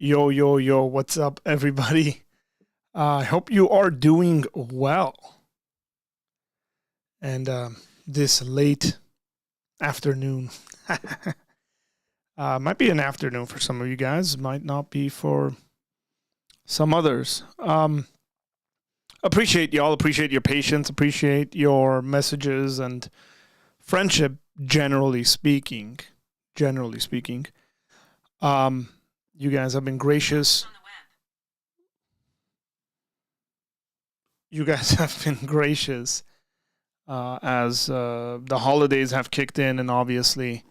Yo, yo, yo, what's up, everybody? I hope you are doing well. And this late afternoon, might be an afternoon for some of you guys, might not be for some others. Appreciate y'all, appreciate your patience, appreciate your messages and friendship, generally speaking. Generally speaking. You guys have been gracious. You guys have been gracious as the holidays have kicked in, and obviously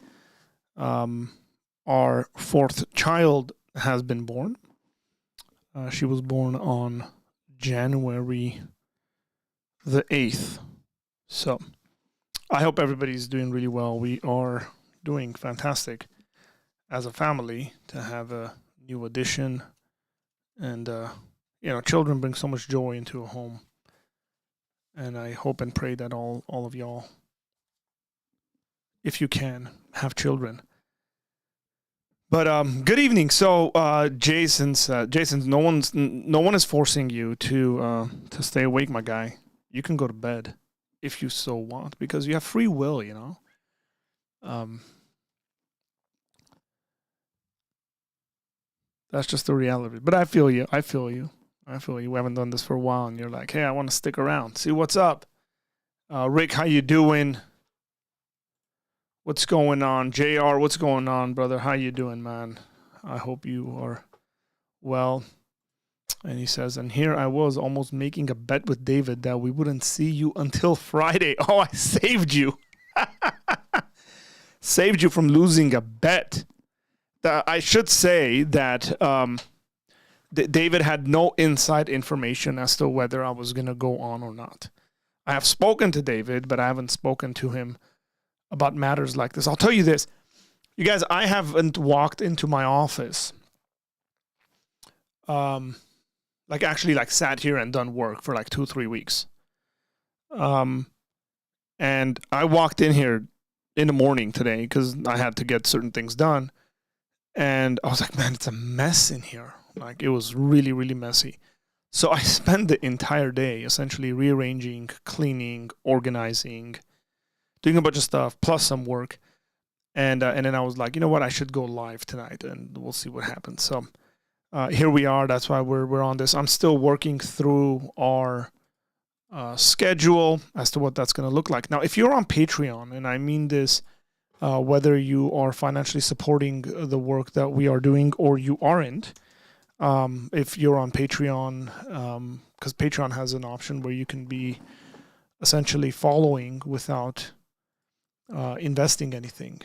our fourth child has been born. She was born on January the 8th. So I hope everybody's doing really well. We are doing fantastic as a family to have a new addition. And, children bring so much joy into a home. And I hope and pray that all of y'all, if you can, have children. But good evening. So Jason's no one is forcing you to stay awake, my guy. You can go to bed if you so want, because you have free will, you know. That's just the reality. But I feel you. We haven't done this for a while, and you're like, hey, I want to stick around. See what's up. Rick, how you doing? What's going on? JR, what's going on, brother? How you doing, man? I hope you are well. And he says, and here I was almost making a bet with David that we wouldn't see you until Friday. Oh, I saved you. Saved you from losing a bet. I should say that David had no inside information as to whether I was going to go on or not. I have spoken to David, but I haven't spoken to him about matters like this. I'll tell you this. You guys, I haven't walked into my office, actually sat here and done work for 2-3 weeks. And I walked in here in the morning today because I had to get certain things done. And I was like, man, it's a mess in here. It was really, really messy. So I spent the entire day essentially rearranging, cleaning, organizing, doing a bunch of stuff, plus some work. And then I was like, you know what? I should go live tonight, and we'll see what happens. So here we are. That's why we're on this. I'm still working through our schedule as to what that's going to look like. Now, if you're on Patreon, and I mean this, whether you are financially supporting the work that we are doing or you aren't, if you're on Patreon, because Patreon has an option where you can be essentially following without investing anything.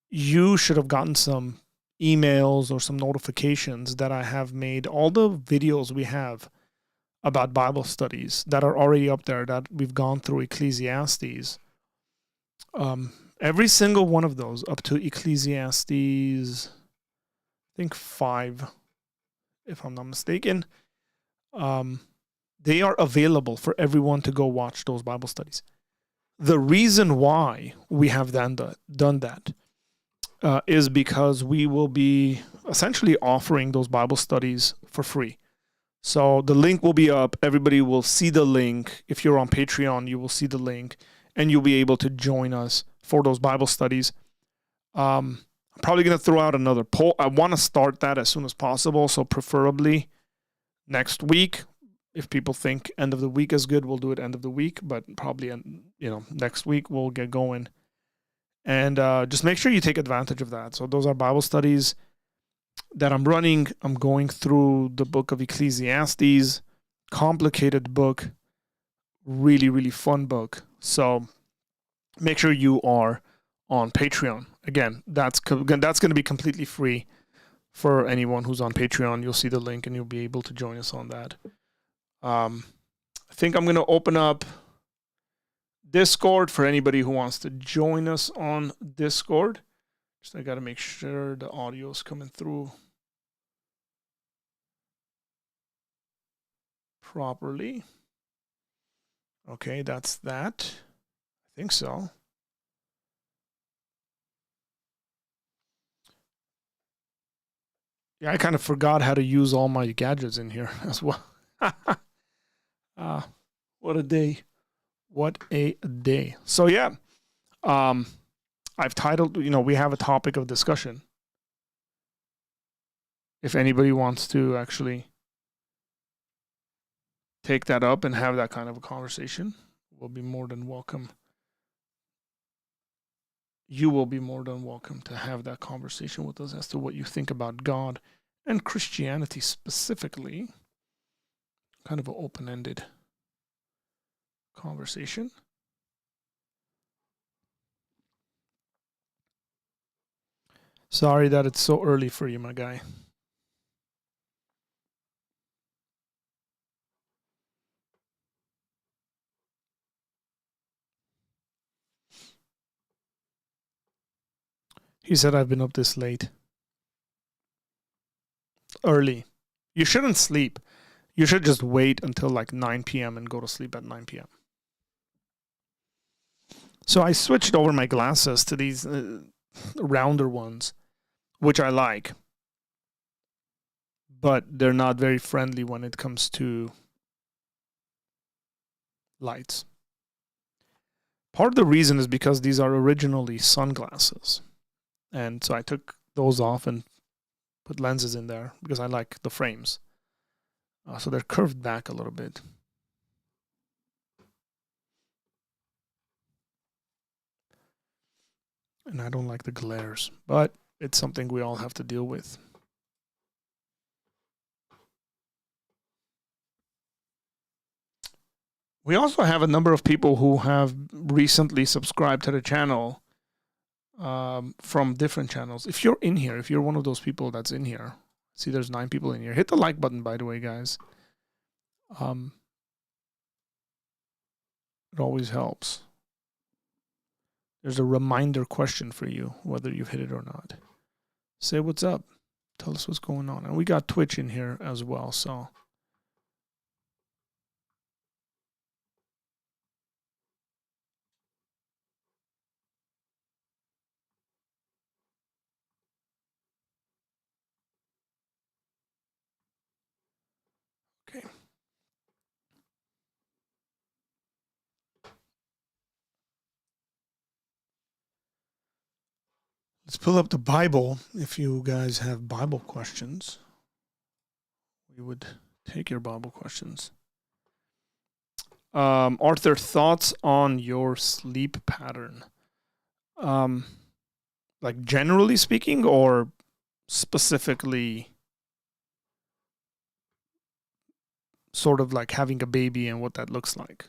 You should have gotten some emails or some notifications that I have made all the videos we have about Bible studies that are already up there, that we've gone through Ecclesiastes. Every single one of those up to Ecclesiastes, I think 5, if I'm not mistaken, they are available for everyone to go watch those Bible studies. The reason why we have done that is because we will be essentially offering those Bible studies for free. So the link will be up. Everybody will see the link. If you're on Patreon, you will see the link, and you'll be able to join us for those Bible studies. I'm probably going to throw out another poll. I want to start that as soon as possible, so preferably next week. If people think end of the week is good, we'll do it end of the week, but probably next week we'll get going. And just make sure you take advantage of that. So those are Bible studies that I'm running. I'm going through the book of Ecclesiastes, complicated book, really, really fun book. So make sure you are on Patreon. Again, that's going to be completely free for anyone who's on Patreon. You'll see the link and you'll be able to join us on that. I think I'm going to open up Discord for anybody who wants to join us on Discord. Just I got to make sure the audio is coming through properly. Okay, that's that. I think so. Yeah, I kind of forgot how to use all my gadgets in here as well. What a day. What a day. So yeah, I've titled, we have a topic of discussion. If anybody wants to actually take that up and have that kind of a conversation, we'll be more than welcome. You will be more than welcome to have that conversation with us as to what you think about God and Christianity specifically. Kind of an open-ended conversation. Sorry that it's so early for you, my guy. He said I've been up this late. Early. You shouldn't sleep. You should just wait until like 9 p.m. and go to sleep at 9 p.m. So I switched over my glasses to these rounder ones, which I like. But they're not very friendly when it comes to lights. Part of the reason is because these are originally sunglasses. And so I took those off and put lenses in there because I like the frames. So they're curved back a little bit. And I don't like the glares, but it's something we all have to deal with. We also have a number of people who have recently subscribed to the channel from different channels. If you're in here, if you're one of those people that's in here, see there's 9 people in here. Hit the like button, by the way, guys. It always helps. There's a reminder question for you, whether you've hit it or not. Say what's up. Tell us what's going on. And we got Twitch in here as well, so. Okay. Let's pull up the Bible. If you guys have Bible questions, we would take your Bible questions. Arthur, thoughts on your sleep pattern? Like generally speaking, or specifically sort of like having a baby and what that looks like?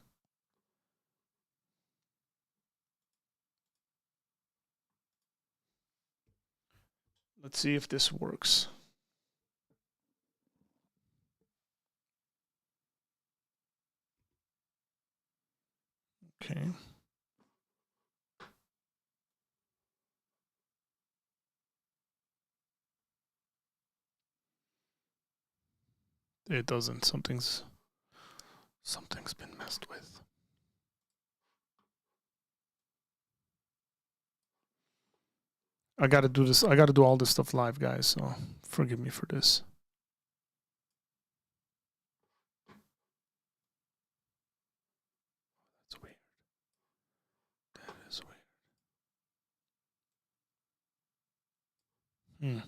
Let's see if this works. Okay. It doesn't. Something's been messed with. I got to do this. I got to do all this stuff live, guys, so forgive me for this. That's weird. That is weird.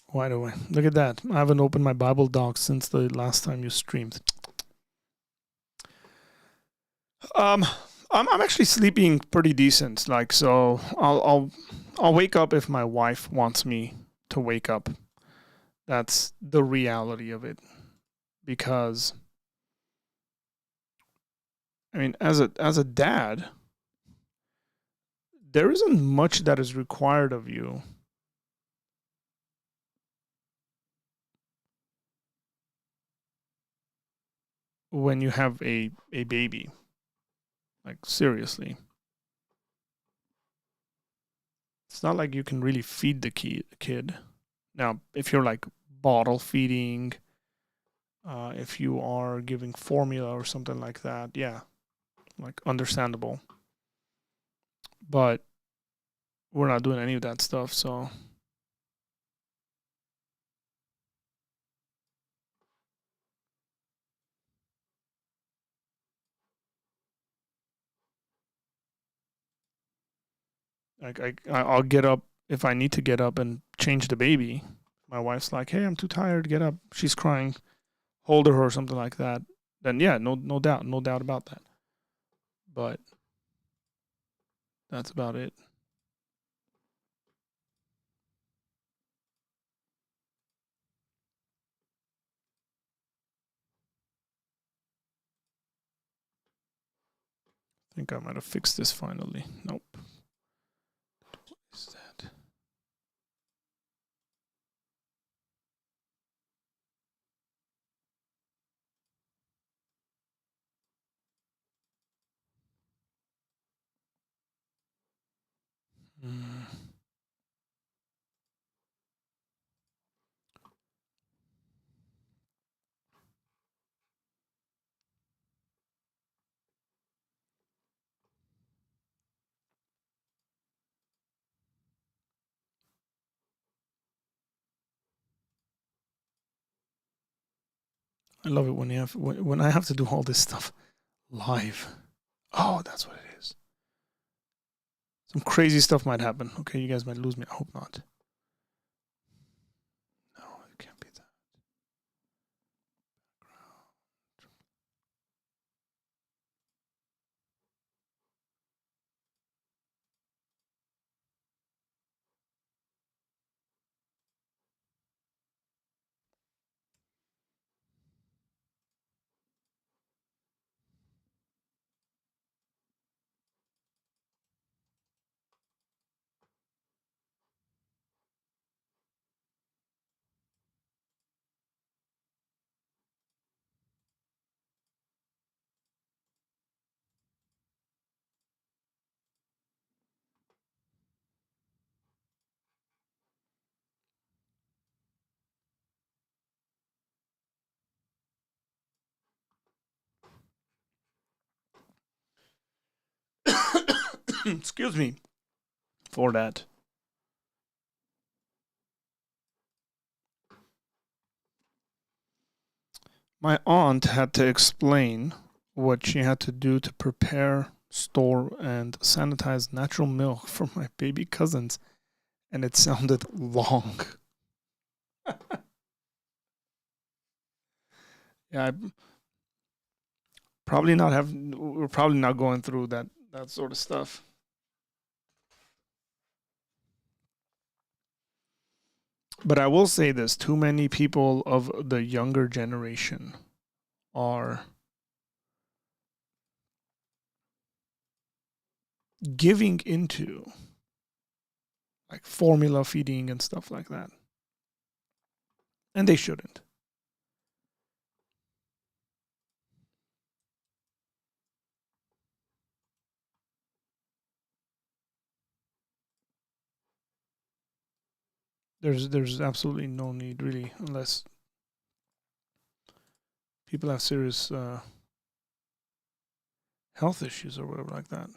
Why do I? Look at that. I haven't opened my Bible docs since the last time you streamed. I'm actually sleeping pretty decent. Like, so I'll wake up if my wife wants me to wake up. That's the reality of it. Because I mean, as a dad, there isn't much that is required of you when you have a baby. Like, seriously. It's not like you can really feed the kid. Now, if you're like bottle feeding, if you are giving formula or something like that, yeah, like understandable. But we're not doing any of that stuff, so I'll get up if I need to get up and change the baby. My wife's like, "Hey, I'm too tired. Get up." She's crying. Hold her or something like that. Then yeah, no doubt about that. But that's about it. I think I might have fixed this finally. Nope. What is that? Mm. I love it when I have to do all this stuff live. Oh, that's what it is. Some crazy stuff might happen. Okay, you guys might lose me. I hope not. No, it can't be that. Excuse me for that. My aunt had to explain what she had to do to prepare, store, and sanitize natural milk for my baby cousins, and it sounded long. Yeah, we're probably not going through that sort of stuff. But I will say this: too many people of the younger generation are giving into like formula feeding and stuff like that, and they shouldn't. There's absolutely no need really, unless people have serious health issues or whatever like that.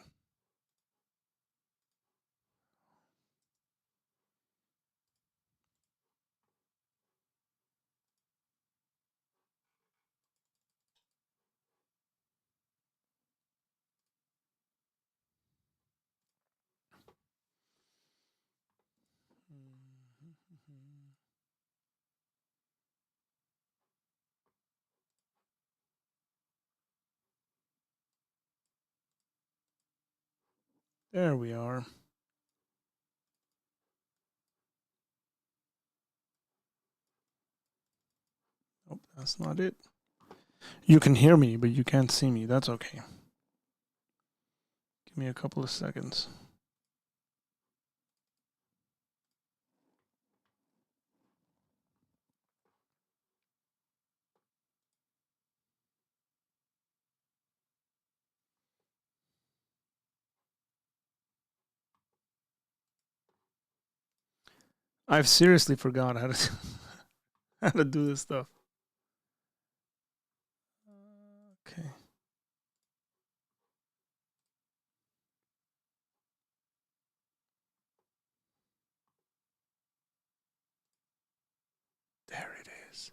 There we are. Nope, that's not it. You can hear me, but you can't see me. That's okay. Give me a couple of seconds. I've seriously forgot how to how to do this stuff. Okay. There it is.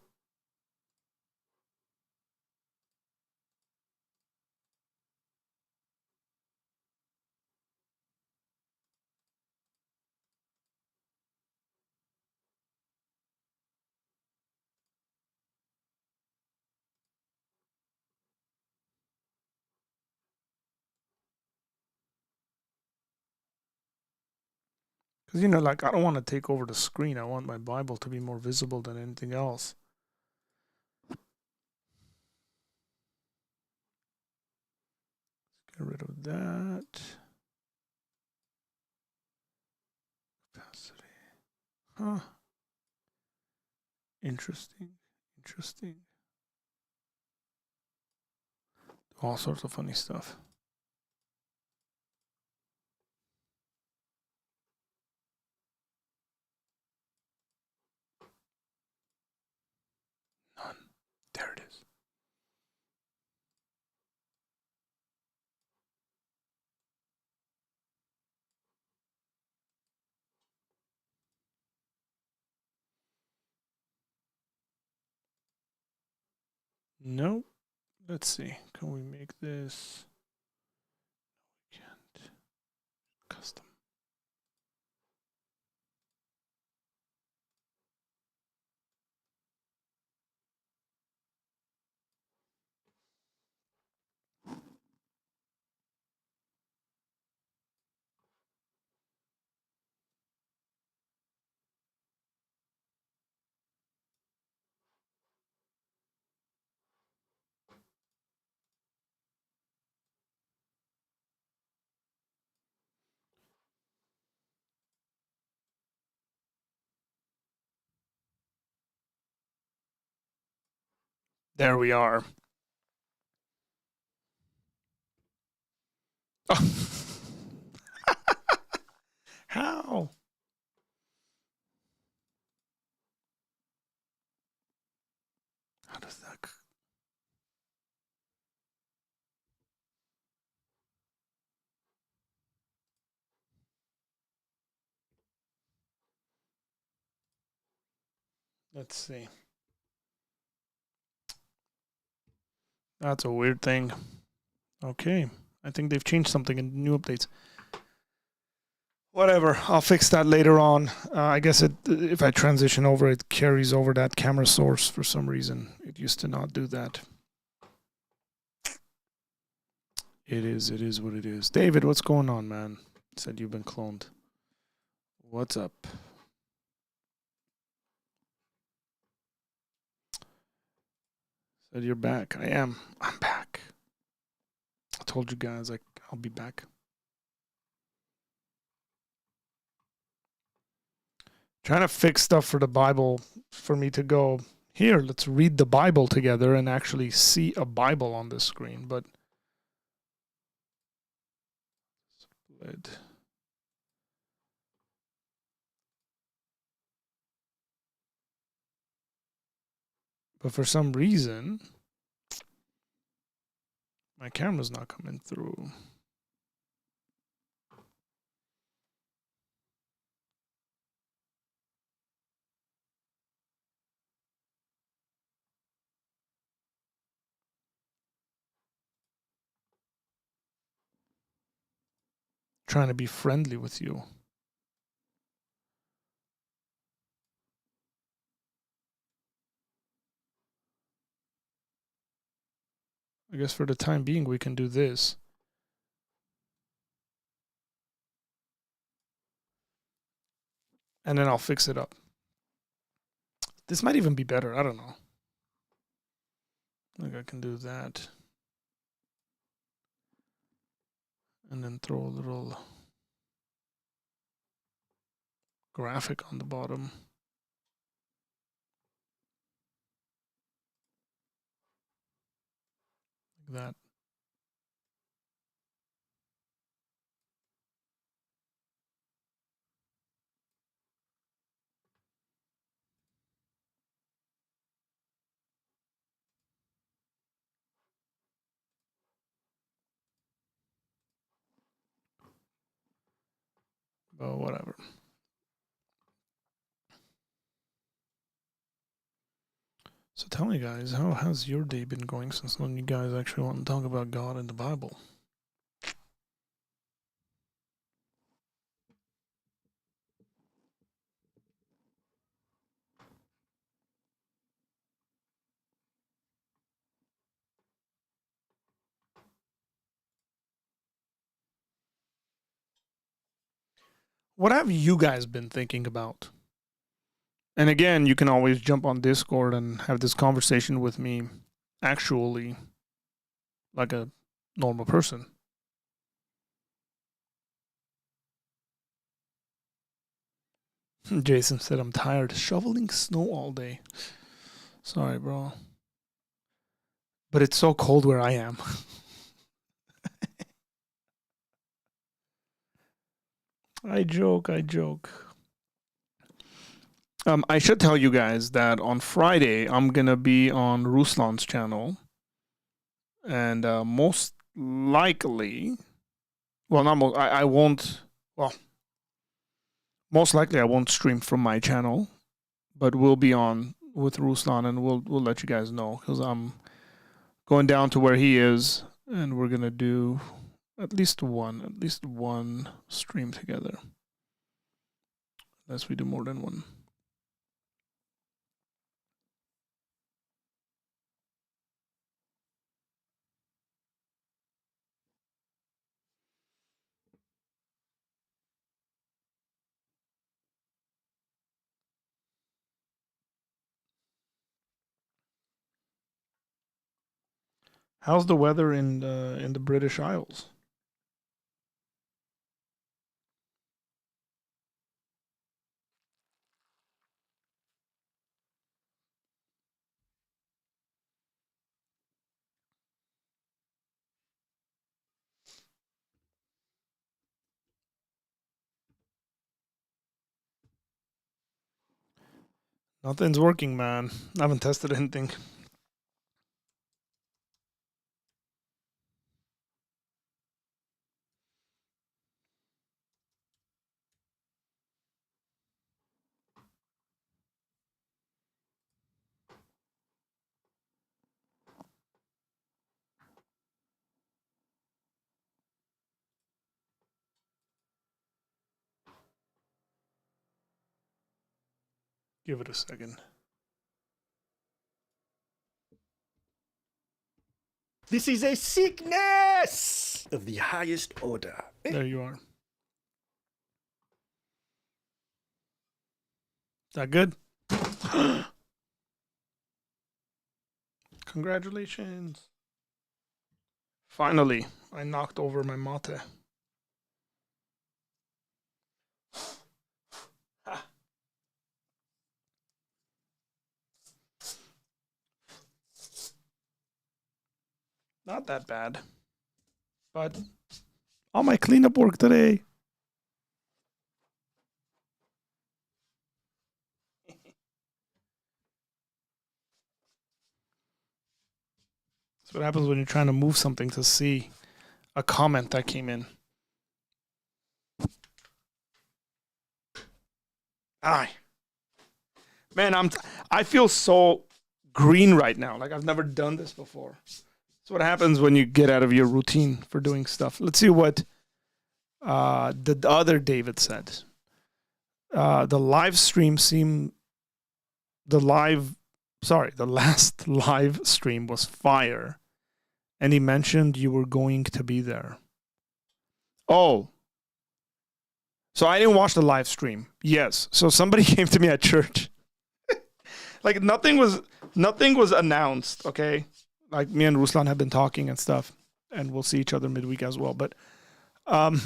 Because, like, I don't want to take over the screen. I want my Bible to be more visible than anything else. Get rid of that. Capacity. Huh. Interesting. Interesting. All sorts of funny stuff. None. There it is. Nope. Let's see. Can we make this? We can't. Custom. There we are. Oh. How? How does that? Let's see. That's a weird thing. Okay. I think they've changed something in new updates. Whatever. I'll fix that later on. I guess if I transition over, it carries over that camera source for some reason. It used to not do that. It is what it is. David, what's going on, man? Said you've been cloned. What's up? Said you're back. I am. I'm back. I told you guys I'll be back. Trying to fix stuff for the Bible for me to go, here, let's read the Bible together and actually see a Bible on this screen. But split. But for some reason, my camera's not coming through. Trying to be friendly with you. I guess for the time being, we can do this. And then I'll fix it up. This might even be better. I don't know. Like I can do that. And then throw a little graphic on the bottom. Like that. But whatever. So tell me, guys, how has your day been going since when you guys actually want to talk about God and the Bible? What have you guys been thinking about? And again, you can always jump on Discord and have this conversation with me, actually, like a normal person. Jason said, I'm tired. Shoveling snow all day. Sorry, bro. But it's so cold where I am. I joke. I should tell you guys that on Friday, I'm going to be on Ruslan's channel. And most likely, well, not most, I won't, well, most likely I won't stream from my channel, but we'll be on with Ruslan and we'll let you guys know because I'm going down to where he is and we're going to do at least one stream together. Unless we do more than one. How's the weather in the British Isles? Nothing's working, man. I haven't tested anything. Give it a second. This is a sickness of the highest order. There you are. Is that good? Congratulations. Finally, I knocked over my mate. Not that bad. But all my cleanup work today. That's what happens when you're trying to move something to see a comment that came in. Aye. Man, I feel so green right now. Like I've never done this before. That's what happens when you get out of your routine for doing stuff. Let's see what the other David said. The last live stream was fire. And he mentioned you were going to be there. Oh. So I didn't watch the live stream. Yes. So somebody came to me at church. Like nothing was announced, okay? Like me and Ruslan have been talking and stuff, and we'll see each other midweek as well. But been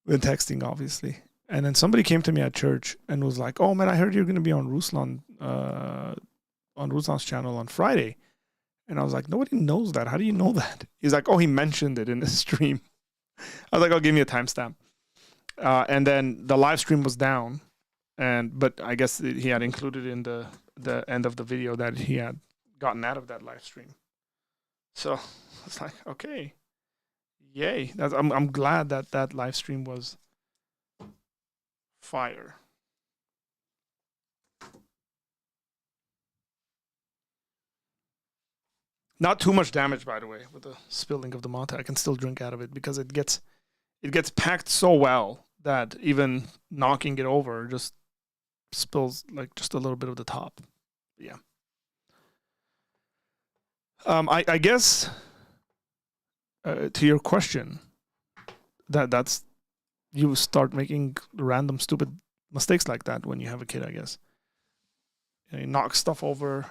texting obviously. And then somebody came to me at church and was like, "Oh man, I heard you're gonna be on Ruslan's channel on Friday." And I was like, "Nobody knows that. How do you know that?" He's like, "Oh, he mentioned it in the stream." I was like, "I'll give me a timestamp." And then the live stream was down, but I guess he had included in the end of the video that he had gotten out of that live stream. So it's like, okay, yay! I'm glad that live stream was fire. Not too much damage, by the way, with the spilling of the mate. I can still drink out of it because it gets packed so well that even knocking it over just spills like just a little bit of the top. Yeah. I guess to your question, that's you start making random stupid mistakes like that when you have a kid. I guess you knock stuff over.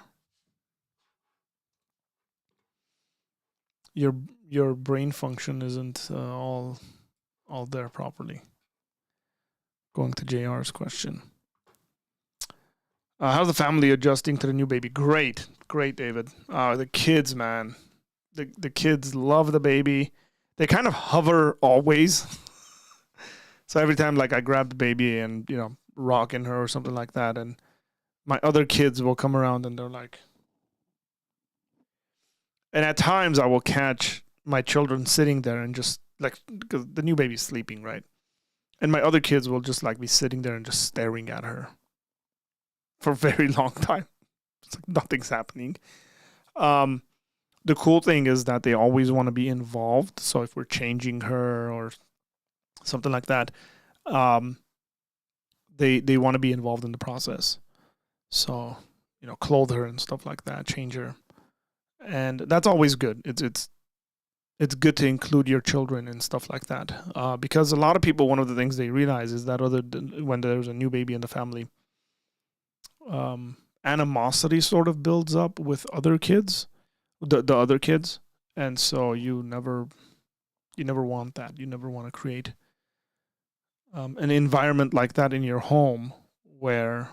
Your brain function isn't all there properly. Going to JR's question. How's the family adjusting to the new baby? Great, David. The kids, man. The kids love the baby. They kind of hover always. So every time like I grab the baby and, rocking her or something like that, and my other kids will come around and they're like, and at times I will catch my children sitting there and just like, because the new baby's sleeping, right? And my other kids will just like be sitting there and just staring at her for a very long time. It's like nothing's happening. The cool thing is that they always want to be involved. So if we're changing her or something like that, they want to be involved in the process. So, clothe her and stuff like that, change her. And that's always good. It's good to include your children and stuff like that. Because a lot of people, one of the things they realize is that when there's a new baby in the family, animosity sort of builds up with other kids, the other kids. And so you never want that. You never want to create an environment like that in your home where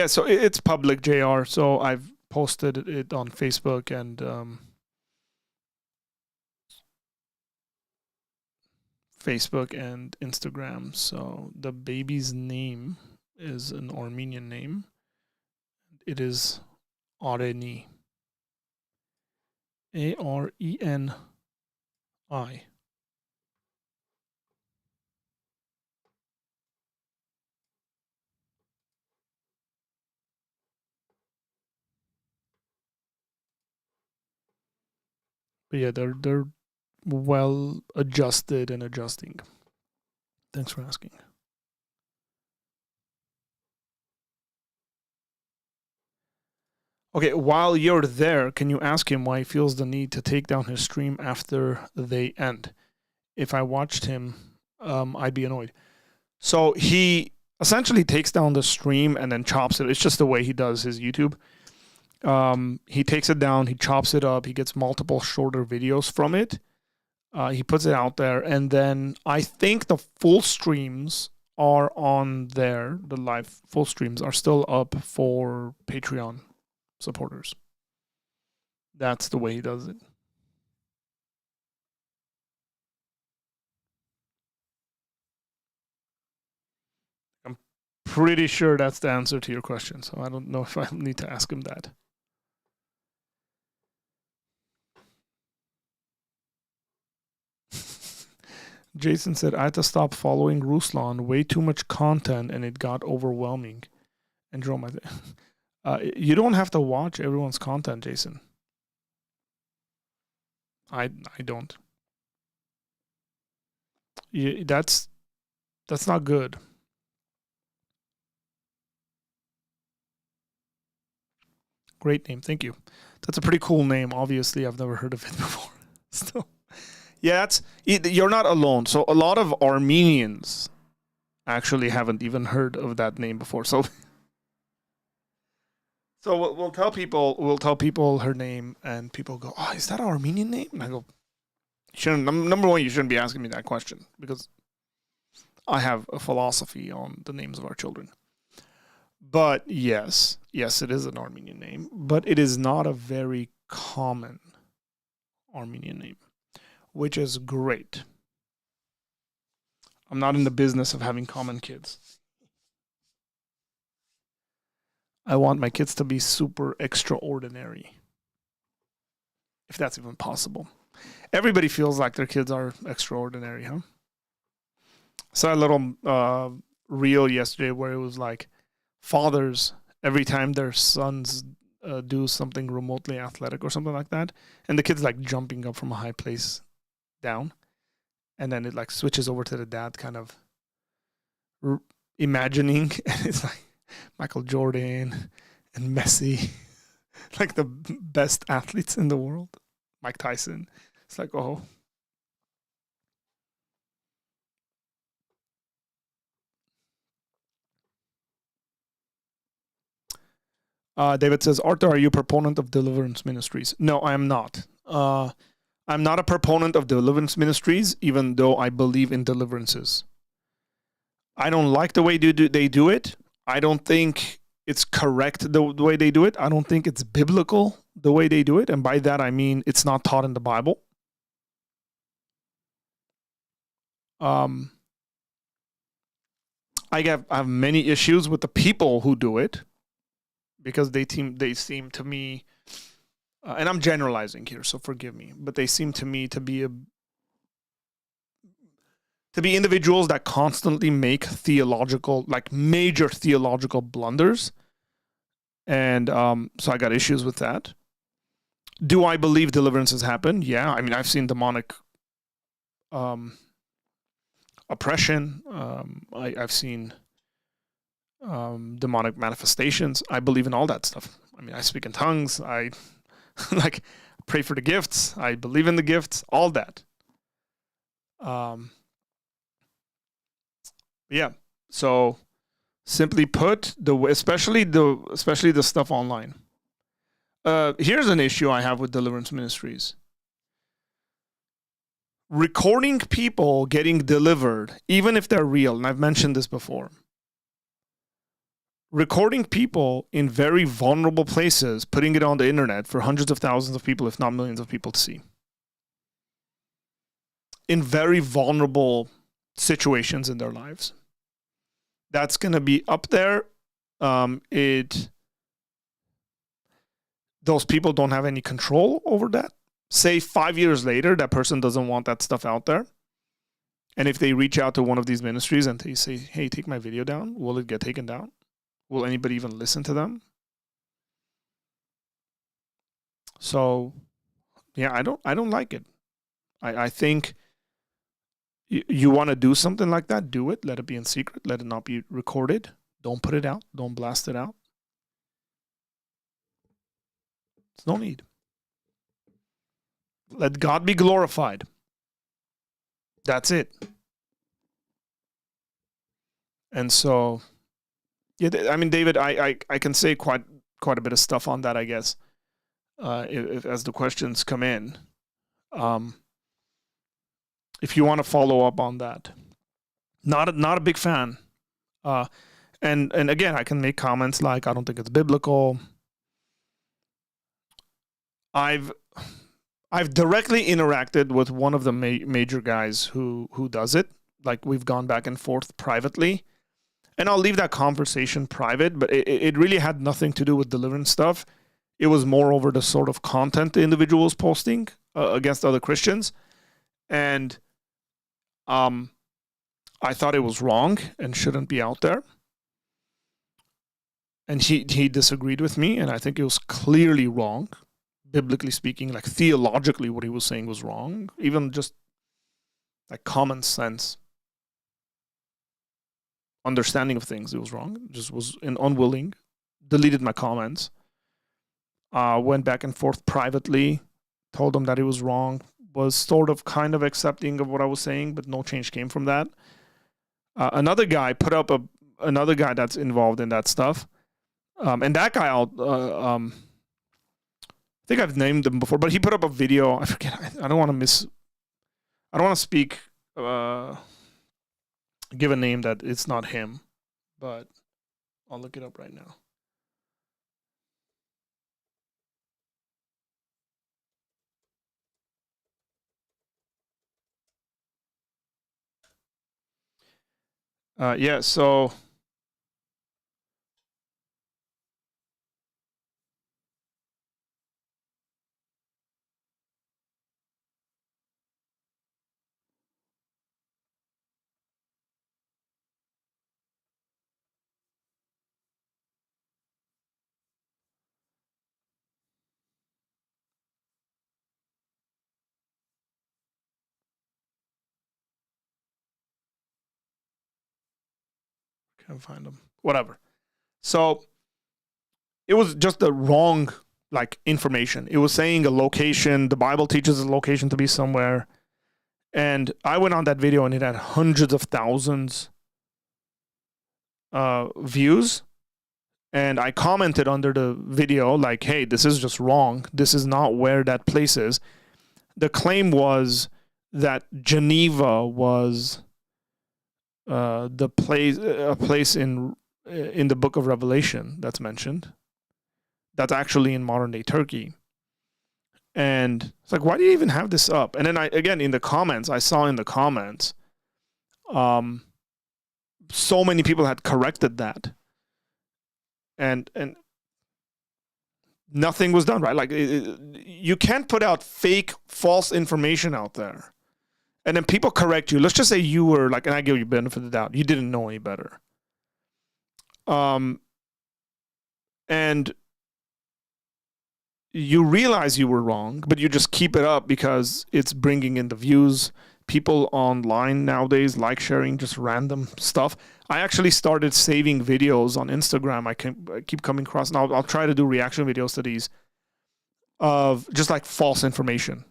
so it's public, JR. So I've posted it on Facebook and Instagram. So the baby's name is an Armenian name. It is Areni. Areni. But yeah, they're well adjusted and adjusting. Thanks for asking. Okay, while you're there, can you ask him why he feels the need to take down his stream after they end? If I watched him, I'd be annoyed. So he essentially takes down the stream and then chops it. It's just the way he does his YouTube. He takes it down, he chops it up, he gets multiple shorter videos from it. He puts it out there, and then I think the full streams are on there. The live full streams are still up for Patreon supporters. That's the way he does it. I'm pretty sure that's the answer to your question, so I don't know if I need to ask him that. Jason said, I had to stop following Ruslan. Way too much content, and it got overwhelming. And Jerome, you don't have to watch everyone's content, Jason. I don't. That's not good. Great name, thank you. That's a pretty cool name. Obviously, I've never heard of it before. Still. Yeah, you're not alone. So a lot of Armenians actually haven't even heard of that name before. So we'll tell people her name, and people go, "Oh, is that an Armenian name?" And I go, "Number one, you shouldn't be asking me that question because I have a philosophy on the names of our children." But yes, it is an Armenian name, but it is not a very common Armenian name, which is great. I'm not in the business of having common kids. I want my kids to be super extraordinary, if that's even possible. Everybody feels like their kids are extraordinary, huh? Saw a little reel yesterday where it was like fathers, every time their sons do something remotely athletic or something like that, and the kid's like jumping up from a high place down, and then it like switches over to the dad kind of imagining, and it's like Michael Jordan and Messi, like the best athletes in the world, Mike Tyson. It's like, oh. David says, Arthur, are you a proponent of deliverance ministries? No, I am not. I'm not a proponent of deliverance ministries, even though I believe in deliverances. I don't like the way they do it. I don't think it's correct the way they do it. I don't think it's biblical the way they do it. And by that, I mean it's not taught in the Bible. I have many issues with the people who do it because they seem to me, and I'm generalizing here, so forgive me, but they seem to me to be individuals that constantly make major theological blunders. And so I got issues with that. Do I believe deliverances happen? Yeah. I mean, I've seen demonic oppression. I've seen demonic manifestations. I believe in all that stuff. I mean, I speak in tongues. I like pray for the gifts. I believe in the gifts, all that. Yeah. So simply put, especially the stuff online. Here's an issue I have with deliverance ministries. Recording people getting delivered, even if they're real, and I've mentioned this before. Recording people in very vulnerable places, putting it on the internet for hundreds of thousands of people, if not millions of people to see. In very vulnerable situations in their lives. That's going to be up there. Those people don't have any control over that. Say 5 years later, that person doesn't want that stuff out there. And if they reach out to one of these ministries and they say, hey, take my video down, will it get taken down? Will anybody even listen to them? So, yeah, I don't like it. I think you want to do something like that, do it. Let it be in secret. Let it not be recorded. Don't put it out. Don't blast it out. There's no need. Let God be glorified. That's it. And so, yeah, I mean, David, I can say quite a bit of stuff on that, I guess, if as the questions come in. If you want to follow up on that, not a big fan. And again, I can make comments like I don't think it's biblical. I've directly interacted with one of the major guys who does it. Like we've gone back and forth privately. And I'll leave that conversation private, but it really had nothing to do with deliverance stuff. It was more over the sort of content the individual was posting against other Christians. And I thought it was wrong and shouldn't be out there. And he disagreed with me, and I think it was clearly wrong, biblically speaking, like theologically what he was saying was wrong, even just like common sense understanding of things, it was wrong. Just was unwilling, deleted my comments, went back and forth privately, told him that it was wrong, was sort of kind of accepting of what I was saying, but no change came from that. Another guy put up another guy that's involved in that stuff. And that guy, I think I've named him before, but he put up a video. I forget. I don't want to speak, give a name that it's not him, but I'll look it up right now. Yeah, so Can't find them. Whatever. So it was just the wrong information. It was saying a location. The Bible teaches a location to be somewhere. And I went on that video and it had hundreds of thousands views. And I commented under the video hey, this is just wrong. This is not where that place is. The claim was that Geneva was a place in the book of Revelation that's mentioned. That's actually in modern day Turkey. And it's why do you even have this up? And then in the comments, I saw in the comments, so many people had corrected that. And nothing was done, right? You can't put out fake, false information out there. And then people correct you. Let's just say you were and I give you benefit of the doubt. You didn't know any better. And you realize you were wrong, but you just keep it up because it's bringing in the views. People online nowadays like sharing just random stuff. I actually started saving videos on Instagram. I keep coming across, and I'll try to do reaction videos to these of just false information.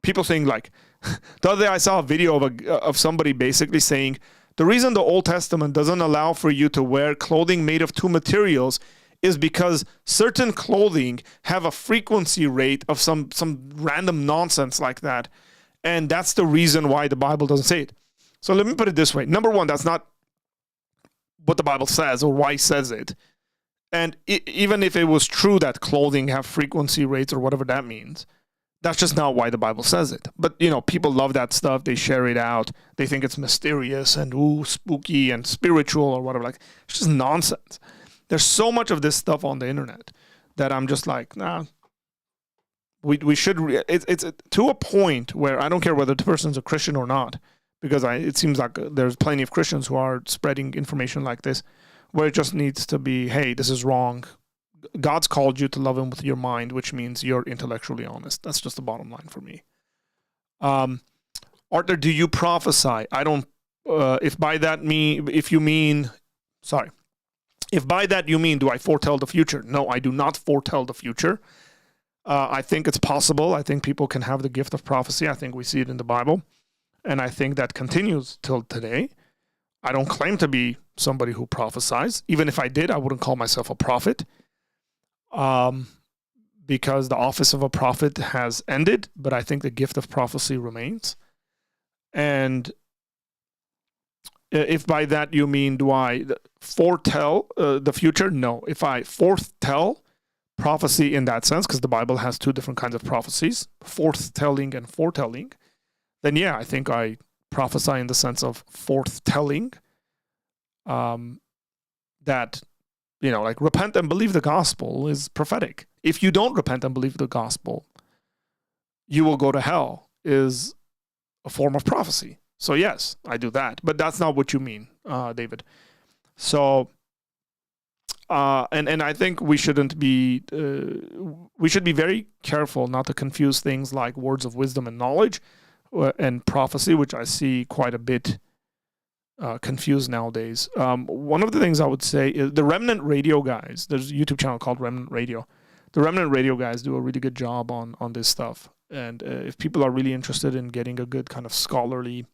People saying the other day I saw a video of somebody basically saying the reason the Old Testament doesn't allow for you to wear clothing made of two materials is because certain clothing have a frequency rate of some random nonsense like that. And that's the reason why the Bible doesn't say it. So let me put it this way. Number one, that's not what the Bible says or why it says it. And even if it was true that clothing have frequency rates or whatever that means, that's just not why the Bible says it. But, people love that stuff. They share it out. They think it's mysterious and spooky and spiritual or whatever. It's just nonsense. There's so much of this stuff on the internet that I'm just nah. We should. It's to a point where I don't care whether the person's a Christian or not, because it seems like there's plenty of Christians who are spreading information like this, where it just needs to be, hey, this is wrong. God's called you to love him with your mind, which means you're intellectually honest. That's just the bottom line for me. Arthur, do you prophesy? I don't. If by that you mean, do I foretell the future? No, I do not foretell the future. I think it's possible. I think people can have the gift of prophecy. I think we see it in the Bible. And I think that continues till today. I don't claim to be somebody who prophesies. Even if I did, I wouldn't call myself a prophet. Because the office of a prophet has ended, but I think the gift of prophecy remains. And if by that you mean, do I foretell the future? No. If I foretell prophecy in that sense, because the Bible has two different kinds of prophecies, forthtelling and foretelling, then yeah, I think I prophesy in the sense of forthtelling, that, repent and believe the gospel is prophetic. If you don't repent and believe the gospel, you will go to hell is a form of prophecy. So yes, I do that, but that's not what you mean, David. So, and I think we shouldn't be, we should be very careful not to confuse things like words of wisdom and knowledge and prophecy, which I see quite a bit confused nowadays. One of the things I would say is the Remnant Radio guys, there's a YouTube channel called Remnant Radio. The Remnant Radio guys do a really good job on this stuff. And if people are really interested in getting a good kind of scholarly,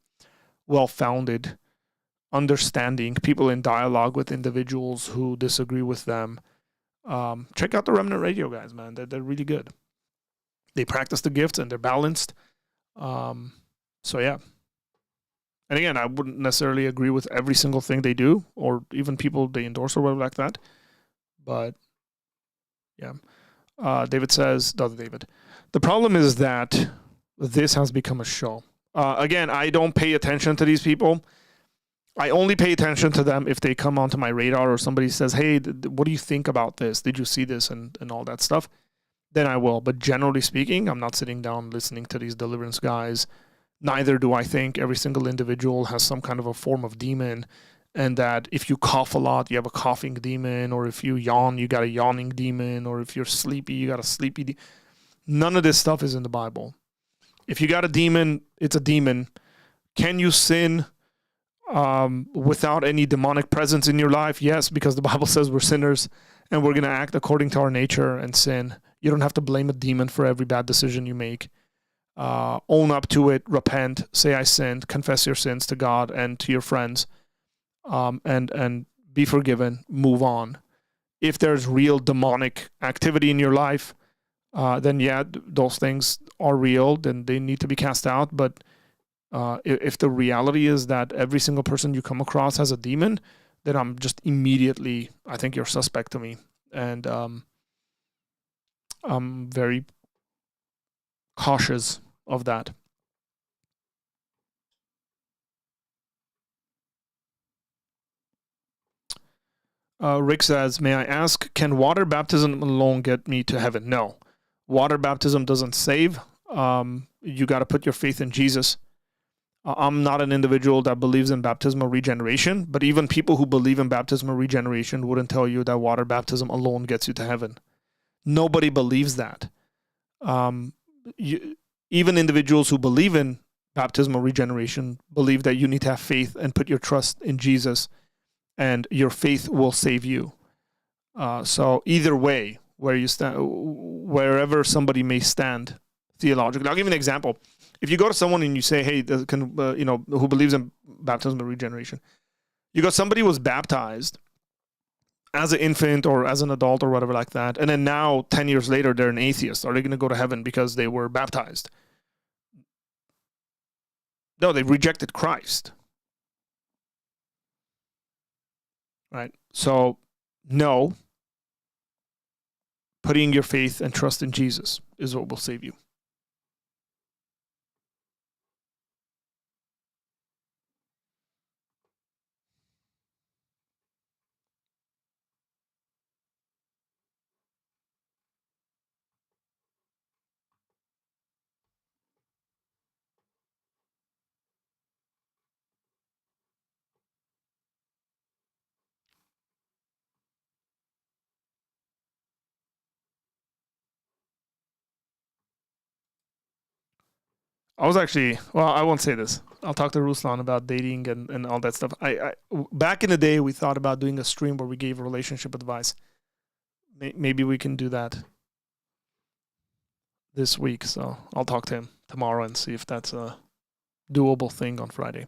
well-founded understanding, people in dialogue with individuals who disagree with them, check out the Remnant Radio guys, man. They're really good. They practice the gifts and they're balanced. So yeah. And again, I wouldn't necessarily agree with every single thing they do, or even people they endorse or whatever like that. But yeah. David says, the problem is that this has become a show. Again, I don't pay attention to these people. I only pay attention to them if they come onto my radar or somebody says, hey, what do you think about this? Did you see this? And all that stuff. Then I will. But generally speaking, I'm not sitting down listening to these deliverance guys. Neither do I think every single individual has some kind of a form of demon, and that if you cough a lot, you have a coughing demon, or if you yawn, you got a yawning demon, or if you're sleepy, you got a sleepy demon. None of this stuff is in the Bible. If you got a demon, it's a demon. Can you sin? without any demonic presence in your life? Yes, because the Bible says we're sinners and we're going to act according to our nature and sin. You don't have to blame a demon for every bad decision you make. Own up to it, repent, say I sinned, confess your sins to God and to your friends, and be forgiven, move on. If there's real demonic activity in your life, then yeah, those things are real, then they need to be cast out. But if the reality is that every single person you come across has a demon, then I'm just immediately, I think you're suspect to me. And I'm very cautious of that. Rick says, may I ask, can water baptism alone get me to heaven? No. Water baptism doesn't save. You got to put your faith in Jesus. I'm not an individual that believes in baptismal regeneration, but even people who believe in baptismal regeneration wouldn't tell you that water baptism alone gets you to heaven. Nobody believes that. Even individuals who believe in baptismal regeneration believe that you need to have faith and put your trust in Jesus, and your faith will save you. So either way, where you stand, wherever somebody may stand theologically. I'll give you an example. If you go to someone and you say, hey, who believes in baptismal regeneration, you got somebody who was baptized as an infant or as an adult or whatever like that, and then now 10 years later they're an atheist. Are they going to go to heaven because they were baptized? No, they rejected Christ. Right? So, no, putting your faith and trust in Jesus is what will save you. I was actually, well, I won't say this. I'll talk to Ruslan about dating and all that stuff. Back in the day, we thought about doing a stream where we gave relationship advice. Maybe we can do that this week. So I'll talk to him tomorrow and see if that's a doable thing on Friday.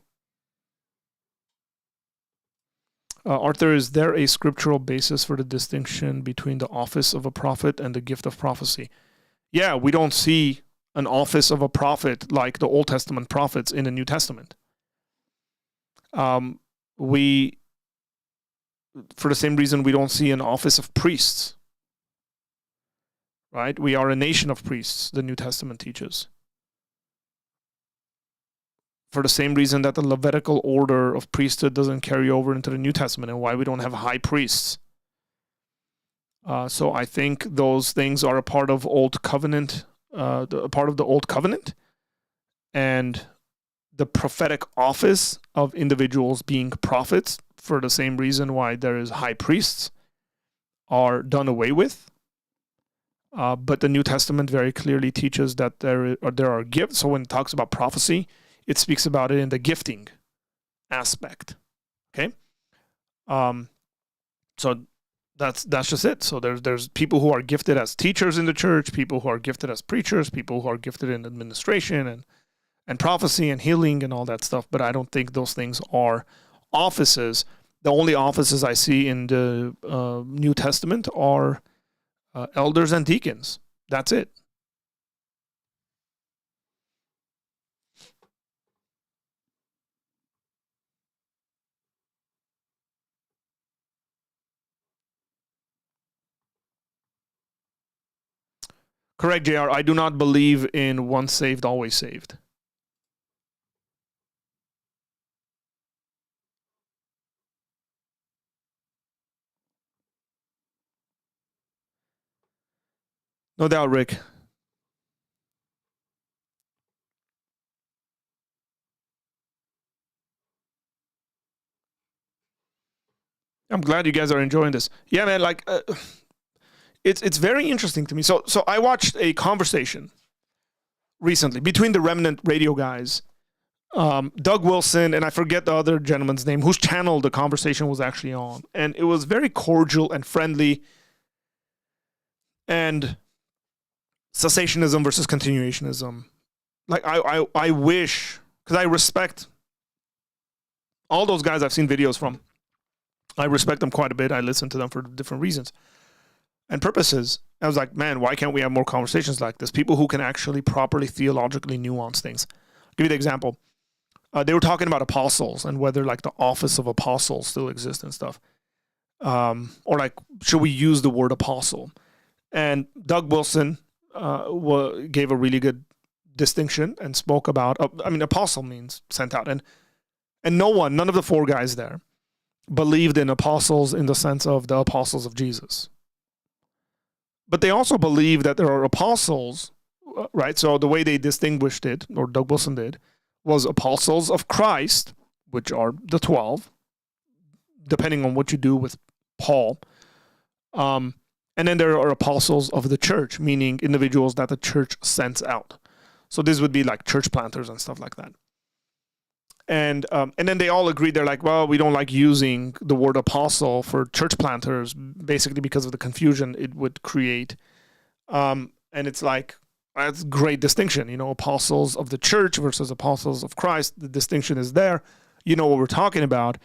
Arthur, is there a scriptural basis for the distinction between the office of a prophet and the gift of prophecy? Yeah, we don't see an office of a prophet like the Old Testament prophets in the New Testament. We, for the same reason, we don't see an office of priests. Right? We are a nation of priests, the New Testament teaches. For the same reason that the Levitical order of priesthood doesn't carry over into the New Testament, and why we don't have high priests. So I think those things are a part of Old Covenant, a part of the Old Covenant, and the prophetic office of individuals being prophets, for the same reason why there is high priests, are done away with. But the New Testament very clearly teaches that there are gifts. So when it talks about prophecy, it speaks about it in the gifting aspect. Okay, so that's just it. So there's people who are gifted as teachers in the church, people who are gifted as preachers, people who are gifted in administration and prophecy and healing and all that stuff. But I don't think those things are offices. The only offices I see in the New Testament are elders and deacons. That's it. Correct, JR. I do not believe in once saved, always saved. No doubt, Rick. I'm glad you guys are enjoying this. Yeah, man, like it's very interesting to me. So I watched a conversation recently between the Remnant radio guys Doug Wilson, and I forget the other gentleman's name, whose channel the conversation was actually on. And it was very cordial and friendly. And cessationism versus continuationism. Like, I wish, because I respect all those guys I've seen videos from. I respect them quite a bit. I listen to them for different reasons and purposes. I was like, man, why can't we have more conversations like this? People who can actually properly theologically nuance things. I'll give you the example. They were talking about apostles and whether like the office of apostle still exists and stuff. Or like, should we use the word apostle? And Doug Wilson gave a really good distinction and spoke about, apostle means sent out. And none of the four guys there believed in apostles in the sense of the apostles of Jesus. But they also believe that there are apostles, right? So the way they distinguished it, or Doug Wilson did, was apostles of Christ, which are the 12, depending on what you do with Paul. And then there are apostles of the church, meaning individuals that the church sends out. So this would be like church planters and stuff like that. And then they all agreed. They're like, well, we don't like using the word apostle for church planters, basically because of the confusion it would create. And it's like, that's a great distinction, apostles of the church versus apostles of Christ. The distinction is there. You know what we're talking about.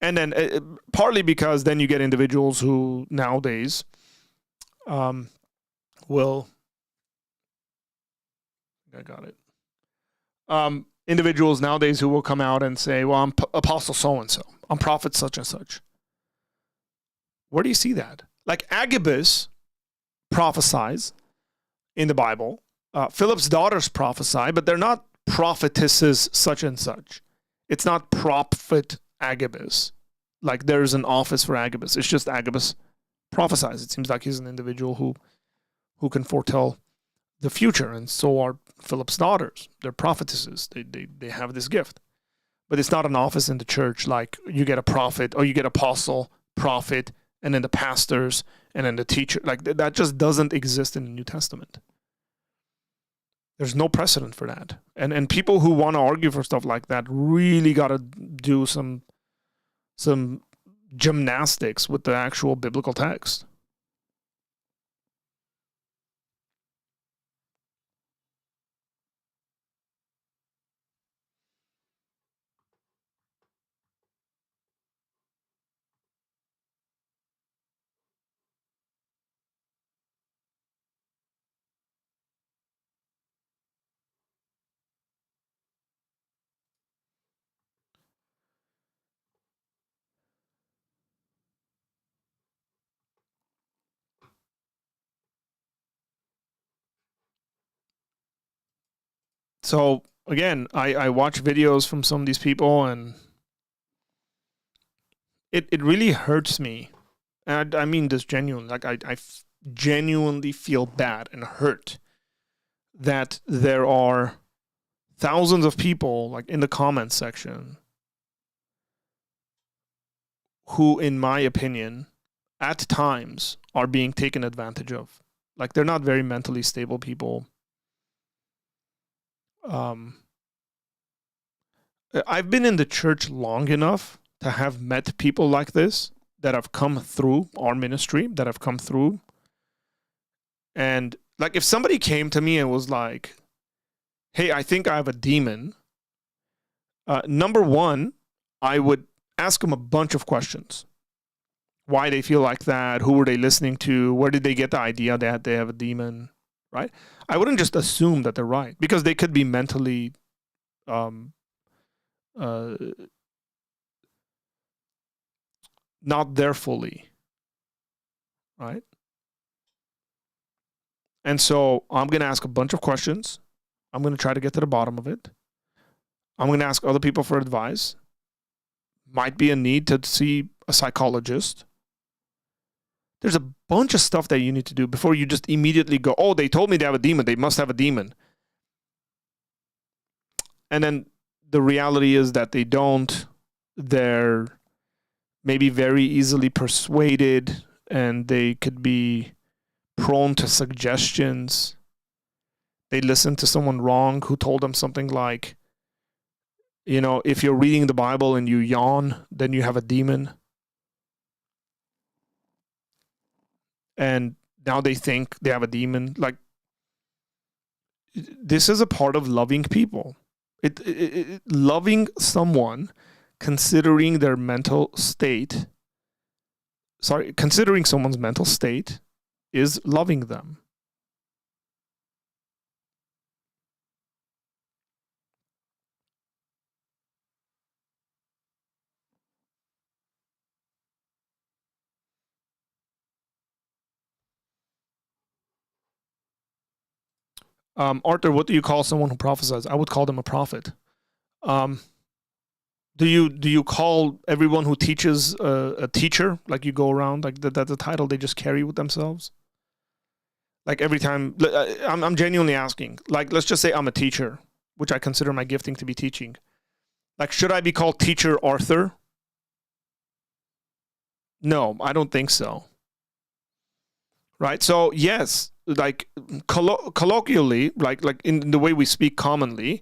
And then partly because then you get individuals who nowadays will, I got it. Individuals nowadays who will come out and say, well, I'm apostle so-and-so. I'm prophet such and such. Where do you see that? Like Agabus prophesies in the Bible. Philip's daughters prophesy, but they're not prophetesses such and such. It's not prophet Agabus. Like there's an office for Agabus. It's just Agabus prophesies. It seems like he's an individual who can foretell the future, and so are Philip's daughters. They're prophetesses. They have this gift. But it's not an office in the church like you get a prophet or you get apostle, prophet, and then the pastors, and then the teacher. Like that just doesn't exist in the New Testament. There's no precedent for that. And people who want to argue for stuff like that really got to do some gymnastics with the actual biblical text. So again, I watch videos from some of these people, and it really hurts me. And I mean this genuinely. Like I genuinely feel bad and hurt that there are thousands of people like in the comments section who, in my opinion, at times are being taken advantage of. Like they're not very mentally stable people. I've been in the church long enough to have met people like this that have come through our ministry, that have come through. And like if somebody came to me and was like, hey, I think I have a demon, number one, I would ask them a bunch of questions. Why they feel like that, who were they listening to, where did they get the idea that they have a demon, right? I wouldn't just assume that they're right, because they could be mentally not there fully, right? And so I'm going to ask a bunch of questions. I'm going to try to get to the bottom of it. I'm going to ask other people for advice. Might be a need to see a psychologist. There's a bunch of stuff that you need to do before you just immediately go, oh, they told me they have a demon. They must have a demon. And then the reality is that they don't. They're maybe very easily persuaded, and they could be prone to suggestions. They listened to someone wrong who told them something like, If you're reading the Bible and you yawn, then you have a demon. And now they think they have a demon. Like, this is a part of loving people. Loving someone, considering their mental state. Considering someone's mental state is loving them. Arthur, what do you call someone who prophesies? I would call them a prophet. Do you call everyone who teaches a teacher? Like, you go around, like, that's a title they just carry with themselves? Like, every time, I'm genuinely asking. Like, let's just say I'm a teacher, which I consider my gifting to be teaching. Like, should I be called Teacher Arthur? No, I don't think so. Right? So, yes, like, colloquially, like in the way we speak commonly,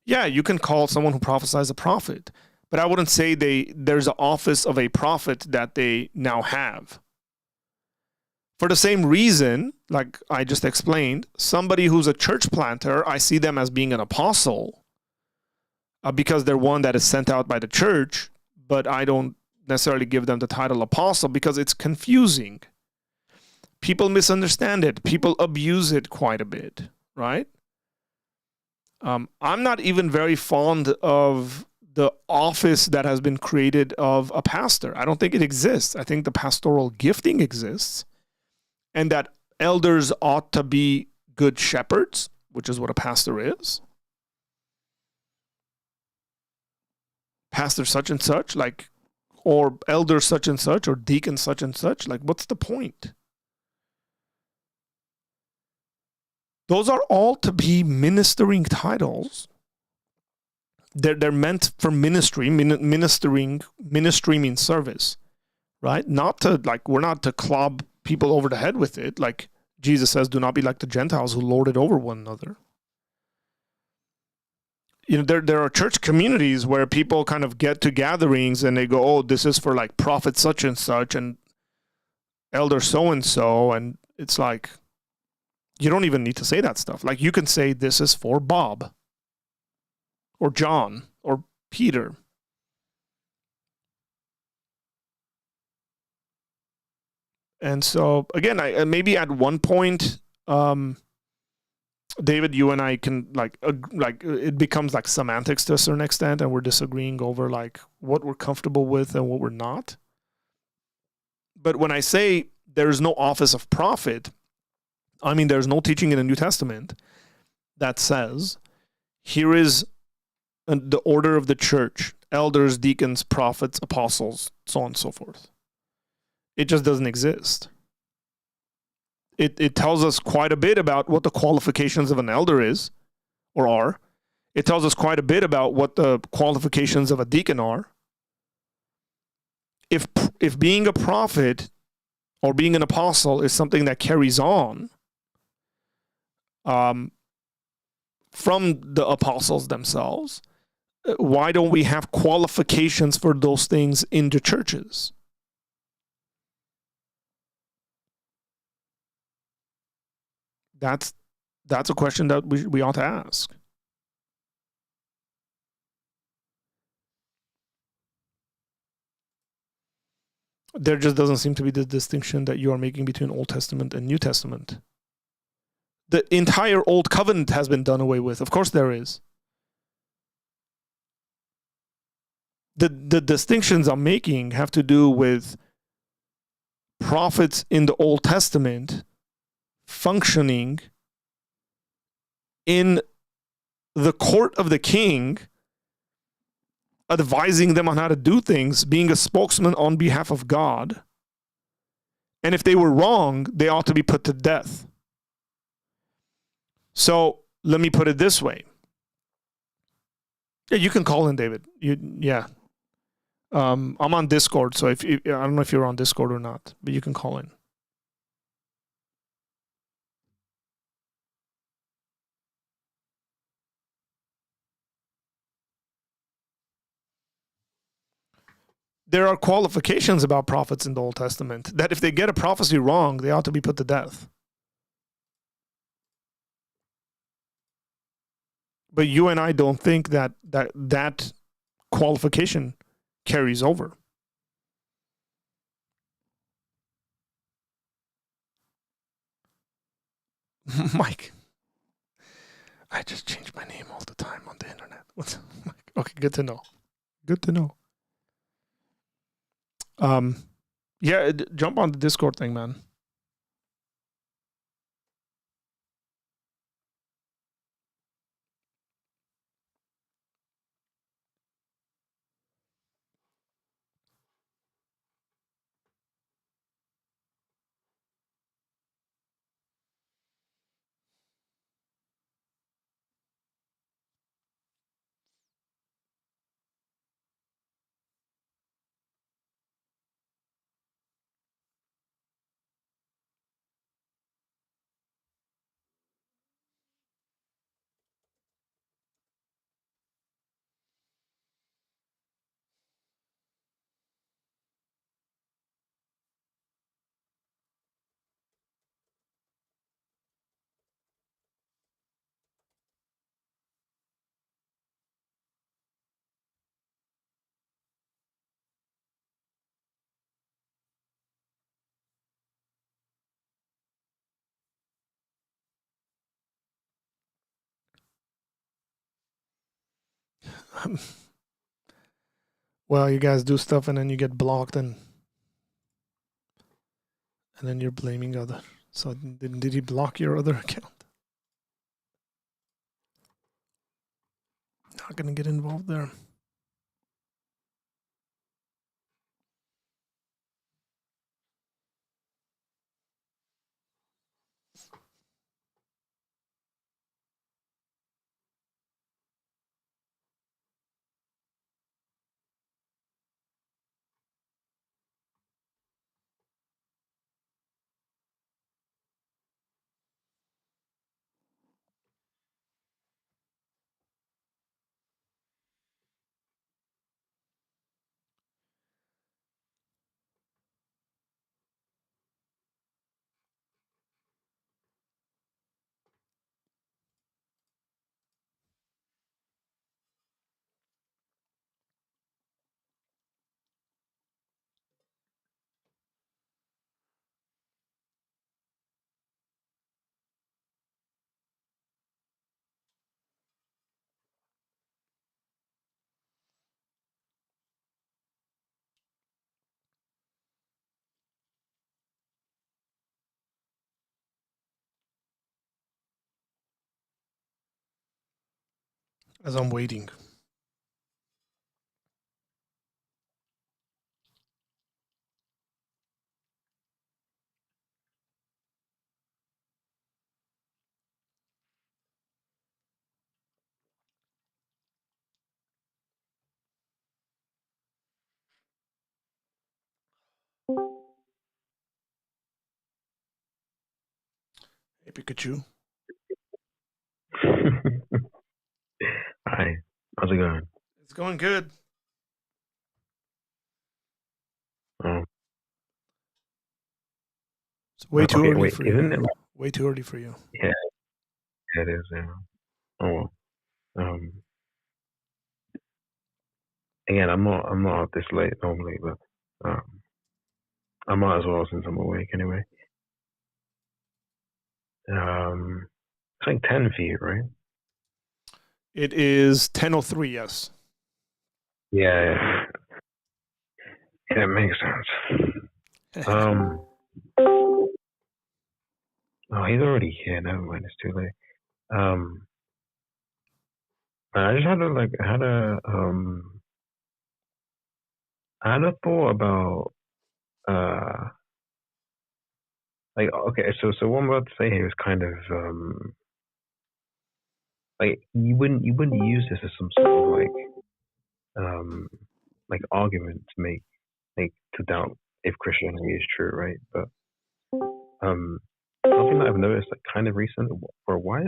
yeah, you can call someone who prophesies a prophet. But I wouldn't say there's an office of a prophet that they now have. For the same reason, like I just explained, somebody who's a church planter, I see them as being an apostle because they're one that is sent out by the church, but I don't necessarily give them the title apostle because it's confusing. People misunderstand it. People abuse it quite a bit, right? I'm not even very fond of the office that has been created of a pastor. I don't think it exists. I think the pastoral gifting exists, and that elders ought to be good shepherds, which is what a pastor is. Pastor such and such, like, or elder such and such, or deacon such and such. Like, what's the point? Those are all to be ministering titles. They're meant for ministry. Ministering means service, right? Not to, like, we're not to club people over the head with it. Like Jesus says, do not be like the Gentiles who lord it over one another. There are church communities where people kind of get to gatherings and they go, oh, this is for like prophet such and such and elder so and so, and it's like, you don't even need to say that stuff. Like, you can say this is for Bob or John or Peter. And so, again, maybe at one point, David, you and I can like it becomes like semantics to a certain extent, and we're disagreeing over like what we're comfortable with and what we're not. But when I say there's no office of prophet, I mean there's no teaching in the New Testament that says here is the order of the church: elders, deacons, prophets, apostles, so on and so forth. It just doesn't exist. It tells us quite a bit about what the qualifications of an elder is or are. It tells us quite a bit about what the qualifications of a deacon are. If being a prophet or being an apostle is something that carries on from the apostles themselves, why don't we have qualifications for those things in the churches? That's a question that we ought to ask. There just doesn't seem to be the distinction that you are making between Old Testament and New Testament. The entire Old Covenant has been done away with. Of course there is. The distinctions I'm making have to do with prophets in the Old Testament functioning in the court of the king, advising them on how to do things, being a spokesman on behalf of God. And if they were wrong, they ought to be put to death. So let me put it this way. Yeah, you can call in, David. I'm on Discord, so I don't know if you're on Discord or not, but you can call in. there are qualifications about prophets in the Old Testament that if they get a prophecy wrong, they ought to be put to death. But you and I don't think that qualification carries over. Mike, I just change my name all the time on the internet. Okay, good to know. Good to know. Yeah, jump on the Discord thing, man. Well, you guys do stuff and then you get blocked and then you're blaming other. So did he block your other account? Not gonna get involved there. As I'm waiting. Hey, Pikachu. Hi, how's it going? It's going good. Oh, It's way too okay, early wait, for isn't you. it? Way too early for you. Yeah, it is. Yeah. Oh well. Again, I'm not out this late normally, but I might as well since I'm awake anyway. It's like 10 for you, right? It is 10:03. Yes. Yeah, it makes sense. Oh, he's already here. Never mind, it's too late. I just had I had a thought about like okay, so what I'm about to say here is kind of like you wouldn't use this as some sort of like argument to make like to doubt if Christianity is true, right? But something that I've noticed like kind of recent or why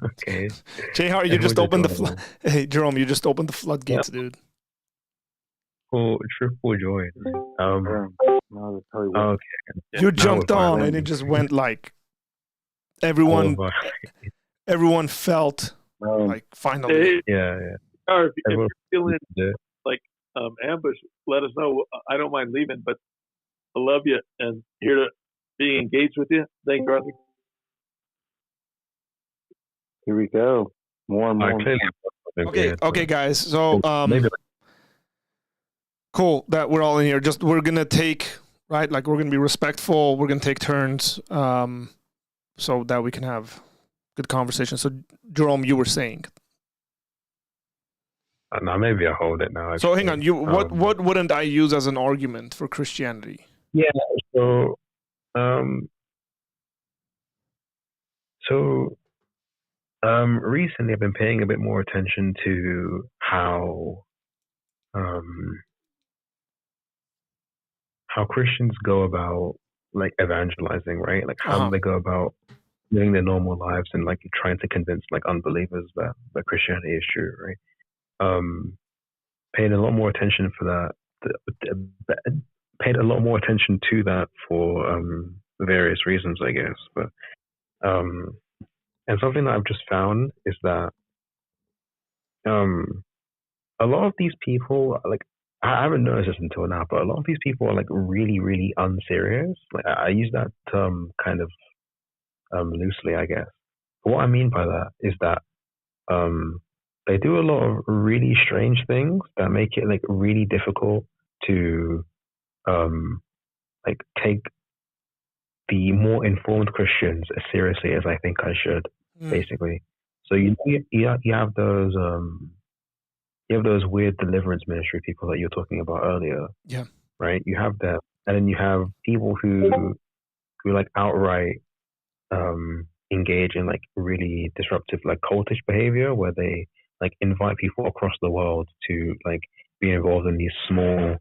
okay. Jay, you just opened the hey Jerome, you just opened the floodgates, dude. triple join. No, that's probably what. Okay. You Now jumped we're on, fine. and it just went like Oh, everyone my- everyone felt like finally. Hey, yeah. or if Everyone- you're feeling Yeah. ambush, let us know. I don't mind leaving, but I love you and here to be engaged with you. Thank you, Arthur. Here we go. More and I more. clearly Okay, guys. So maybe cool that we're all in here. Just we're gonna take right, like we're gonna be respectful. We're gonna take turns, so that we can have good conversation. So Jerome, you were saying. no, maybe I hold it now. So hang on, actually. what wouldn't I use as an argument for Christianity? Yeah. Recently I've been paying a bit more attention to how Christians go about like evangelizing, right? Like how they go about living their normal lives and like trying to convince like unbelievers that Christianity is true, right? Paid a lot more attention for that. Paid a lot more attention to that for various reasons, I guess. But and something that I've just found is that a lot of these people, like I haven't noticed this until now, but a lot of these people are like really, really unserious. Like I use that term kind of loosely, I guess. But what I mean by that is that they do a lot of really strange things that make it like really difficult to like take the more informed Christians as seriously as I think I should, basically. So you have those weird deliverance ministry people that you're talking about earlier. Yeah. Right? You have that, and then you have people who like outright engage in like really disruptive like cultish behavior where they like invite people across the world to like be involved in these small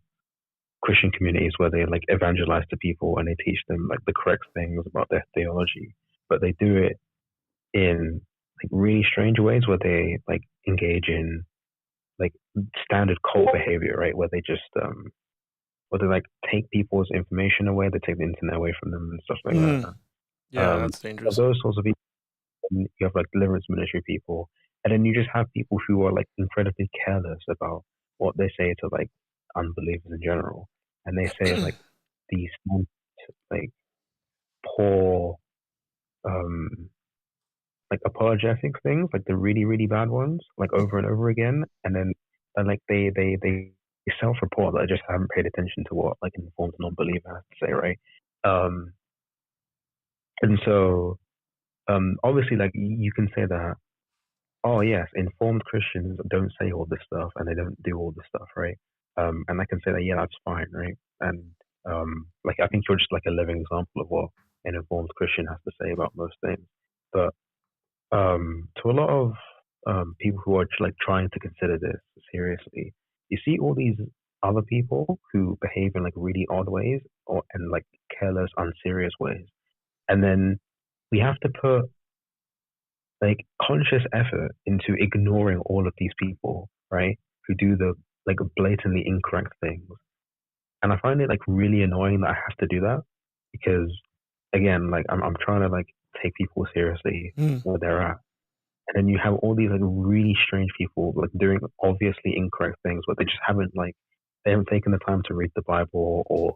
Christian communities where they like evangelize to people and they teach them like the correct things about their theology, but they do it in like really strange ways where they like engage in like standard cult behavior, right? Where they just where they like take people's information away, they take the internet away from them and stuff like that. Yeah, that's dangerous. Those sorts of people. You have like deliverance ministry people, and then you just have people who are like incredibly careless about what they say to like unbelievers in general, and they say like these like poor like apologetic things, like the really, really bad ones, like over and over again, and then like they self-report that I just haven't paid attention to what like an informed non-believer has to say, right? And so obviously like you can say that, oh yes, informed Christians don't say all this stuff and they don't do all this stuff, right? And I can say that, yeah, that's fine, right? And like I think you're just like a living example of what an informed Christian has to say about most things. But to a lot of people who are like trying to consider this seriously, you see all these other people who behave in like really odd ways and like careless, unserious ways, and then we have to put like conscious effort into ignoring all of these people, right? Who do the like blatantly incorrect things. And I find it like really annoying that I have to do that because again, like I'm trying to like take people seriously where they're at. And then you have all these like really strange people like doing obviously incorrect things where they just haven't taken the time to read the Bible or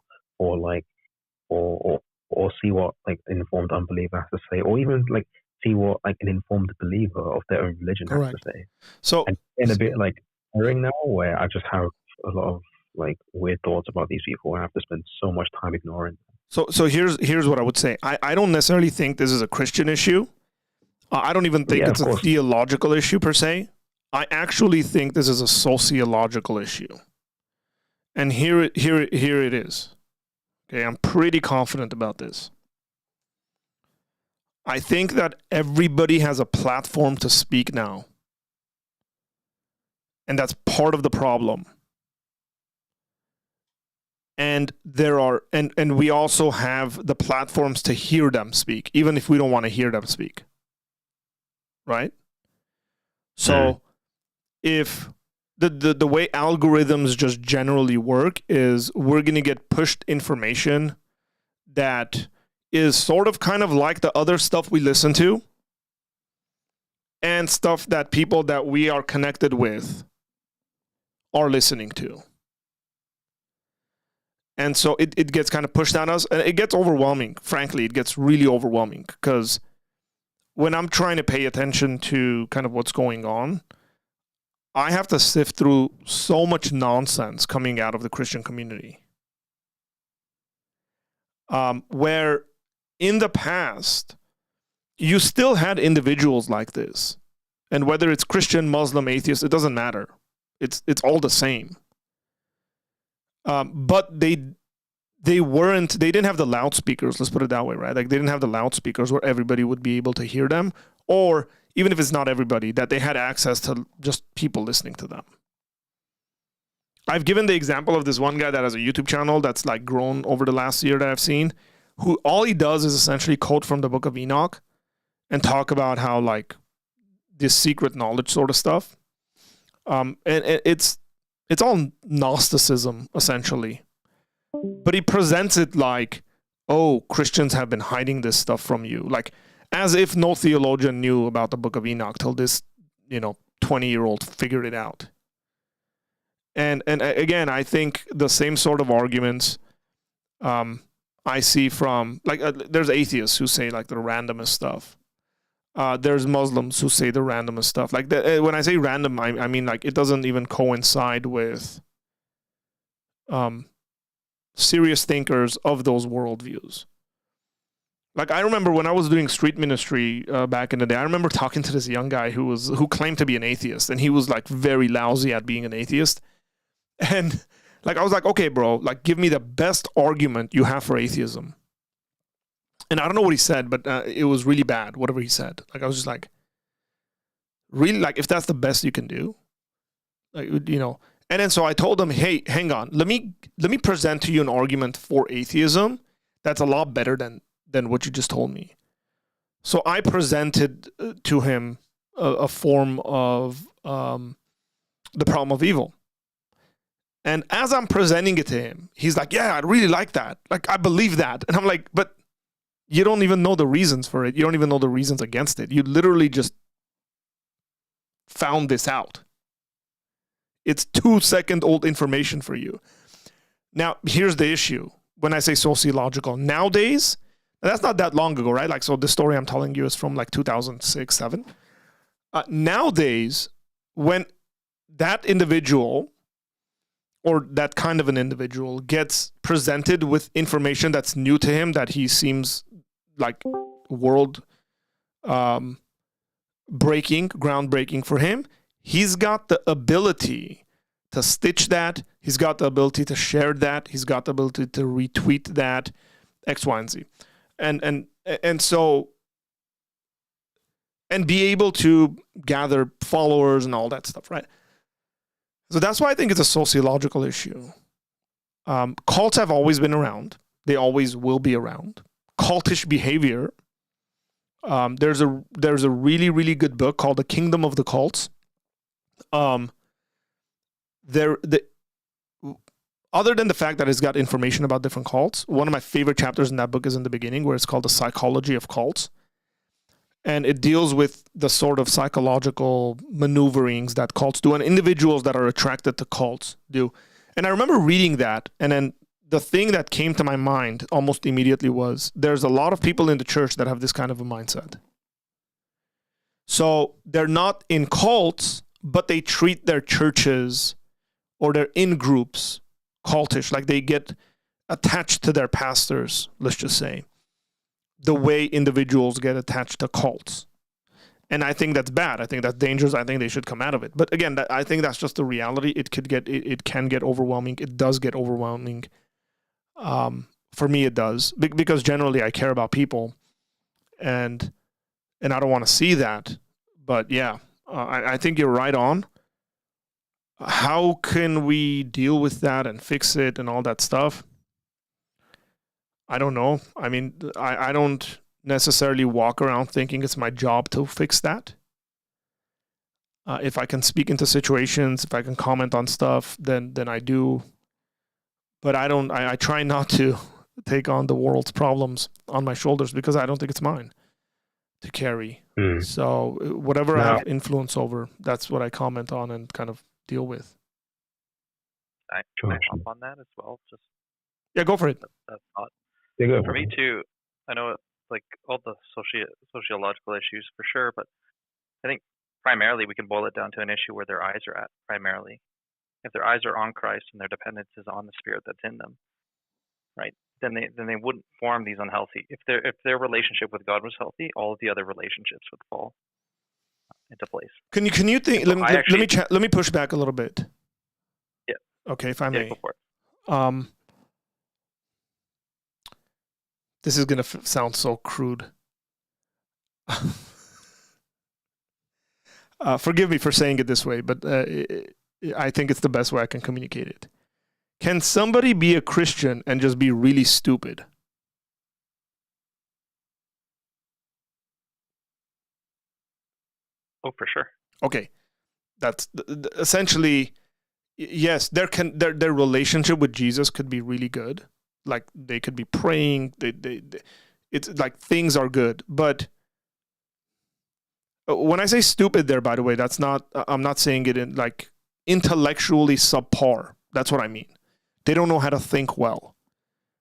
see what like an informed unbeliever has to say, or even like see what like an informed believer of their own religion has to say. So and in a bit like tiring now where I just have a lot of like weird thoughts about these people and I have to spend so much time ignoring them. So here's what I would say. I don't necessarily think this is a Christian issue. I don't even think it's a theological issue per se. I actually think this is a sociological issue. And here it is. Okay, I'm pretty confident about this. I think that everybody has a platform to speak now. And that's part of the problem. And and we also have the platforms to hear them speak, even if we don't want to hear them speak. Right? So if the way algorithms just generally work is we're going to get pushed information that is sort of kind of like the other stuff we listen to and stuff that people that we are connected with are listening to. And so it gets kind of pushed on us, and it gets overwhelming. Frankly, it gets really overwhelming because when I'm trying to pay attention to kind of what's going on, I have to sift through so much nonsense coming out of the Christian community. Where in the past, you still had individuals like this. And whether it's Christian, Muslim, atheist, it doesn't matter. It's all the same. But they didn't have the loudspeakers, let's put it that way, right? Like they didn't have the loudspeakers where everybody would be able to hear them, or even if it's not everybody, that they had access to just people listening to them. I've given the example of this one guy that has a YouTube channel that's like grown over the last year that I've seen, who all he does is essentially quote from the book of Enoch and talk about how like this secret knowledge sort of stuff. And it's all Gnosticism, essentially. But he presents it like, oh, Christians have been hiding this stuff from you. Like, as if no theologian knew about the book of Enoch till this, 20-year-old figured it out. And again, I think the same sort of arguments I see from, like, there's atheists who say, like, the randomest stuff. There's Muslims who say the randomest stuff. Like, when I say random, I mean, like, it doesn't even coincide with serious thinkers of those worldviews. Like, I remember when I was doing street ministry back in the day, I remember talking to this young guy who claimed to be an atheist, and he was, like, very lousy at being an atheist. And, like, I was like, okay, bro, like, give me the best argument you have for atheism. And I don't know what he said, but it was really bad, whatever he said. Like, I was just like, really? Like, if that's the best you can do? Like, And then so I told him, hey, hang on. Let me present to you an argument for atheism that's a lot better than what you just told me. So I presented to him a form of the problem of evil. And as I'm presenting it to him, he's like, yeah, I really like that. Like, I believe that. And I'm like, but you don't even know the reasons for it. You don't even know the reasons against it. You literally just found this out. It's 2-second-old information for you. Now, here's the issue. When I say sociological, nowadays, that's not that long ago, right? Like, so the story I'm telling you is from like 2006, 7. Nowadays, when that individual or that kind of an individual gets presented with information that's new to him, that he seems like world groundbreaking for him, he's got the ability to stitch that. He's got the ability to share that. He's got the ability to retweet that, X, Y, and Z. And so, and be able to gather followers and all that stuff, right? So that's why I think it's a sociological issue. Cults have always been around. They always will be around. Cultish behavior. There's a really, really good book called The Kingdom of the Cults. Other than the fact that it's got information about different cults, one of my favorite chapters in that book is in the beginning, where it's called The Psychology of Cults. And it deals with the sort of psychological maneuverings that cults do and individuals that are attracted to cults do. And I remember reading that, and then the thing that came to my mind almost immediately was there's a lot of people in the church that have this kind of a mindset. So they're not in cults, but they treat their churches or their in-groups cultish, like they get attached to their pastors, let's just say, the way individuals get attached to cults. And I think that's bad. I think that's dangerous. I think they should come out of it. But again, I think that's just the reality. It can get overwhelming. It does get overwhelming. For me, it does, because generally I care about people, and I don't want to see that. But yeah, I think you're right on. How can we deal with that and fix it and all that stuff? I don't know. I mean, I don't necessarily walk around thinking it's my job to fix that. If I can speak into situations, if I can comment on stuff, then I do. But I don't. I try not to take on the world's problems on my shoulders because I don't think it's mine to carry. So whatever I have influence over, that's what I comment on and kind of deal with. I hop on that as well. Just go for it. That thought. Yeah, for me too. I know like all the sociological issues for sure, but I think primarily we can boil it down to an issue where their eyes are at. Primarily, if their eyes are on Christ and their dependence is on the Spirit that's in them, right? Then they wouldn't form these unhealthy. If their relationship with God was healthy, all of the other relationships would fall into place. Can you think? So let me push back a little bit. Yeah. Okay, if I may. Go for it. This is gonna sound so crude. Forgive me for saying it this way, but I think it's the best way I can communicate it. Can somebody be a Christian and just be really stupid? Oh, for sure. Okay, that's essentially yes. Their relationship with Jesus could be really good. Like they could be praying. It's like things are good, but when I say stupid, there, by the way, that's not. I'm not saying it in like intellectually subpar. That's what I mean. They don't know how to think well.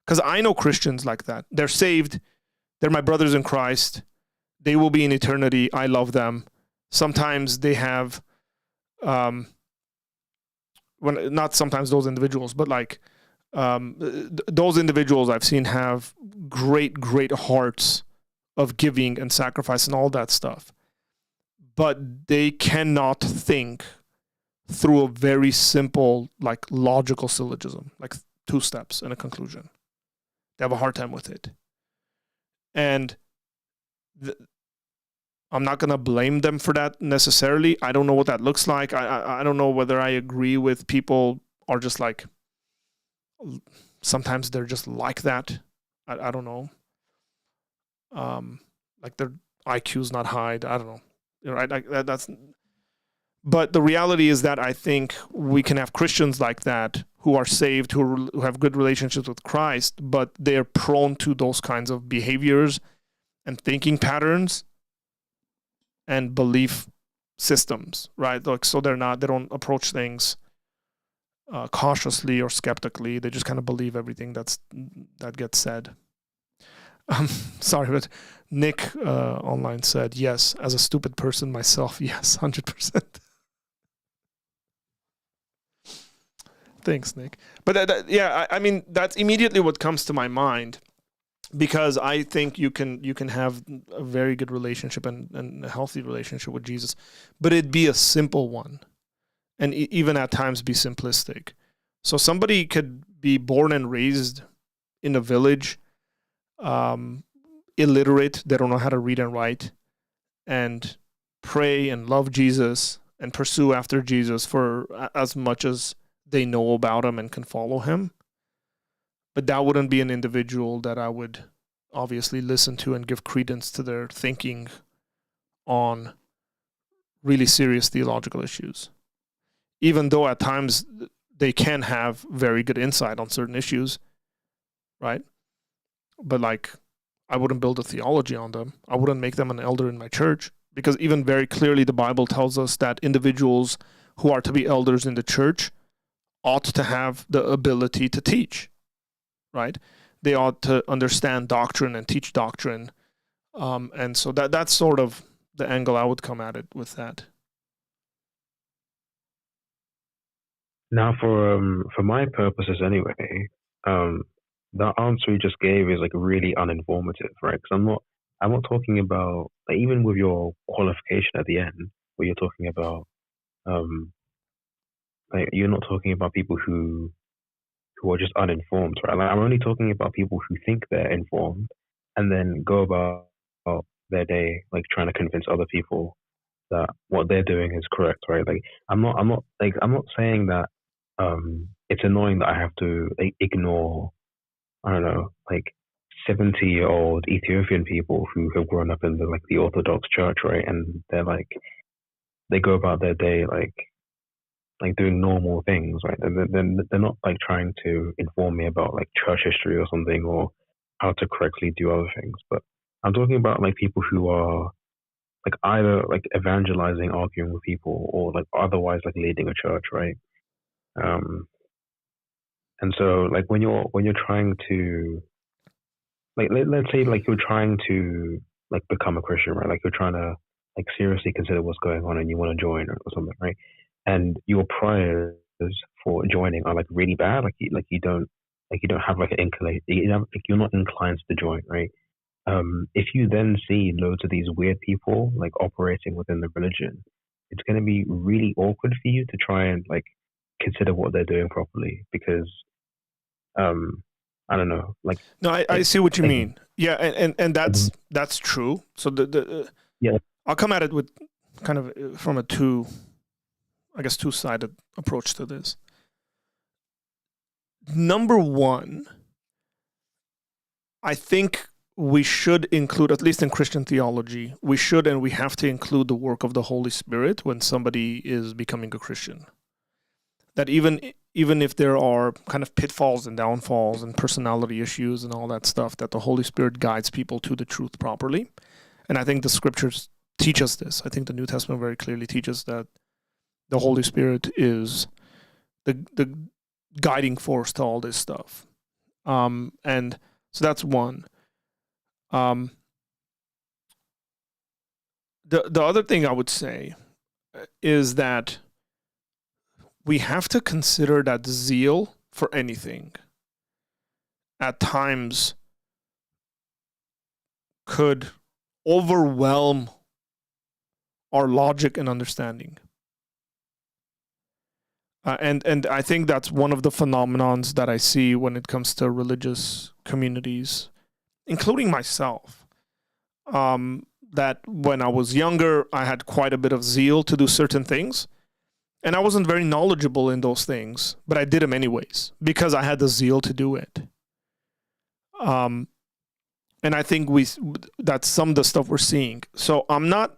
Because I know Christians like that. They're saved. They're my brothers in Christ. They will be in eternity. I love them. Sometimes they have, not sometimes those individuals, but like those individuals I've seen have great hearts of giving and sacrifice and all that stuff. But they cannot think through a very simple, like logical syllogism, like 2 steps and a conclusion. They have a hard time with it. And I'm not going to blame them for that necessarily. I don't know what that looks like. I don't know whether I agree with people are just like, sometimes they're just like that. I don't know. Like their IQ's not high. I don't know. Right? That's. But the reality is that I think we can have Christians like that who are saved, who have good relationships with Christ, but they're prone to those kinds of behaviors and thinking patterns and belief systems, right? Like, so they don't approach things cautiously or skeptically. They just kind of believe everything that gets said. Sorry, but Nick online said, yes, as a stupid person myself, yes, 100%. Thanks, Nick. But I mean, that's immediately what comes to my mind, because I think you can have a very good relationship and a healthy relationship with Jesus, but it'd be a simple one, and even at times be simplistic. So somebody could be born and raised in a village, illiterate, they don't know how to read and write, and pray and love Jesus and pursue after Jesus for as much as they know about him and can follow him. But that wouldn't be an individual that I would obviously listen to and give credence to their thinking on really serious theological issues. Even though at times they can have very good insight on certain issues, right? But like, I wouldn't build a theology on them. I wouldn't make them an elder in my church, because even very clearly the Bible tells us that individuals who are to be elders in the church ought to have the ability to teach, right? They ought to understand doctrine and teach doctrine. And so that's sort of the angle I would come at it with that. Now, for my purposes anyway, the answer you just gave is like really uninformative, right? Because I'm not talking about, like, even with your qualification at the end, where you're talking about, like, you're not talking about people who are just uninformed, right? Like, I'm only talking about people who think they're informed and then go about their day like trying to convince other people that what they're doing is correct, right? Like, I'm not saying that it's annoying that I have to ignore, I don't know, like 70-year-old Ethiopian people who have grown up in the Orthodox Church, right? And they're like they go about their day like doing normal things, right? They're not like trying to inform me about like church history or something or how to correctly do other things. But I'm talking about like people who are like either like evangelizing, arguing with people, or like otherwise like leading a church, right? And so like when you're trying to let's say like you're trying to like become a Christian, right? Like you're trying to like seriously consider what's going on and you want to join or something, right? And your priors for joining are like really bad. Like you don't have like an inclination. Like you're not inclined to join, right? If you then see loads of these weird people like operating within the religion, it's going to be really awkward for you to try and like consider what they're doing properly because I don't know, like No, I see what you mean. Yeah, and that's true. So yeah, I'll come at it with kind of from a two-sided approach to this. Number one, I think we should include, at least in Christian theology, we should and we have to include the work of the Holy Spirit when somebody is becoming a Christian. That even if there are kind of pitfalls and downfalls and personality issues and all that stuff, that the Holy Spirit guides people to the truth properly. And I think the scriptures teach us this. I think the New Testament very clearly teaches that the Holy Spirit is the guiding force to all this stuff. And so that's one. The other thing I would say is that we have to consider that zeal for anything at times could overwhelm our logic and understanding. And I think that's one of the phenomenons that I see when it comes to religious communities, including myself. That when I was younger, I had quite a bit of zeal to do certain things. And I wasn't very knowledgeable in those things, but I did them anyways because I had the zeal to do it. And I think that's some of the stuff we're seeing. So I'm not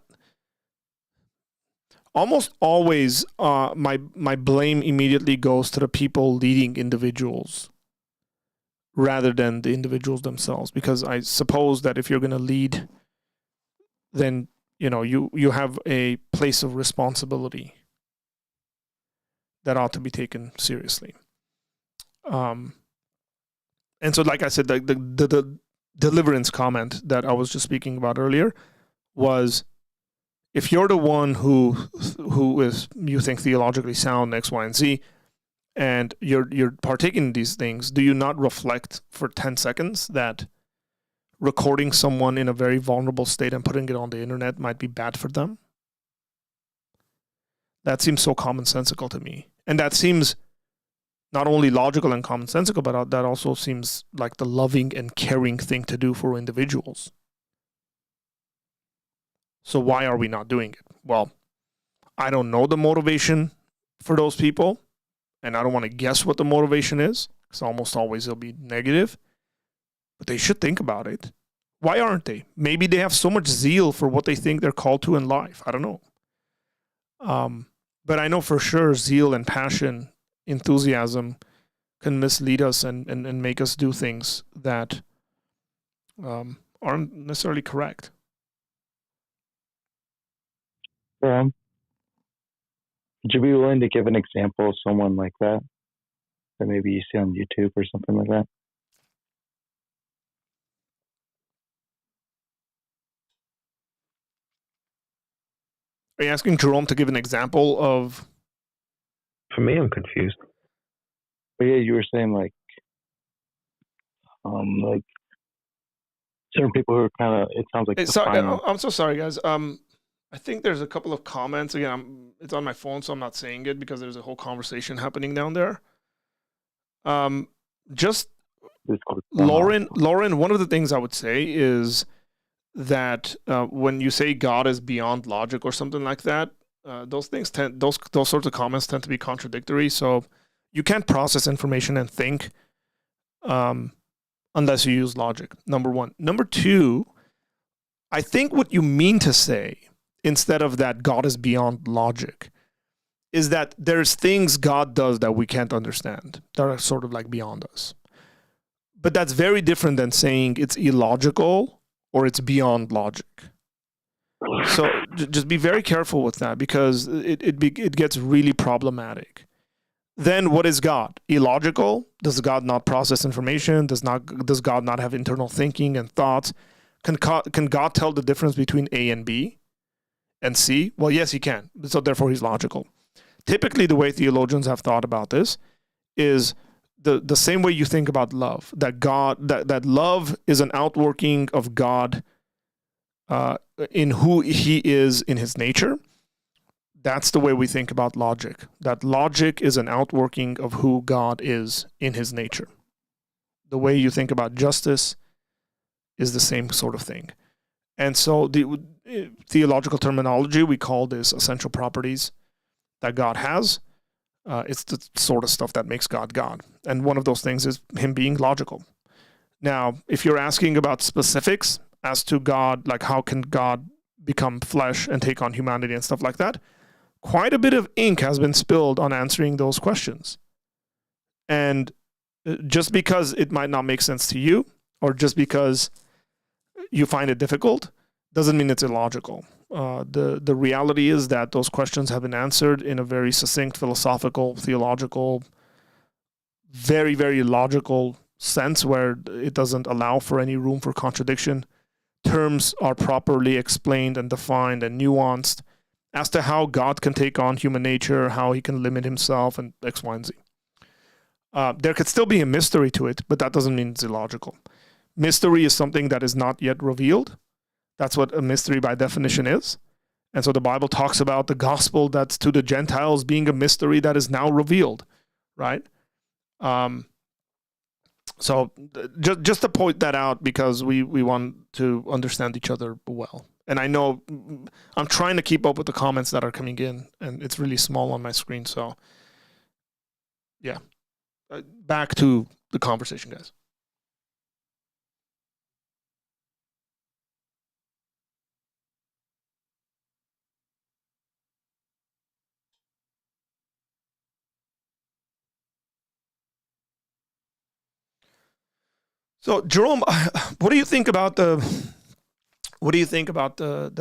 almost always my blame immediately goes to the people leading individuals rather than the individuals themselves, because I suppose that if you're going to lead, then you have a place of responsibility that ought to be taken seriously. And so, like I said, the deliverance comment that I was just speaking about earlier was, if you're the one who is, you think theologically sound X, Y, and Z, and you're partaking in these things, do you not reflect for 10 seconds that recording someone in a very vulnerable state and putting it on the internet might be bad for them? That seems so commonsensical to me. And that seems not only logical and commonsensical, but that also seems like the loving and caring thing to do for individuals. So why are we not doing it? Well, I don't know the motivation for those people, and I don't want to guess what the motivation is, because almost always it'll be negative. But they should think about it. Why aren't they? Maybe they have so much zeal for what they think they're called to in life. I don't know. But I know for sure zeal and passion, enthusiasm can mislead us and make us do things that aren't necessarily correct. Would you be willing to give an example of someone like that maybe you see on YouTube or something like that? Are you asking Jerome to give an example of? For me, I'm confused. But yeah, you were saying like certain people who are kind of, it sounds like. I'm so sorry, guys. I think there's a couple of comments. Again, it's on my phone, so I'm not saying it because there's a whole conversation happening down there. Just Lauren, one of the things I would say is that when you say God is beyond logic or something like that, those sorts of comments tend to be contradictory. So you can't process information and think unless you use logic. Number one. Number two, I think what you mean to say instead of that God is beyond logic, is that there's things God does that we can't understand, that are sort of like beyond us. But that's very different than saying it's illogical or it's beyond logic. So just be very careful with that, because it gets really problematic. Then what is God? Illogical? Does God not process information? Does God not have internal thinking and thoughts? Can God tell the difference between A and B and C? Well, yes, he can. So therefore, he's logical. Typically, the way theologians have thought about this is the same way you think about love. That love is an outworking of God in who he is in his nature. That's the way we think about logic. That logic is an outworking of who God is in his nature. The way you think about justice is the same sort of thing. And so the theological terminology, we call this essential properties that God has. It's the sort of stuff that makes God God. And one of those things is him being logical. Now, if you're asking about specifics as to God, like how can God become flesh and take on humanity and stuff like that, quite a bit of ink has been spilled on answering those questions. And just because it might not make sense to you, or just because you find it difficult, doesn't mean it's illogical. The reality is that those questions have been answered in a very succinct, philosophical, theological, very, very logical sense, where it doesn't allow for any room for contradiction. Terms are properly explained and defined and nuanced as to how God can take on human nature, how he can limit himself, and X, Y, and Z. There could still be a mystery to it, but that doesn't mean it's illogical. Mystery is something that is not yet revealed. That's what a mystery by definition is. And so the Bible talks about the gospel that's to the Gentiles being a mystery that is now revealed, right? So just to point that out, because we want to understand each other well. And I know I'm trying to keep up with the comments that are coming in, and it's really small on my screen. So, yeah. Back to the conversation, guys. So, Jerome, what do you think about the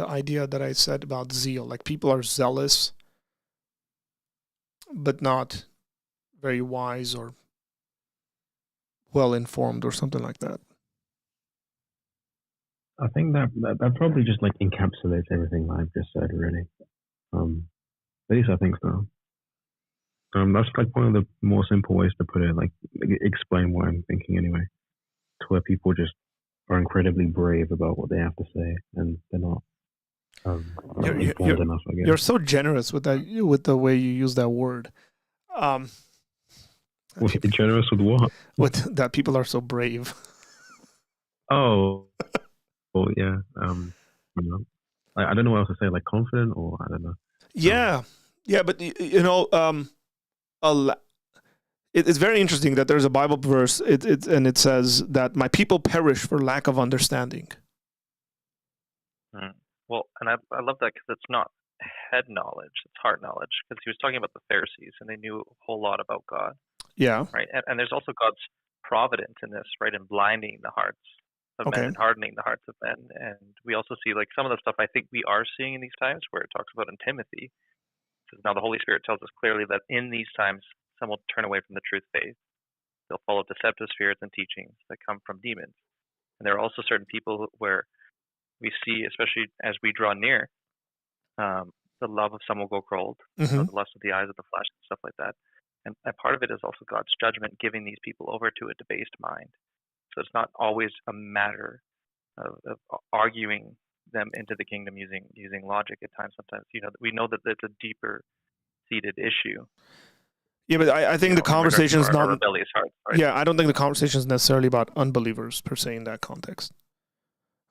idea that I said about zeal? Like, people are zealous, but not very wise or well informed, or something like that. I think that probably just like encapsulates everything that I've just said, really. At least I think so. That's like one of the more simple ways to put it, like explain what I'm thinking anyway, to where people just are incredibly brave about what they have to say, and they're not informed enough, I guess. You're so generous with that, with the way you use that word. Generous with what? With that, people are so brave. Oh, well, yeah. I don't know what else to say. Like confident, or I don't know. Yeah, but it's very interesting that there's a Bible verse. It says that my people perish for lack of understanding. Well, and I love that, because it's not head knowledge, it's heart knowledge. Because he was talking about the Pharisees, and they knew a whole lot about God. Yeah. Right. And there's also God's providence in this, right, in blinding the hearts of men and hardening the hearts of men. And we also see, like, some of the stuff I think we are seeing in these times, where it talks about in Timothy. It says, now the Holy Spirit tells us clearly that in these times some will turn away from the truth faith. They'll follow deceptive spirits and teachings that come from demons. And there are also certain people where we see, especially as we draw near, the love of some will go cold, the lust of the eyes of the flesh, and stuff like that. And part of it is also God's judgment, giving these people over to a debased mind. So it's not always a matter of arguing them into the kingdom using logic at times. Sometimes, we know that it's a deeper seated issue. Yeah, but I think the conversation is not rebellious hearts, right? Yeah, I don't think the conversation is necessarily about unbelievers per se in that context.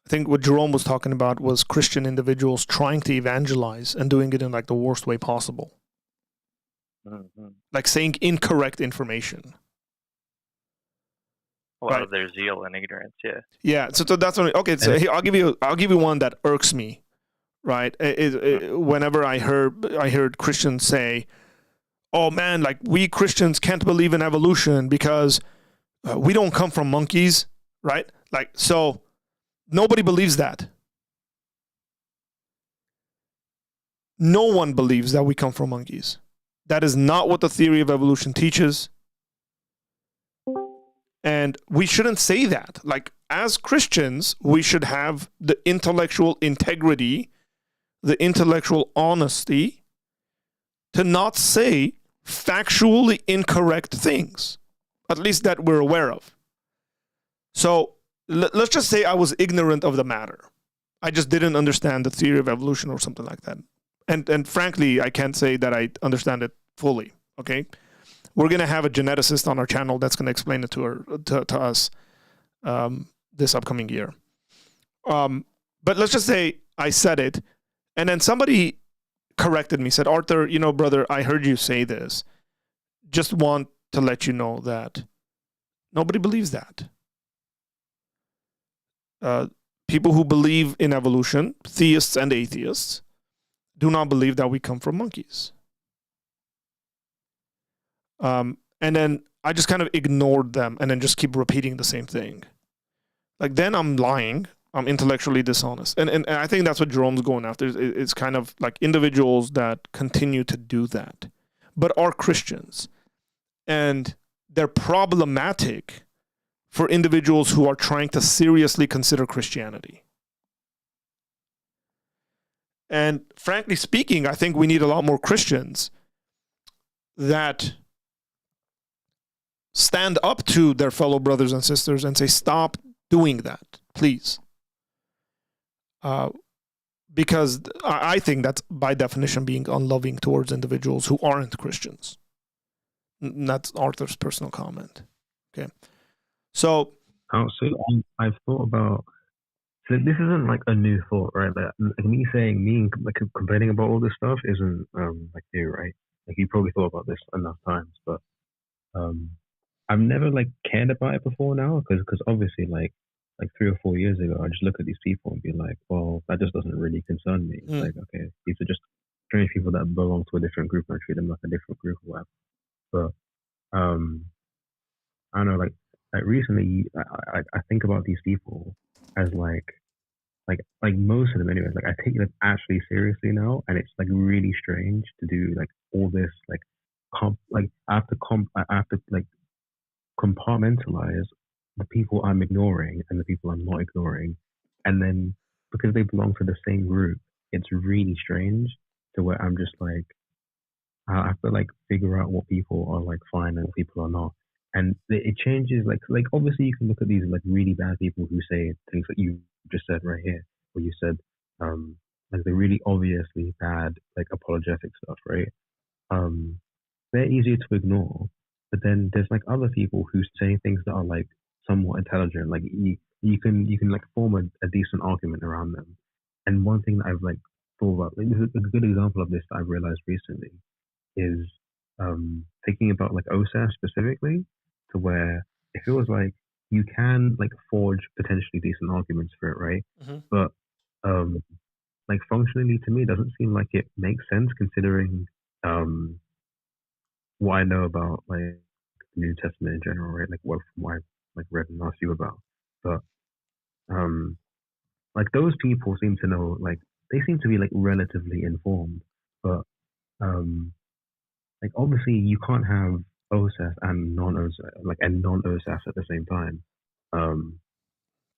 I think what Jerome was talking about was Christian individuals trying to evangelize and doing it in like the worst way possible. Like saying incorrect information. Out of their zeal and ignorance, yeah. Yeah, so that's only okay. So I'll give you one that irks me right? Whenever I heard Christians say, "Oh man, like we Christians can't believe in evolution because we don't come from monkeys," right? Like, so nobody believes that. No one believes that we come from monkeys. That is not what the theory of evolution teaches. And we shouldn't say that. Like, as Christians, we should have the intellectual integrity, the intellectual honesty to not say factually incorrect things, at least that we're aware of. So let's just say I was ignorant of the matter. I just didn't understand the theory of evolution or something like that. And frankly, I can't say that I understand it fully, okay? We're going to have a geneticist on our channel that's going to explain it to us this upcoming year. But let's just say I said it, and then somebody corrected me, said, "Arthur, brother, I heard you say this. Just want to let you know that nobody believes that. People who believe in evolution, theists and atheists, do not believe that we come from monkeys." And then I just kind of ignored them and then just keep repeating the same thing. Like, then I'm lying. I'm intellectually dishonest. And I think that's what Jerome's going after. It's kind of like individuals that continue to do that, but are Christians. And they're problematic for individuals who are trying to seriously consider Christianity. And frankly speaking, I think we need a lot more Christians that stand up to their fellow brothers and sisters and say, "Stop doing that, please." Because I think that's by definition being unloving towards individuals who aren't Christians. And that's Arthur's personal comment. Okay. So I've thought about, so this isn't like a new thought, right? Like me complaining about all this stuff isn't like new, right? Like you probably thought about this enough times, but I've never like cared about it before now, because obviously like 3 or 4 years ago, I just look at these people and be like, well, that just doesn't really concern me. It's like, okay, these are just strange people that belong to a different group, and I treat them like a different group or whatever. But I don't know, like recently, I think about these people as like most of them anyways. Like, I take them actually seriously now, and it's like really strange to do like all this like I have to like compartmentalize the people I'm ignoring and the people I'm not ignoring, and then because they belong to the same group, it's really strange to where I'm just like, I have to like figure out what people are like fine and what people are not. And it changes, like obviously you can look at these like really bad people who say things that you just said right here, where you said like the really obviously bad like apologetic stuff, right? They're easier to ignore, but then there's like other people who say things that are like somewhat intelligent. Like you can like form a decent argument around them. And one thing that I've like thought about, like, this is a good example of this that I've realized recently, is thinking about like OSAS specifically, to where it feels like you can like forge potentially decent arguments for it, right? Mm-hmm. But like functionally to me, it doesn't seem like it makes sense considering what I know about like the New Testament in general, right? Like what I like read and asked you about. But like those people seem to know, like they seem to be like relatively informed. But like obviously you can't have OSAS and non-OSAS at the same time.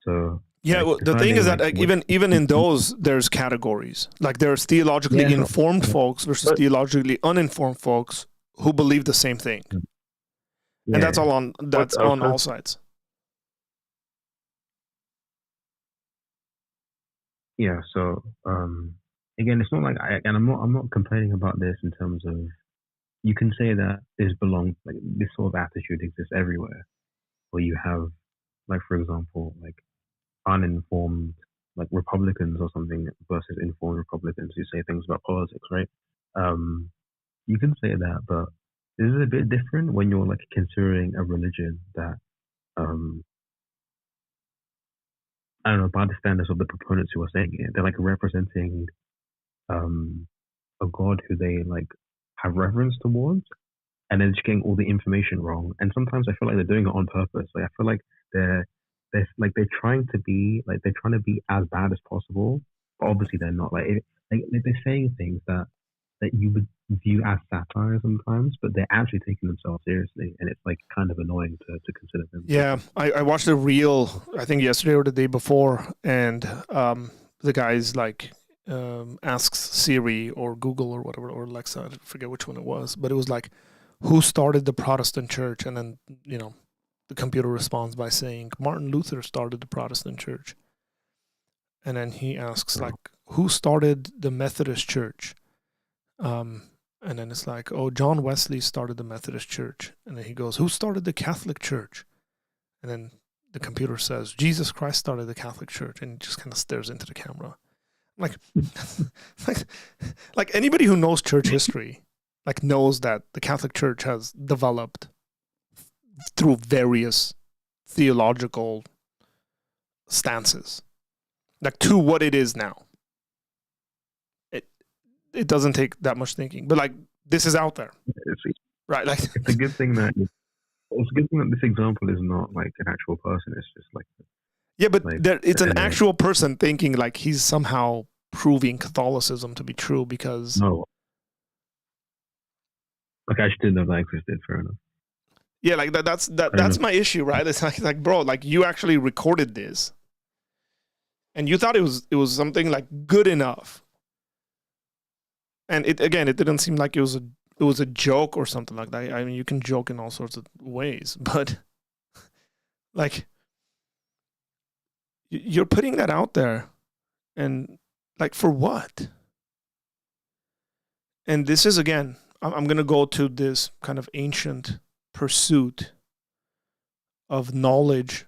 So yeah, like, well, the thing is that like, even in those, there's categories. Like there's theologically informed folks versus theologically uninformed folks who believe the same thing, and that's on all sides. Yeah. So again, it's not like I'm not complaining about this in terms of, you can say that this sort of attitude exists everywhere, where you have like, for example, like uninformed like Republicans or something versus informed Republicans who say things about politics, right? You can say that, but this is a bit different when you're like considering a religion that I don't know, by the standards of the proponents who are saying it, they're like representing a God who they like have reverence towards, and they're just getting all the information wrong. And sometimes I feel like they're doing it on purpose. Like I feel like they're trying to be as bad as possible, but obviously they're not. They're saying things that you would view as satire sometimes, but they're actually taking themselves seriously, and it's like kind of annoying to consider them. Yeah, I watched a reel, I think yesterday or the day before, and the guy's like asks Siri or Google or whatever, or Alexa, I forget which one it was, but it was like, who started the Protestant church? And then, the computer responds by saying, Martin Luther started the Protestant church. And then he asks, like, who started the Methodist church? And then it's like, oh, John Wesley started the Methodist church. And then he goes, who started the Catholic church? And then the computer says, Jesus Christ started the Catholic church. And he just kind of stares into the camera. Like, like anybody who knows church history, like knows that the Catholic Church has developed through various theological stances, like to what it is now. It doesn't take that much thinking, but like this is out there, right? Like it's a good thing that this example is not like an actual person. It's just like it's an actual person thinking like he's somehow proving Catholicism to be true because no. Like I just didn't know that existed. Fair enough. Yeah, like that's my issue, right? It's like bro, like you actually recorded this, and you thought it was something like good enough. And it didn't seem like it was a joke or something like that. I mean, you can joke in all sorts of ways, but like you're putting that out there, and like for what? And this is again, I'm going to go to this kind of ancient pursuit of knowledge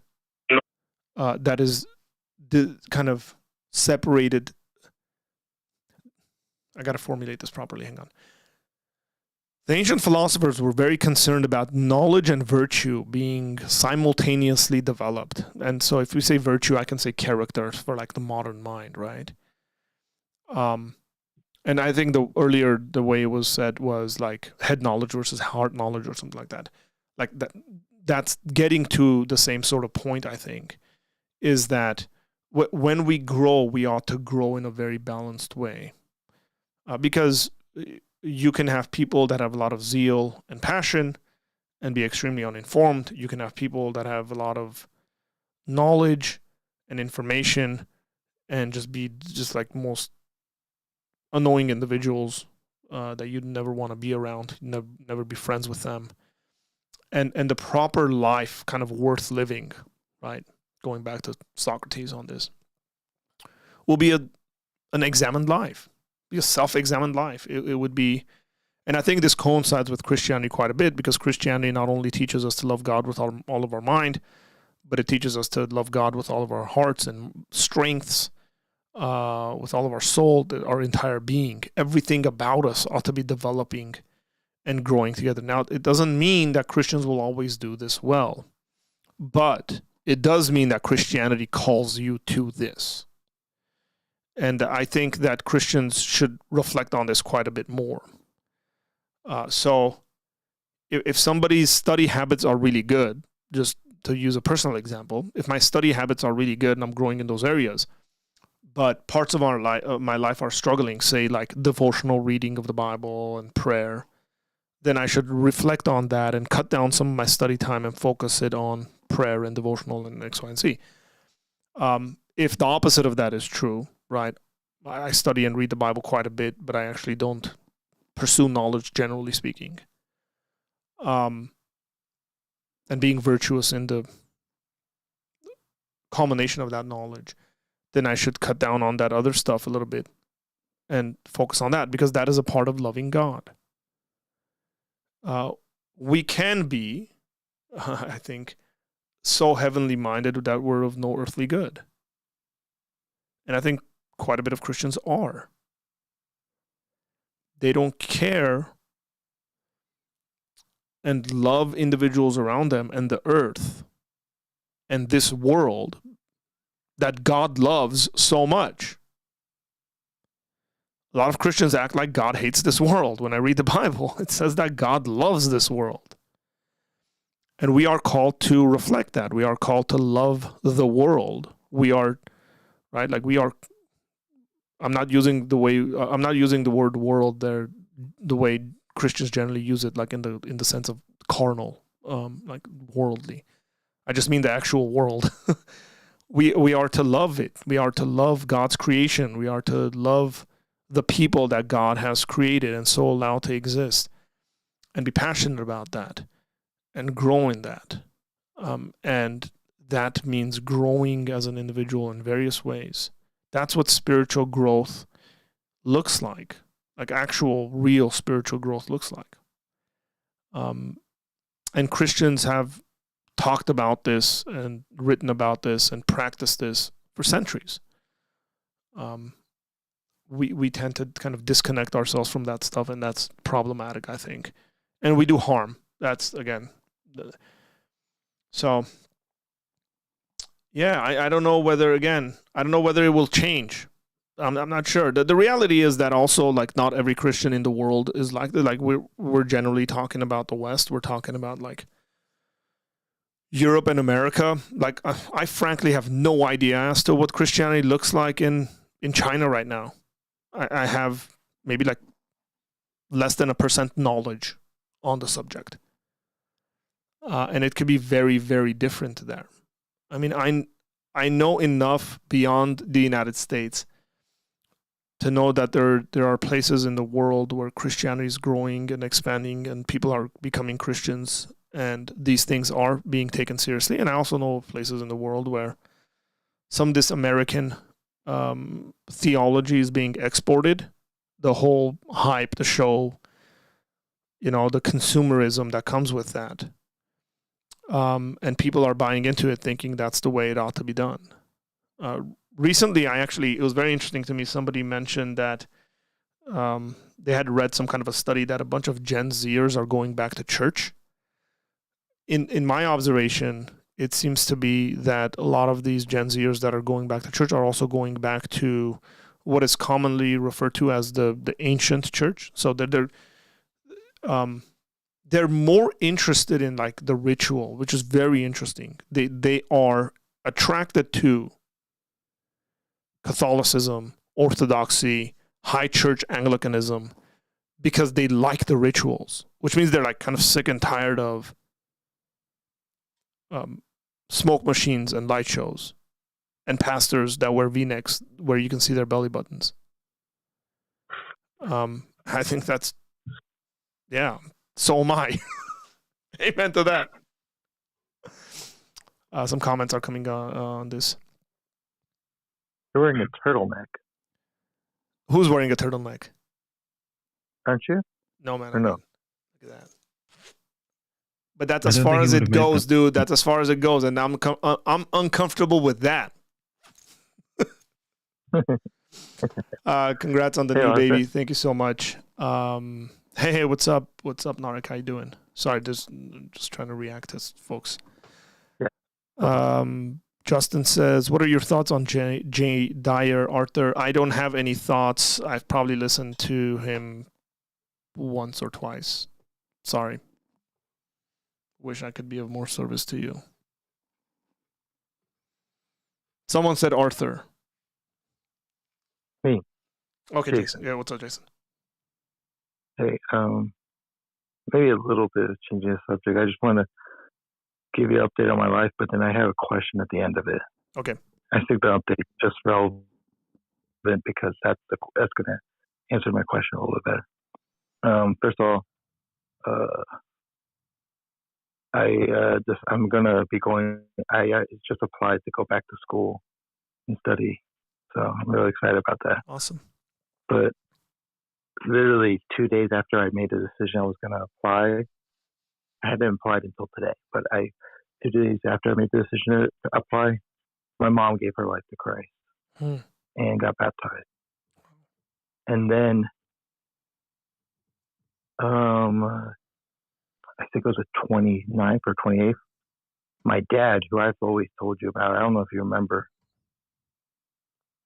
that is kind of separated. I got to formulate this properly. Hang on. The ancient philosophers were very concerned about knowledge and virtue being simultaneously developed. And so if we say virtue, I can say character for like the modern mind, right? And I think the way it was said was like head knowledge versus heart knowledge or something like that. Like that's getting to the same sort of point, I think, is that when we grow, we ought to grow in a very balanced way. Because you can have people that have a lot of zeal and passion and be extremely uninformed. You can have people that have a lot of knowledge and information and just be just like most annoying individuals that you'd never want to be around, never be friends with them. And the proper life kind of worth living, right? Going back to Socrates on this, will be an examined life. Be a self-examined life. It would be, and I think this coincides with Christianity quite a bit because Christianity not only teaches us to love God with all of our mind, but it teaches us to love God with all of our hearts and strengths, with all of our soul, our entire being. Everything about us ought to be developing and growing together. Now, it doesn't mean that Christians will always do this well, but it does mean that Christianity calls you to this. And I think that Christians should reflect on this quite a bit more. So if somebody's study habits are really good, just to use a personal example, if my study habits are really good and I'm growing in those areas, but parts of my life are struggling, say like devotional reading of the Bible and prayer, then I should reflect on that and cut down some of my study time and focus it on prayer and devotional and X, Y, and Z. If the opposite of that is true, right? I study and read the Bible quite a bit, but I actually don't pursue knowledge, generally speaking. And being virtuous in the combination of that knowledge, then I should cut down on that other stuff a little bit and focus on that because that is a part of loving God. We can be, I think, so heavenly minded that we're of no earthly good. And I think quite a bit of Christians are. They don't care and love individuals around them and the earth and this world that God loves so much. A lot of Christians act like God hates this world. When I read the Bible, it says that God loves this world. And we are called to reflect that. We are called to love the world. We are, right? Like we are, I'm not using the word world there the way Christians generally use it, like in the sense of carnal, like worldly. I just mean the actual world. We are to love it. We are to love God's creation. We are to love the people that God has created and so allowed to exist, and be passionate about that and grow in that. And that means growing as an individual in various ways. That's what spiritual growth looks like actual, real spiritual growth looks like. And Christians have talked about this and written about this and practiced this for centuries. We tend to kind of disconnect ourselves from that stuff, and that's problematic, I think. And we do harm. That's, again, so, yeah, I don't know whether it will change. I'm not sure. The reality is that also, like, not every Christian in the world is like we're generally talking about the West. We're talking about like Europe and America. Like, I frankly have no idea as to what Christianity looks like in China right now. I have maybe like less than 1% knowledge on the subject. And it could be very, very different there. I mean, I know enough beyond the United States to know that there are places in the world where Christianity is growing and expanding and people are becoming Christians and these things are being taken seriously. And I also know places in the world where some of this American theology is being exported, the whole hype, the show, the consumerism that comes with that. And people are buying into it thinking that's the way it ought to be done. Recently, it was very interesting to me. Somebody mentioned that they had read some kind of a study that a bunch of Gen Zers are going back to church. In my observation, it seems to be that a lot of these Gen Zers that are going back to church are also going back to what is commonly referred to as the ancient church. So they're more interested in like the ritual, which is very interesting. They are attracted to Catholicism, Orthodoxy, high church Anglicanism because they like the rituals, which means they're like kind of sick and tired of smoke machines and light shows and pastors that wear V-necks where you can see their belly buttons. I think that's, yeah, so am I. Amen to that. Some comments are coming on this. You're wearing a turtleneck, Who's wearing a turtleneck? aren't you? No, man. Or no? Look at that. But that's I as don't far think as he it would've made goes, that. dude. That's as far as it goes, and I'm uncomfortable with that. Congrats on the Hey, new Arthur. baby. Thank you so much. Hey, what's up? What's up, Narek? How you doing? Sorry, just trying to react to folks. Yeah. Justin says, what are your thoughts on J. Dyer, Arthur? I don't have any thoughts. I've probably listened to him once or twice. Sorry. Wish I could be of more service to you. Someone said Arthur. Me. Okay, Jason. Jason. Yeah, what's up, Jason? Hey, maybe a little bit of changing the subject. I just want to give you an update on my life, but then I have a question at the end of it. Okay. I think the update is just relevant because that's going to answer my question a little bit better. First of all, I'm going to be going. I just applied to go back to school and study, so I'm really excited about that. Awesome. But literally 2 days after I made the decision I was going to apply, I hadn't applied until today, but 2 days after I made the decision to apply, my mom gave her life to Christ and got baptized. And then, I think it was the 29th or 28th, my dad, who I've always told you about, I don't know if you remember,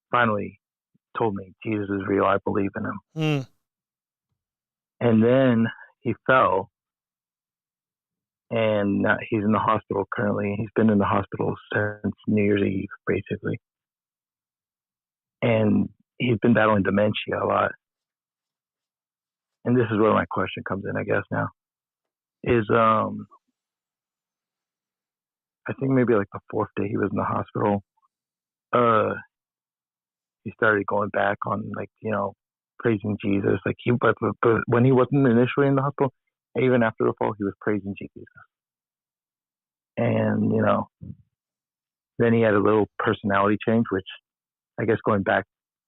finally told me Jesus is real. I believe in him. Mm. And then he fell, and he's in the hospital currently. He's been in the hospital since New Year's Eve, basically. And he's been battling dementia a lot. And this is where my question comes in, I guess, now. Is, I think maybe like the fourth day he was in the hospital, he started going back on, like, you know, praising Jesus. Like, but when he wasn't initially in the hospital, even after the fall, he was praising Jesus. And, you know, then he had a little personality change, which I guess going back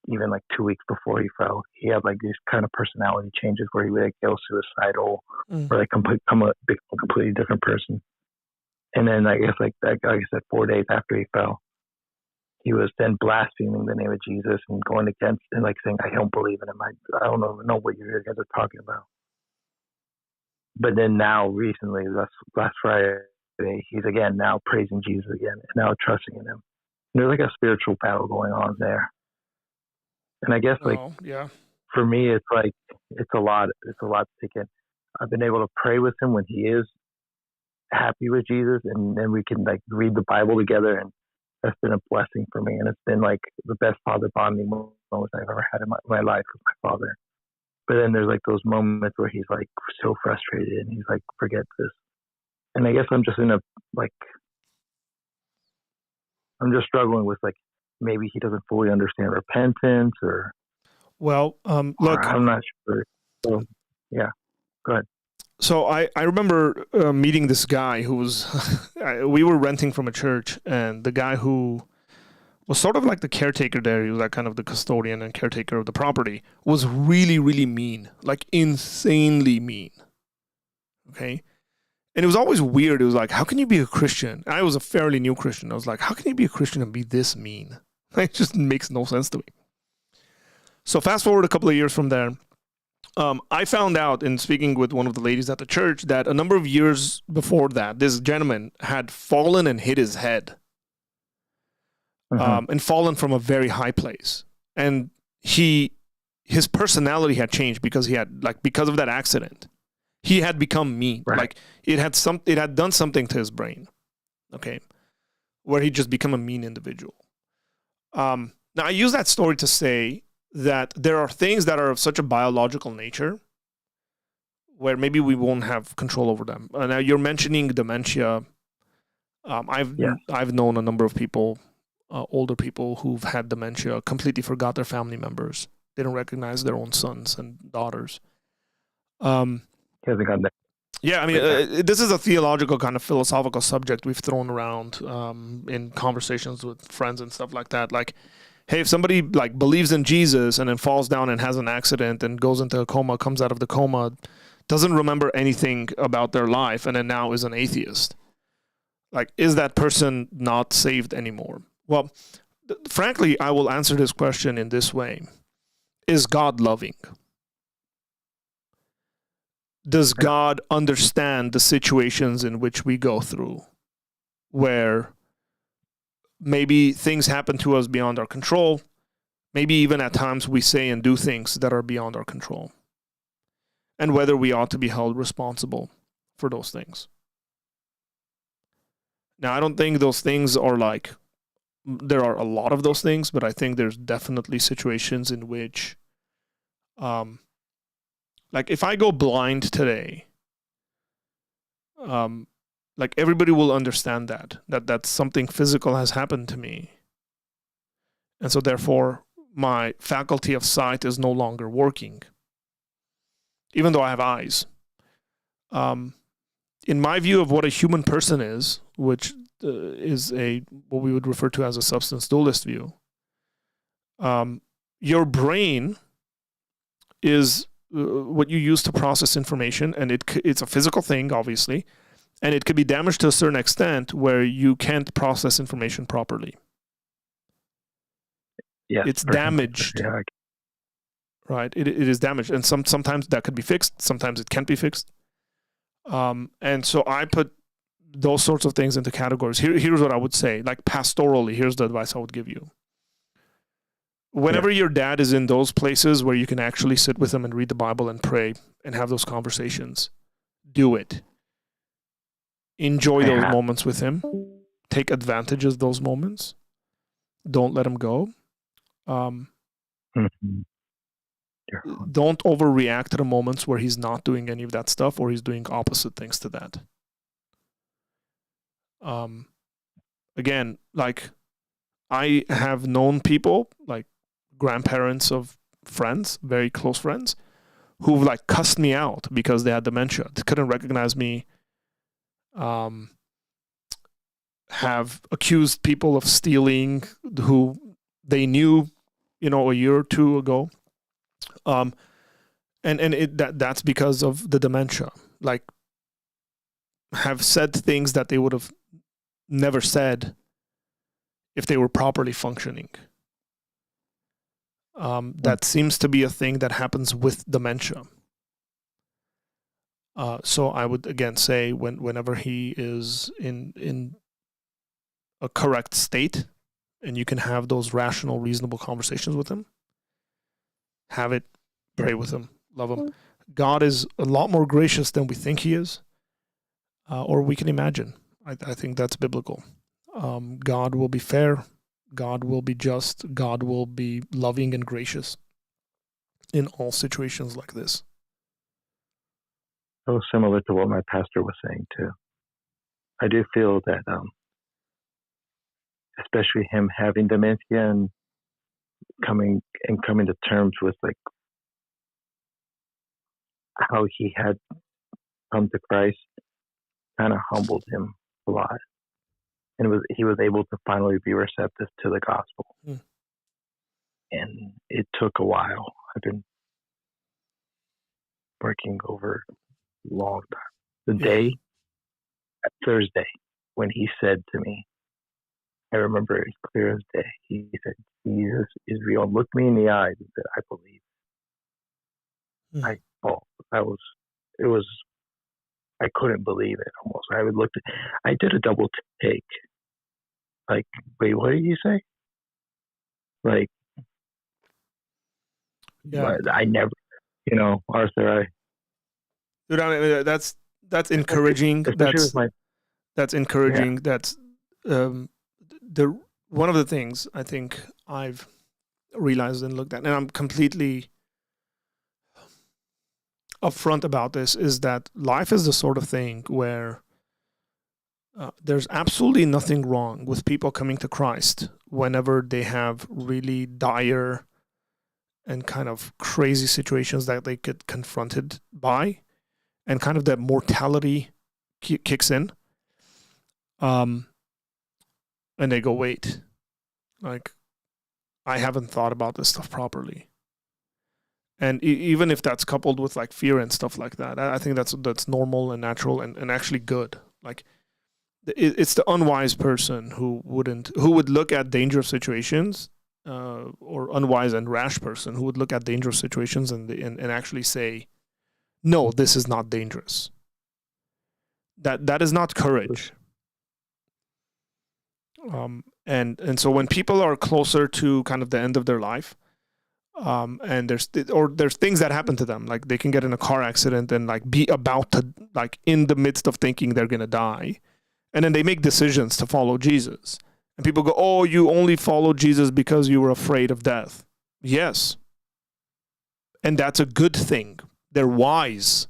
even like 2 weeks before he fell, he had like these kind of personality changes where he would like go suicidal or like become a completely different person. And then I guess like 4 days after he fell, he was then blaspheming the name of Jesus and going against and like saying, I don't believe in him. I don't know what you guys are talking about. But then now recently, last Friday, he's again now praising Jesus again and now trusting in him. And there's like a spiritual battle going on there. And I guess like for me, it's like it's a lot to take in. I've been able to pray with him when he is happy with Jesus, and then we can like read the Bible together, and that's been a blessing for me. And it's been like the best father bonding moments I've ever had in my life with my father. But then there's like those moments where he's like so frustrated and he's like, forget this. And I guess I'm just I'm just struggling with like, maybe he doesn't fully understand repentance or. Well, look, or I'm not sure. So, yeah, go ahead. So I remember meeting this guy who was, we were renting from a church, and the guy who was sort of like the caretaker there, he was like kind of the custodian and caretaker of the property, was really, really mean, like insanely mean. Okay. And it was always weird. It was like, how can you be a Christian? I was a fairly new Christian. I was like, how can you be a Christian and be this mean? It just makes no sense to me. So fast forward a couple of years from there, I found out in speaking with one of the ladies at the church that a number of years before that, this gentleman had fallen and hit his head, and fallen from a very high place. And his personality had changed because because of that accident, he had become mean. Right. Like it had done something to his brain. Okay. Where he just become a mean individual. Now I use that story to say that there are things that are of such a biological nature where maybe we won't have control over them. Now you're mentioning dementia. I've known a number of people, older people who've had dementia, completely forgot their family members. They don't recognize their own sons and daughters. Yeah, I mean, this is a theological kind of philosophical subject we've thrown around in conversations with friends and stuff like that. Like, hey, if somebody like believes in Jesus and then falls down and has an accident and goes into a coma, comes out of the coma, doesn't remember anything about their life, and then now is an atheist, like, is that person not saved anymore? Well, frankly, I will answer this question in this way. Is God loving? Does God understand the situations in which we go through, where maybe things happen to us beyond our control? Maybe even at times we say and do things that are beyond our control, and whether we ought to be held responsible for those things. Now, I don't think those things are like, there are a lot of those things, but I think there's definitely situations in which, like if I go blind today, like everybody will understand that something physical has happened to me. And so therefore my faculty of sight is no longer working, even though I have eyes. In my view of what a human person is, which is what we would refer to as a substance dualist view, your brain is what you use to process information, and it's a physical thing, obviously, and it could be damaged to a certain extent where you can't process information properly. Yeah, it's damaged. Yeah. Right, it is damaged, and sometimes that could be fixed, sometimes it can't be fixed. And so I put those sorts of things into categories. Here's what I would say, like pastorally, here's the advice I would give you. whenever your dad is in those places where you can actually sit with him and read the Bible and pray and have those conversations, do it. Enjoy those moments with him. Take advantage of those moments. Don't let him go. Don't overreact to the moments where he's not doing any of that stuff or he's doing opposite things to that. Again, like, I have known people, like grandparents of friends, very close friends, who've like cussed me out because they had dementia. They couldn't recognize me. Have accused people of stealing who they knew, a year or two ago. That's because of the dementia. Like, have said things that they would have never said if they were properly functioning. That seems to be a thing that happens with dementia. So I would again say whenever he is in a correct state and you can have those rational, reasonable conversations with him, have it, pray with him, love him. God is a lot more gracious than we think he is, or we can imagine. I think that's biblical. God will be fair. God will be just. God will be loving and gracious in all situations like this. So similar to what my pastor was saying too. I do feel that, especially him having dementia and coming to terms with like how he had come to Christ, kind of humbled him a lot, and he was able to finally be receptive to the gospel. And it took a while. I've been working over a long time. The day, Thursday, when he said to me, I remember it as clear as day. He said, "Jesus is real." Looked me in the eyes and said, "I believe." I couldn't believe it almost. I did a double take. Like, wait, what did you say? Like, I never, Arthur, Dude, I mean, that's encouraging. That's encouraging. Yeah. That's one of the things I think I've realized and looked at, and I'm completely upfront about this, is that life is the sort of thing where there's absolutely nothing wrong with people coming to Christ whenever they have really dire and kind of crazy situations that they get confronted by, and kind of that mortality kicks in. And they go, wait, like, I haven't thought about this stuff properly. And even if that's coupled with like fear and stuff like that, I think that's normal and natural and actually good. Like, it's the unwise person who would look at dangerous situations, or unwise and rash person who would look at dangerous situations and actually say, no, this is not dangerous. That is not courage. And so when people are closer to kind of the end of their life, and there's things that happen to them, like they can get in a car accident and like be about to, like, in the midst of thinking they're gonna die, and then they make decisions to follow Jesus, and people go, "Oh, you only followed Jesus because you were afraid of death." Yes, and that's a good thing. They're wise.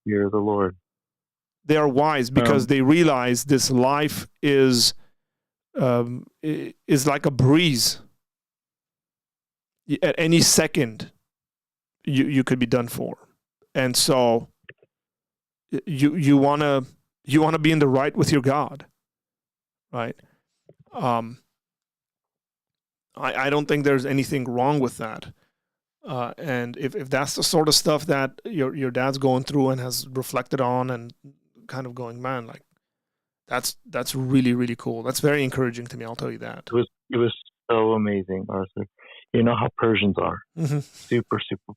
Fear of the Lord. They are wise because they realize this life is like a breeze. At any second, you could be done for, and so you wanna be in the right with your God, right? I don't think there's anything wrong with that, and if that's the sort of stuff that your dad's going through and has reflected on and kind of going, man, like that's really, really cool. That's very encouraging to me. I'll tell you that. It was so amazing, Arthur. You know how Persians are. Mm-hmm. Super, super,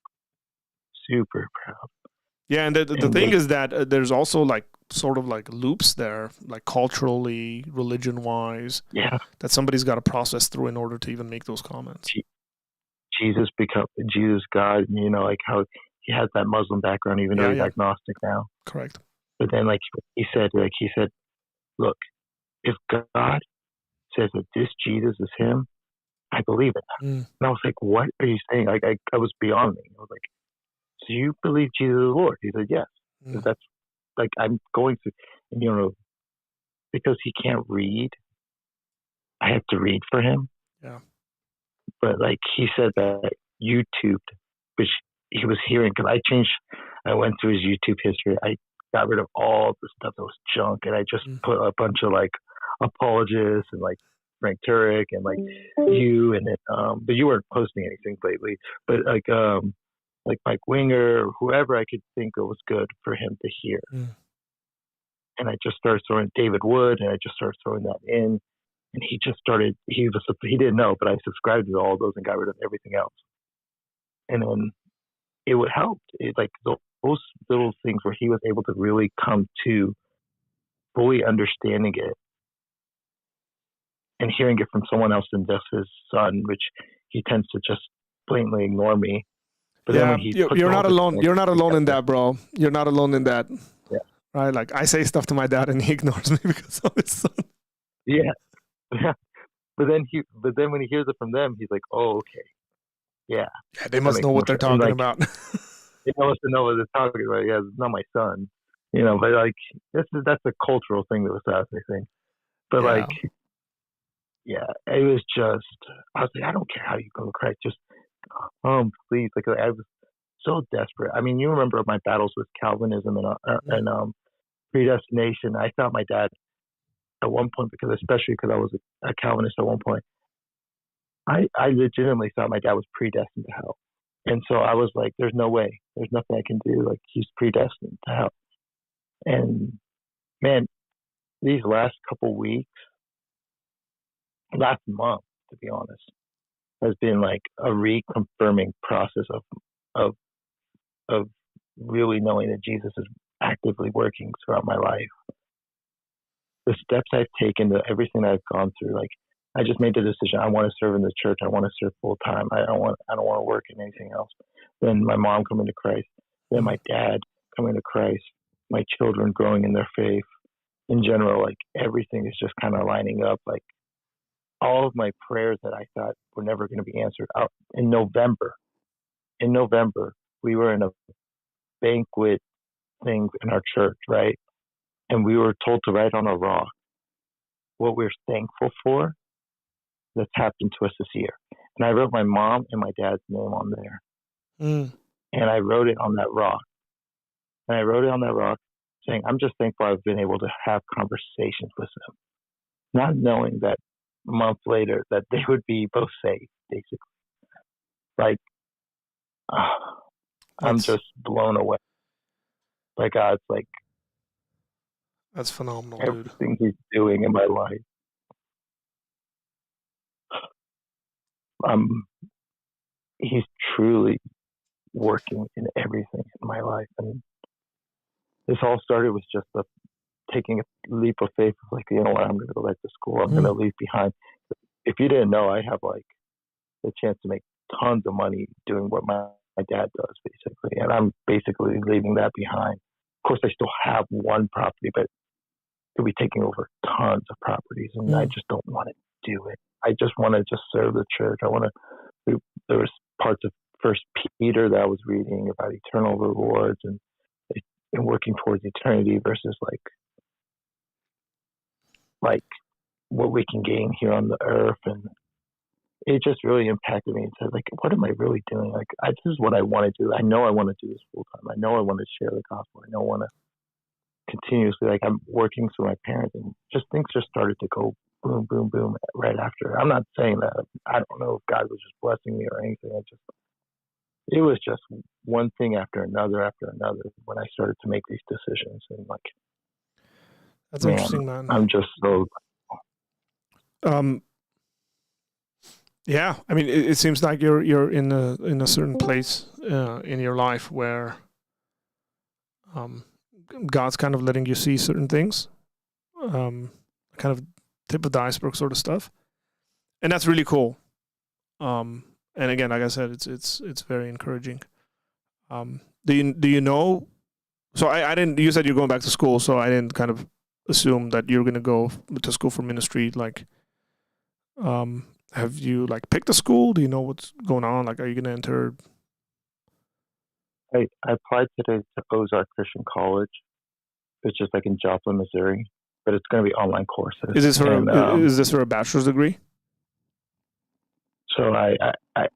super proud. Yeah, and the thing is that there's also like sort of like loops there, like culturally, religion-wise, that somebody's got to process through in order to even make those comments. Jesus God, and, like how he has that Muslim background, even though he's agnostic now. Correct. But then, he said, look, if God says that this Jesus is him, I believe it. And I was like, what are you saying? Like, I was beyond me. I was like, so you believe Jesus is Lord? He said, yes. That's like, I'm going to, and, because he can't read, I have to read for him. Yeah. But he said that YouTubed, which he was hearing, because I went through his YouTube history. I got rid of all the stuff that was junk, and I just put a bunch of apologists and Frank Turek and you, and then but you weren't posting anything lately. But Mike Winger, or whoever I could think it was good for him to hear. And I just started throwing David Wood, and I just started throwing that in. And he just started, he didn't know, but I subscribed to all those and got rid of everything else. And then it would help. It's those little things where he was able to really come to fully understanding it and hearing it from someone else than just his son, which he tends to just blatantly ignore me. But then when you're not alone. You're not alone in that, bro. You're not alone in that. Yeah. Right? I say stuff to my dad and he ignores me because of his son. Yeah. Yeah. But then when he hears it from them, he's like, oh, okay. Yeah. Yeah, they must know what they're talking about. They must know what they're talking about. Yeah, it's not my son. But that's a cultural thing that was us, I think. But it was just, I was like, I don't care how you come to Christ, just please. I was so desperate. I mean, you remember my battles with Calvinism and predestination. I thought my dad at one point, especially because I was a Calvinist at one point, I legitimately thought my dad was predestined to hell. And so I was like, there's no way. There's nothing I can do. He's predestined to hell. And man, these last couple weeks, last month, to be honest, has been a reconfirming process of really knowing that Jesus is actively working throughout my life. The steps I've taken, everything I've gone through, I just made the decision. I want to serve in the church. I want to serve full time. I don't want to work in anything else. Then my mom coming to Christ. Then my dad coming to Christ. My children growing in their faith. In general, everything is just kind of lining up. All of my prayers that I thought were never going to be answered. Out in November, we were in a banquet thing in our church, right? And we were told to write on a rock what we're thankful for that's happened to us this year. And I wrote my mom and my dad's name on there. And I wrote it on that rock. And I wrote it on that rock saying, I'm just thankful I've been able to have conversations with them. Not knowing that a month later that they would be both saved, basically. I'm just blown away by God's that's phenomenal, dude. Everything he's doing in my life. He's truly working in everything in my life. And this all started with just taking a leap of faith of I'm going to go back to school. I'm going to leave behind. If you didn't know, I have the chance to make tons of money doing what my dad does, basically. And I'm basically leaving that behind. Of course, I still have one property, but could be taking over tons of properties, and I just don't want to do it. I just want to just serve the church. There was parts of First Peter that I was reading about eternal rewards and working towards eternity versus what we can gain here on the earth. And it just really impacted me and said, what am I really doing? This is what I want to do. I know I want to do this full time. I know I want to share the gospel. I know I want to continuously, I'm working through my parents, and just things just started to go boom, boom, boom right after. I'm not saying that. I don't know if God was just blessing me or anything. It was just one thing after another when I started to make these decisions. And that's interesting, man. I'm just so. Yeah, I mean, it seems like you're in a certain place in your life where God's kind of letting you see certain things, kind of tip of the iceberg sort of stuff, and that's really cool. And again, like I said, it's very encouraging. Do you know? So I didn't. You said you're going back to school, so I didn't kind of assume that you're going to go to school for ministry. Like, have you like picked a school? Do you know what's going on? Like, are you going to enter? I applied today to Ozark Christian College, which is like in Joplin, Missouri, but it's going to be online courses. Is this for a bachelor's degree? So I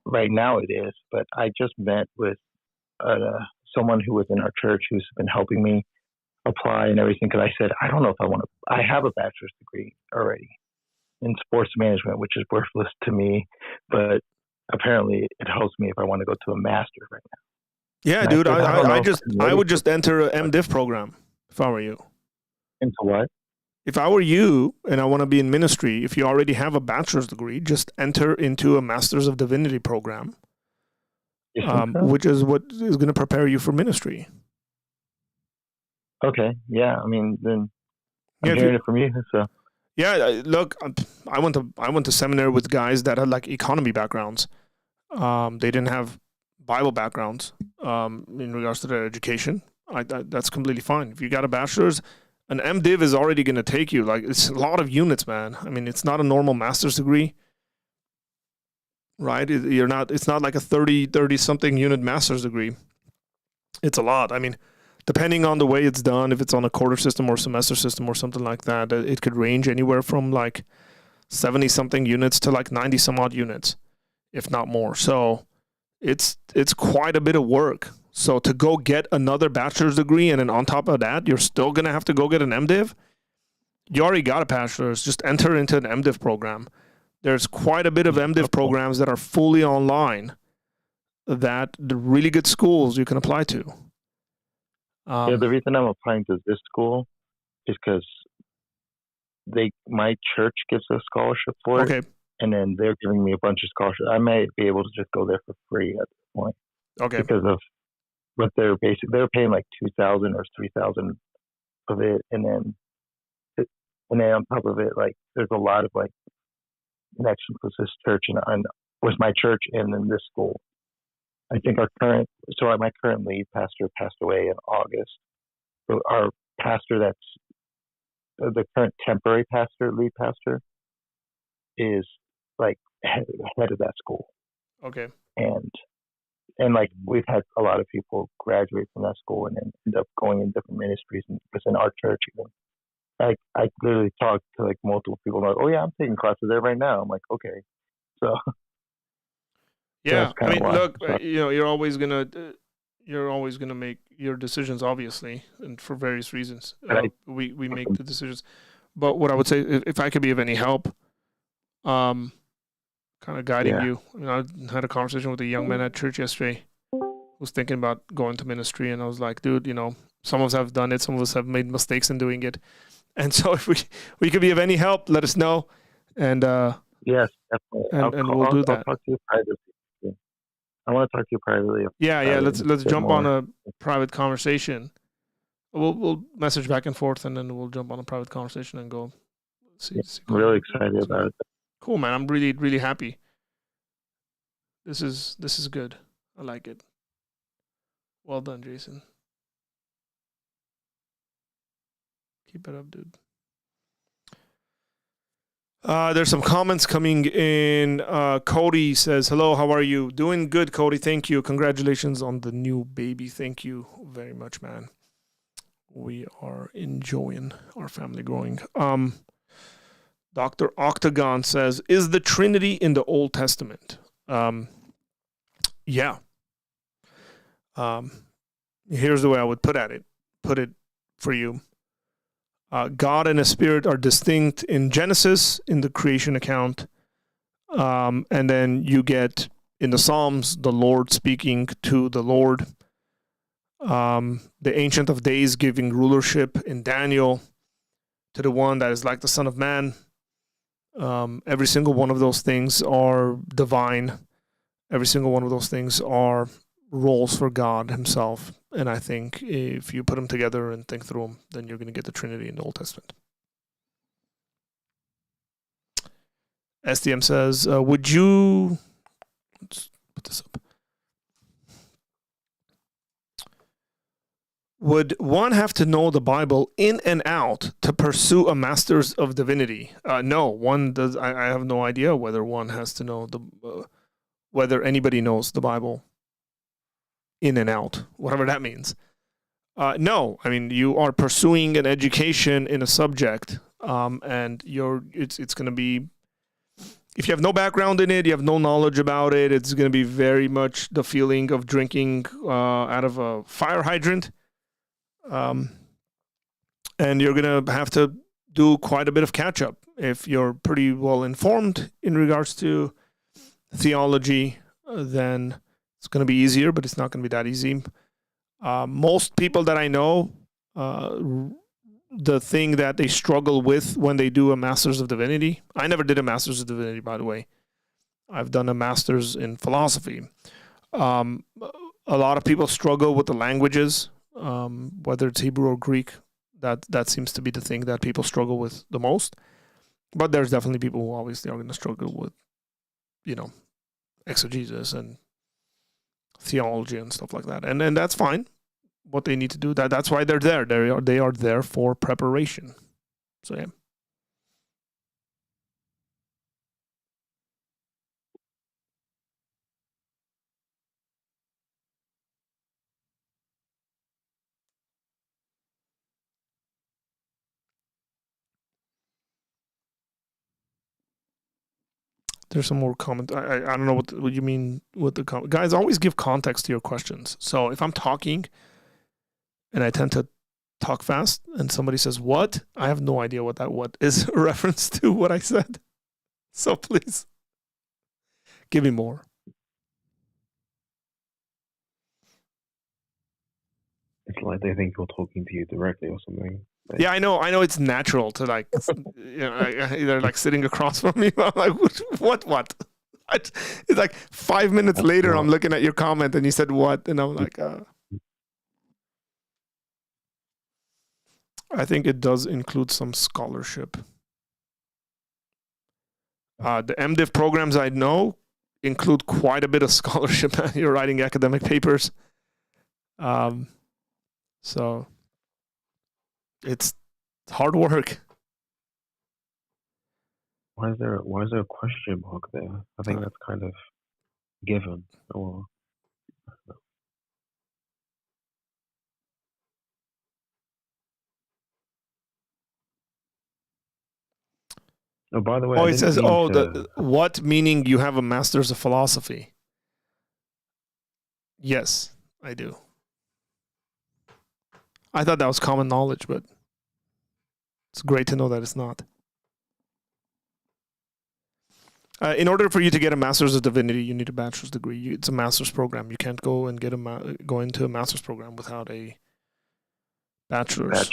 right now it is, but I just met with someone who was in our church who's been helping me apply and everything, because I said, I don't know if I want to. I have a bachelor's degree already in sports management, which is worthless to me, but apparently it helps me if I want to go to a master's right now. Yeah, And dude, said, I would just enter an MDiv program if I were you. Into what? If I were you and I want to be in ministry, if you already have a bachelor's degree, just enter into a Master's of Divinity program, which is what is going to prepare you for ministry. Okay, yeah, I mean, then I'm hearing it from you, so. Yeah, look, I went to seminary with guys that had like economy backgrounds. They didn't have Bible backgrounds in regards to their education. That's completely fine. If you got a bachelor's, an MDiv is already going to take you. Like, it's a lot of units, man. I mean, it's not a normal master's degree, right? It's not like a 30 something unit master's degree. It's a lot. I mean, depending on the way it's done, if it's on a quarter system or semester system or something like that, it could range anywhere from like 70 something units to like 90 some odd units, if not more. So it's quite a bit of work. So to go get another bachelor's degree and then on top of that, you're still going to have to go get an MDiv. You already got a bachelor's, just enter into an MDiv program. There's quite a bit of MDiv programs that are fully online that the really good schools you can apply to. The reason I'm applying to this school is because my church gives a scholarship for it. Okay. And then they're giving me a bunch of scholarships. I may be able to just go there for free at this point. Okay. Because of what they're paying like $2,000 or $3,000 of it, and then on top of it, like there's a lot of like connections with this church and with my church and then this school. I think my current lead pastor passed away in August. So our pastor, that's the current temporary lead pastor, is like head of that school. Okay. And like we've had a lot of people graduate from that school and then end up going in different ministries within our church even. Like I literally talked to like multiple people like, oh yeah, I'm taking classes there right now. I'm like, okay. So yeah, I mean, look, you're always gonna make your decisions, obviously, and for various reasons. We make the decisions. But what I would say, if I could be of any help, kind of guiding you. I had a conversation with a young man at church yesterday who was thinking about going to ministry, and I was like, dude, some of us have done it, some of us have made mistakes in doing it, and so if we could be of any help, let us know, and yes, definitely, and we'll do that. I'll talk to you privately. I want to talk to you privately. Yeah. Let's jump on a private conversation. We'll message back and forth, and then we'll jump on a private conversation and go. See I'm really excited about it. Cool, man. I'm really, really happy. This is good. I like it. Well done, Jason. Keep it up, dude. There's some comments coming in. Cody says, hello, how are you? Doing good, Cody. Thank you. Congratulations on the new baby. Thank you very much, man. We are enjoying our family growing. Dr. Octagon says, is the Trinity in the Old Testament? Yeah. Here's the way I would put it for you. God and His Spirit are distinct in Genesis, in the creation account. And then you get in the Psalms, the Lord speaking to the Lord. The Ancient of Days giving rulership in Daniel to the one that is like the Son of Man. Every single one of those things are divine. Every single one of those things are roles for God Himself. And I think if you put them together and think through them, then you're going to get the Trinity in the Old Testament. SDM says, would you Let's put this up. Would one have to know the Bible in and out to pursue a Master's of Divinity? No, one does. I have no idea whether one has to know whether anybody knows the Bible in and out, whatever that means. No, I mean, you are pursuing an education in a subject, and it's going to be, if you have no background in it, you have no knowledge about it, it's going to be very much the feeling of drinking out of a fire hydrant. And you're going to have to do quite a bit of catch up if you're pretty well informed in regards to theology. Then it's going to be easier, but it's not going to be that easy. Most people that I know, the thing that they struggle with when they do a Master's of Divinity, I never did a Master's of Divinity, by the way. I've done a Master's in philosophy. A lot of people struggle with the languages. Whether it's Hebrew or Greek, that seems to be the thing that people struggle with the most. But there's definitely people who obviously are going to struggle with, exegesis and theology and stuff like that. And that's fine. What they need to do, that's why they're there. They are there for preparation. So yeah. There's some more comment. I don't know what you mean with the comment. Guys, always give context to your questions. So if I'm talking and I tend to talk fast and somebody says, what? I have no idea what that what is a reference to what I said. So please give me more. It's like they think you're talking to you directly or something. Yeah, I know it's natural to like, they're like sitting across from me. I'm like, what? It's like 5 minutes later, I'm looking at your comment and you said what? And I'm like, I think it does include some scholarship. The MDiv programs I know include quite a bit of scholarship. You're writing academic papers. So it's hard work. Why is there a question mark there? I think that's kind of given. Or oh, by the way, it says, what meaning you have a Master's of Philosophy? Yes, I do. I thought that was common knowledge, but it's great to know that it's not. In order for you to get a Master's of Divinity, you need a bachelor's degree. It's a master's program. You can't go and go into a master's program without a bachelor's.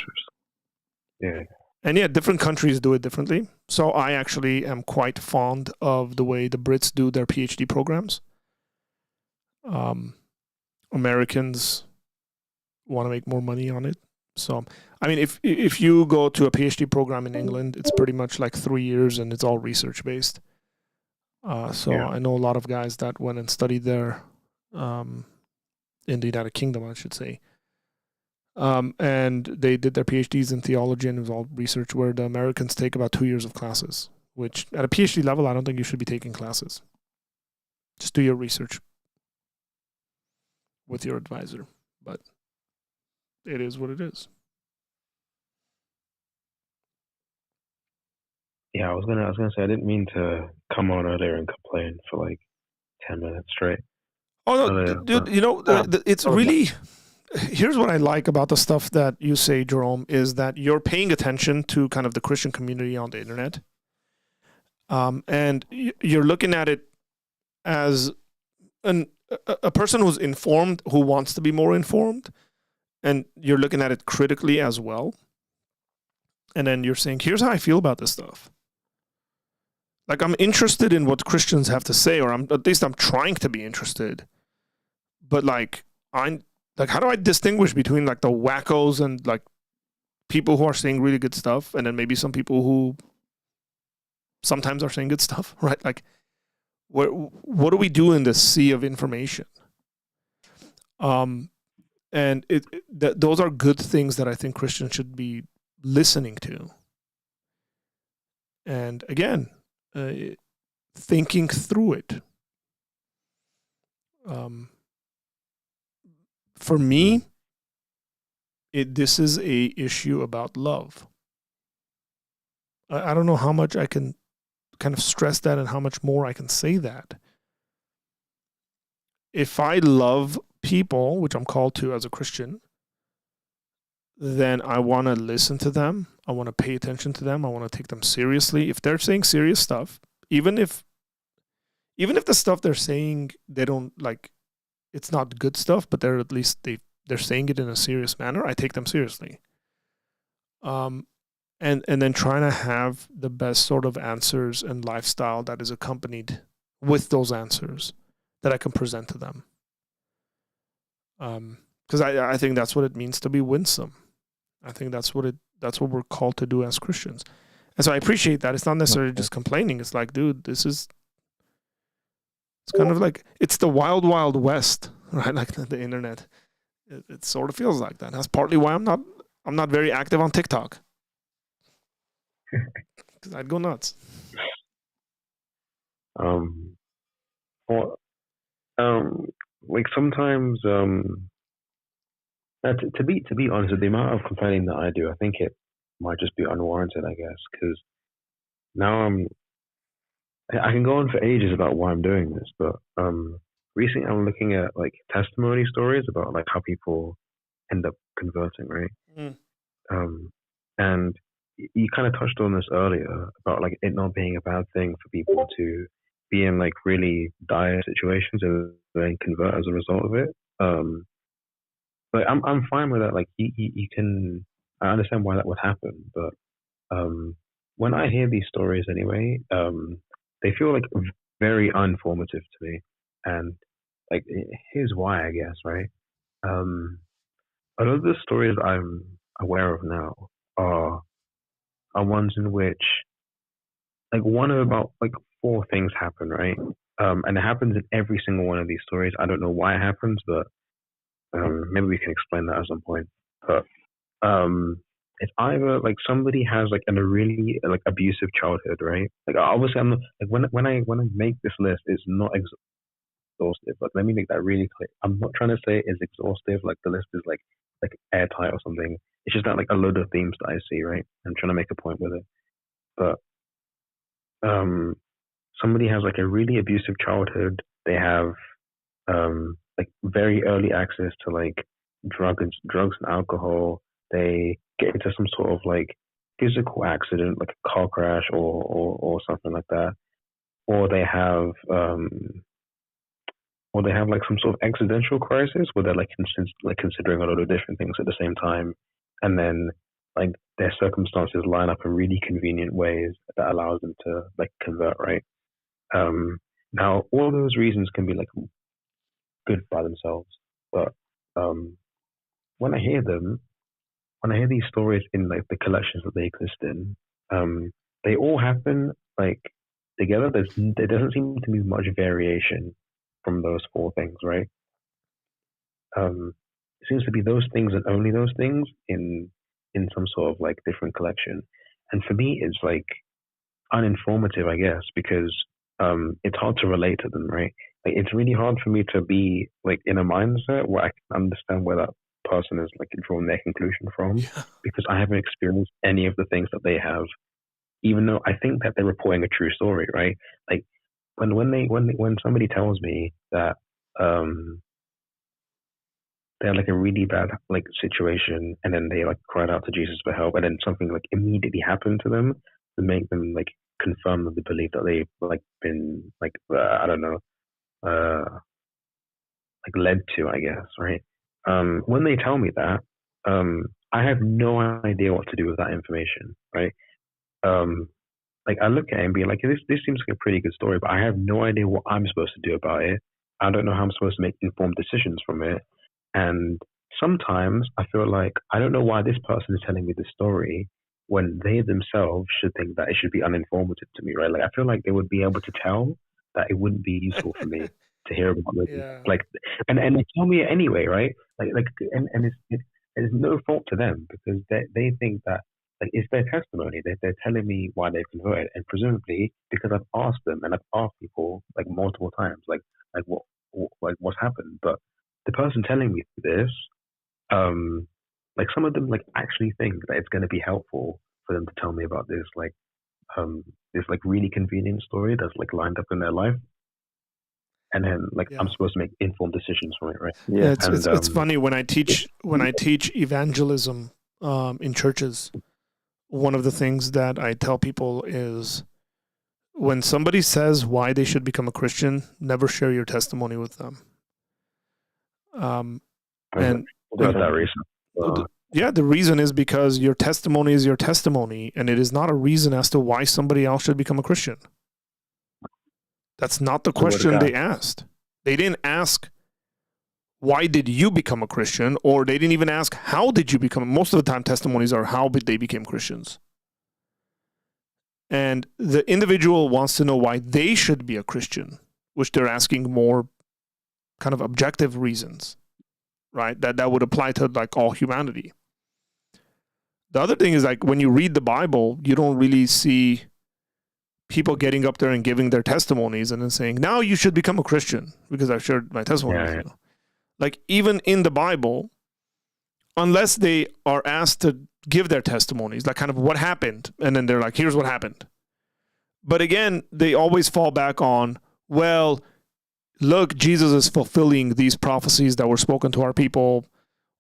Yeah. And yeah, different countries do it differently. So I actually am quite fond of the way the Brits do their PhD programs. Americans want to make more money on it. So, I mean, if you go to a PhD program in England, it's pretty much like 3 years and it's all research based. I know a lot of guys that went and studied there, in the United Kingdom, I should say. And they did their PhDs in theology and it was all research, where the Americans take about 2 years of classes, which at a PhD level, I don't think you should be taking classes. Just do your research with your advisor, but it is what it is. Yeah, I was gonna say I didn't mean to come on earlier and complain for like 10 minutes straight. Oh no, dude! It's really. Here's what I like about the stuff that you say, Jerome, is that you're paying attention to kind of the Christian community on the internet, and you're looking at it as a person who's informed, who wants to be more informed. And you're looking at it critically as well. And then you're saying, here's how I feel about this stuff. Like, I'm interested in what Christians have to say, or at least I'm trying to be interested. But how do I distinguish between like the wackos and like people who are saying really good stuff, and then maybe some people who sometimes are saying good stuff, right? Like, what do we do in the sea of information? And those are good things that I think Christians should be listening to. And again, thinking through it. For me, this is a issue about love. I don't know how much I can kind of stress that and how much more I can say that. If I love people, which I'm called to as a Christian, then I want to listen to them. I want to pay attention to them. I want to take them seriously. If they're saying serious stuff, even if the stuff they're saying, they don't like, it's not good stuff, but they're at least they're saying it in a serious manner, I take them seriously. And then trying to have the best sort of answers and lifestyle that is accompanied with those answers that I can present to them. Because I think that's what it means to be winsome. I think that's what we're called to do as Christians. And so I appreciate that. It's not necessarily just complaining. It's like, dude, it's kind of like, it's the wild, wild west, right? Like the internet. It sort of feels like that. That's partly why I'm not very active on TikTok. Because I'd go nuts. Like sometimes, to be honest, with the amount of complaining that I do, I think it might just be unwarranted, I guess, because now I can go on for ages about why I'm doing this, but recently I'm looking at like testimony stories about like how people end up converting, right? And you kind of touched on this earlier about like it not being a bad thing for people to be in like really dire situations and then convert as a result of it. But I'm fine with that. Like you can, I understand why that would happen, but when I hear these stories anyway, they feel like very unformative to me. And like here's why, I guess, right? A lot of the stories I'm aware of now are ones in which like one of about like 4 things happen, right? And it happens in every single one of these stories. I don't know why it happens, but maybe we can explain that at some point. But it's either like somebody has like a really like abusive childhood, right? Like obviously I'm not, like when I make this list, it's not exhaustive. But let me make that really clear. I'm not trying to say it's exhaustive. Like the list is like airtight or something. It's just not like a load of themes that I see, right? I'm trying to make a point with it. But somebody has like a really abusive childhood. They have like very early access to like drugs and alcohol. They get into some sort of like physical accident, like a car crash or something like that, or they have like some sort of existential crisis where they're like considering a lot of different things at the same time, and then like their circumstances line up in really convenient ways that allows them to like convert, right? Now all those reasons can be like good by themselves, but when I hear these stories in like the collections that they exist in, they all happen like together. There doesn't seem to be much variation from those 4 things, right? It seems to be those things and only those things in some sort of like different collection. And for me, it's like uninformative, I guess, because it's hard to relate to them, right? Like it's really hard for me to be like in a mindset where I can understand where that person is like drawing their conclusion from, because I haven't experienced any of the things that they have, even though I think that they're reporting a true story, right? Like when somebody tells me that they're like a really bad like situation, and then they like cried out to Jesus for help, and then something like immediately happened to them to make them like confirm the belief that they've like been like I don't know like led to, I guess, right? When they tell me that, I have no idea what to do with that information, right? Like I look at it and be like, this seems like a pretty good story, but I have no idea what I'm supposed to do about it. I don't know how I'm supposed to make informed decisions from it. And sometimes I feel like I don't know why this person is telling me this story when they themselves should think that it should be uninformative to me, right? Like I feel like they would be able to tell that it wouldn't be useful for me to hear about this. Yeah. Like, and they tell me it anyway, right? And it's no fault to them because they think that like it's their testimony. They're telling me why they've converted, and presumably because I've asked them and I've asked people like multiple times, like what's happened. But the person telling me this, like some of them like actually think that it's going to be helpful for them to tell me about this like really convenient story that's like lined up in their life, and then like Yeah. I'm supposed to make informed decisions from it, right? Yeah, Yeah. it's funny when I teach evangelism in churches. One of the things that I tell people is when somebody says why they should become a Christian, never share your testimony with them. And About that reason. yeah, the reason is because your testimony is your testimony, and it is not a reason as to why somebody else should become a Christian. That's not the question they asked. They didn't ask, why did you become a Christian? Or they didn't even ask, how did you become? Most of the time, testimonies are how they became Christians. And the individual wants to know why they should be a Christian, which they're asking more kind of objective reasons, right? That would apply to like all humanity. The other thing is like when you read the Bible, you don't really see people getting up there and giving their testimonies and then saying, now you should become a Christian because I've shared my testimony with you. Like even in the Bible, unless they are asked to give their testimonies, like kind of what happened, and then they're like, here's what happened. But again, they always fall back on, well, look, Jesus is fulfilling these prophecies that were spoken to our people,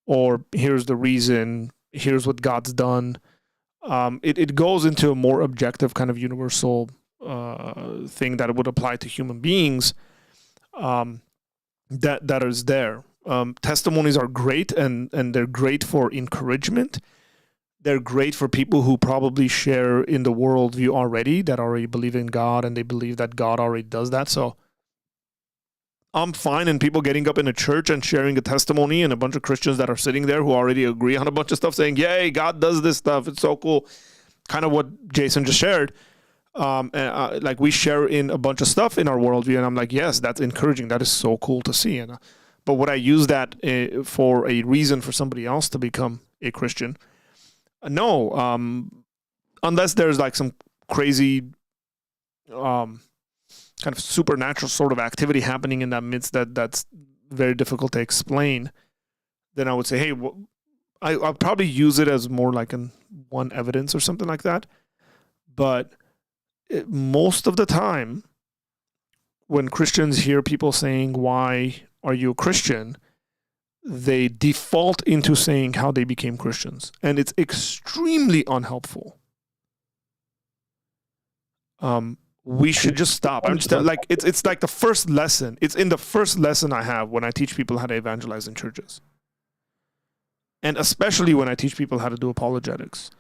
or here's the reason, here's what God's done. It goes into a more objective kind of universal thing that would apply to human beings that is there. Testimonies are great and they're great for encouragement. They're great for people who probably share in the worldview already, that already believe in God and they believe that God already does that. So I'm fine in people getting up in a church and sharing a testimony and a bunch of Christians that are sitting there who already agree on a bunch of stuff saying, yay, God does this stuff. It's so cool. Kind of what Jason just shared. Like we share in a bunch of stuff in our worldview. And I'm like, yes, that's encouraging. That is so cool to see. But would I use that for a reason for somebody else to become a Christian? No. Unless there's like some crazy kind of supernatural sort of activity happening in that midst that's very difficult to explain, then I would say, hey, I'll probably use it as more like one evidence or something like that. But most of the time, when Christians hear people saying, why are you a Christian? They default into saying how they became Christians. And it's extremely unhelpful. We should just stop. I'm just like, it's like the first lesson. It's in the first lesson I have when I teach people how to evangelize in churches. And especially when I teach people how to do apologetics.